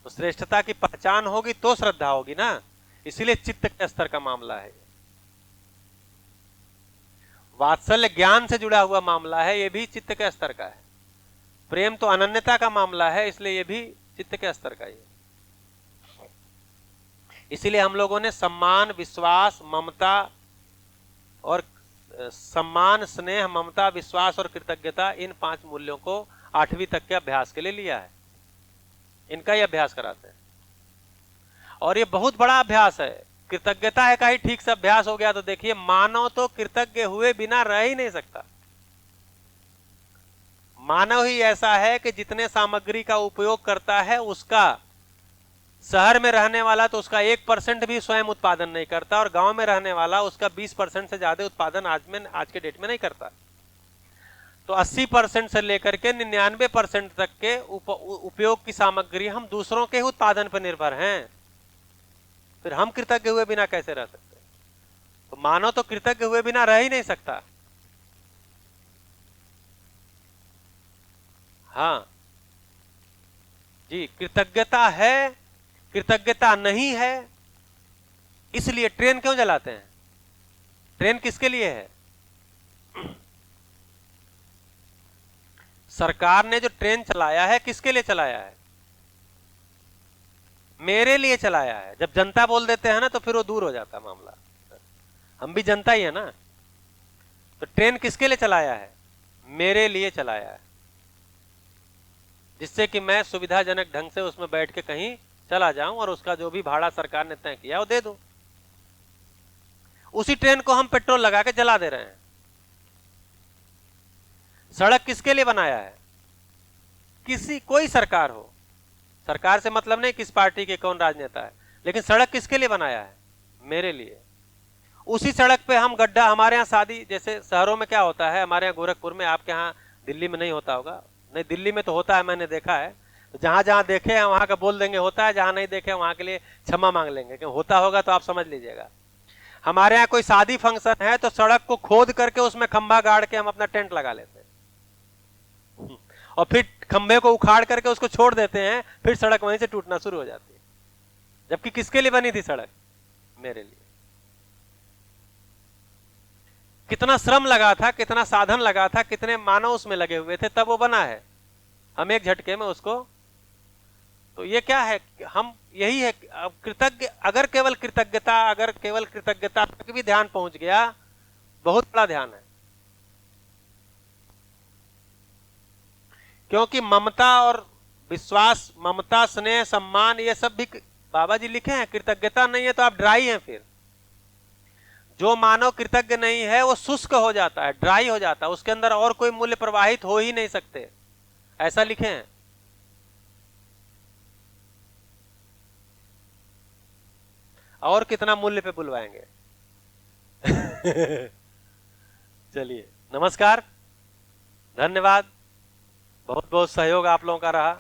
तो श्रेष्ठता की पहचान होगी तो श्रद्धा होगी ना, इसीलिए चित्त के स्तर का मामला है। वात्सल्य ज्ञान से जुड़ा हुआ मामला है, ये भी चित्त के स्तर का है। प्रेम तो अनन्यता का मामला है, इसलिए ये भी चित्त के स्तर का ही है। इसीलिए हम लोगों ने सम्मान, विश्वास, ममता और सम्मान, स्नेह, ममता, विश्वास और कृतज्ञता, इन 5 मूल्यों को 8वीं तक के अभ्यास के लिए लिया है। इनका ही अभ्यास कराते हैं, और ये बहुत बड़ा अभ्यास है। कृतज्ञता है का ही ठीक से अभ्यास हो गया तो देखिए, मानव तो कृतज्ञ हुए बिना रह ही नहीं सकता। मानव ही ऐसा है कि जितने सामग्री का उपयोग करता है, उसका शहर में रहने वाला तो उसका 1% भी स्वयं उत्पादन नहीं करता, और गांव में रहने वाला उसका 20% से ज्यादा उत्पादन आज के डेट में नहीं करता। तो 80% से लेकर के 99% तक के उपयोग की सामग्री हम दूसरों के उत्पादन पर निर्भर हैं। फिर हम कृतज्ञ हुए बिना कैसे रह सकते? तो मानव तो कृतज्ञ हुए बिना रह ही नहीं सकता। हाँ जी, कृतज्ञता है, कृतज्ञता नहीं है, इसलिए ट्रेन क्यों जलाते हैं? ट्रेन किसके लिए है? सरकार ने जो ट्रेन चलाया है, किसके लिए चलाया है? मेरे लिए चलाया है। जब जनता बोल देते हैं ना, तो फिर वो दूर हो जाता मामला। हम भी जनता ही है ना। तो ट्रेन किसके लिए चलाया है? मेरे लिए चलाया है, जिससे कि मैं सुविधाजनक ढंग से उसमें बैठ के कहीं चला जाऊं, और उसका जो भी भाड़ा सरकार ने तय किया वो दे दूं। उसी ट्रेन को हम पेट्रोल लगा के जला दे रहे हैं। सड़क किसके लिए बनाया है? कोई सरकार हो, सरकार से मतलब नहीं किस पार्टी के कौन राजनेता है, लेकिन सड़क किसके लिए बनाया है? मेरे लिए। उसी सड़क पे हम गड्ढा, हमारे यहाँ शादी, जैसे शहरों में क्या होता है, हमारे यहाँ गोरखपुर में, आपके यहाँ दिल्ली में नहीं होता होगा, नहीं दिल्ली में तो होता है, मैंने देखा है। तो जहां जहां देखे हैं वहां का बोल देंगे होता है, जहां नहीं देखे वहां के लिए क्षमा मांग लेंगे, क्योंकि होता होगा तो आप समझ लीजिएगा। हमारे यहाँ कोई शादी फंक्शन है तो सड़क को खोद करके उसमें खंभा गाड़ के हम अपना टेंट लगा लेते हैं, और फिर खंभे को उखाड़ करके उसको छोड़ देते हैं, फिर सड़क वहीं से टूटना शुरू हो जाती है। जबकि किसके लिए बनी थी सड़क? मेरे लिए। कितना श्रम लगा था, कितना साधन लगा था, कितने मानव उसमें लगे हुए थे, तब वो बना है। हम एक झटके में उसको, तो ये क्या है, हम यही है। अब कृतज्ञ, अगर केवल कृतज्ञता तक भी ध्यान पहुंच गया, बहुत बड़ा ध्यान है। क्योंकि ममता और विश्वास, ममता, स्नेह, सम्मान, ये सब भी बाबा जी लिखे हैं। कृतज्ञता नहीं है तो आप ड्राई हैं। फिर जो मानव कृतज्ञ नहीं है वो शुष्क हो जाता है, ड्राई हो जाता है, उसके अंदर और कोई मूल्य प्रवाहित हो ही नहीं सकते, ऐसा लिखे हैं। और कितना मूल्य पे बुलवाएंगे? चलिए, नमस्कार, धन्यवाद, बहुत बहुत सहयोग आप लोगों का रहा।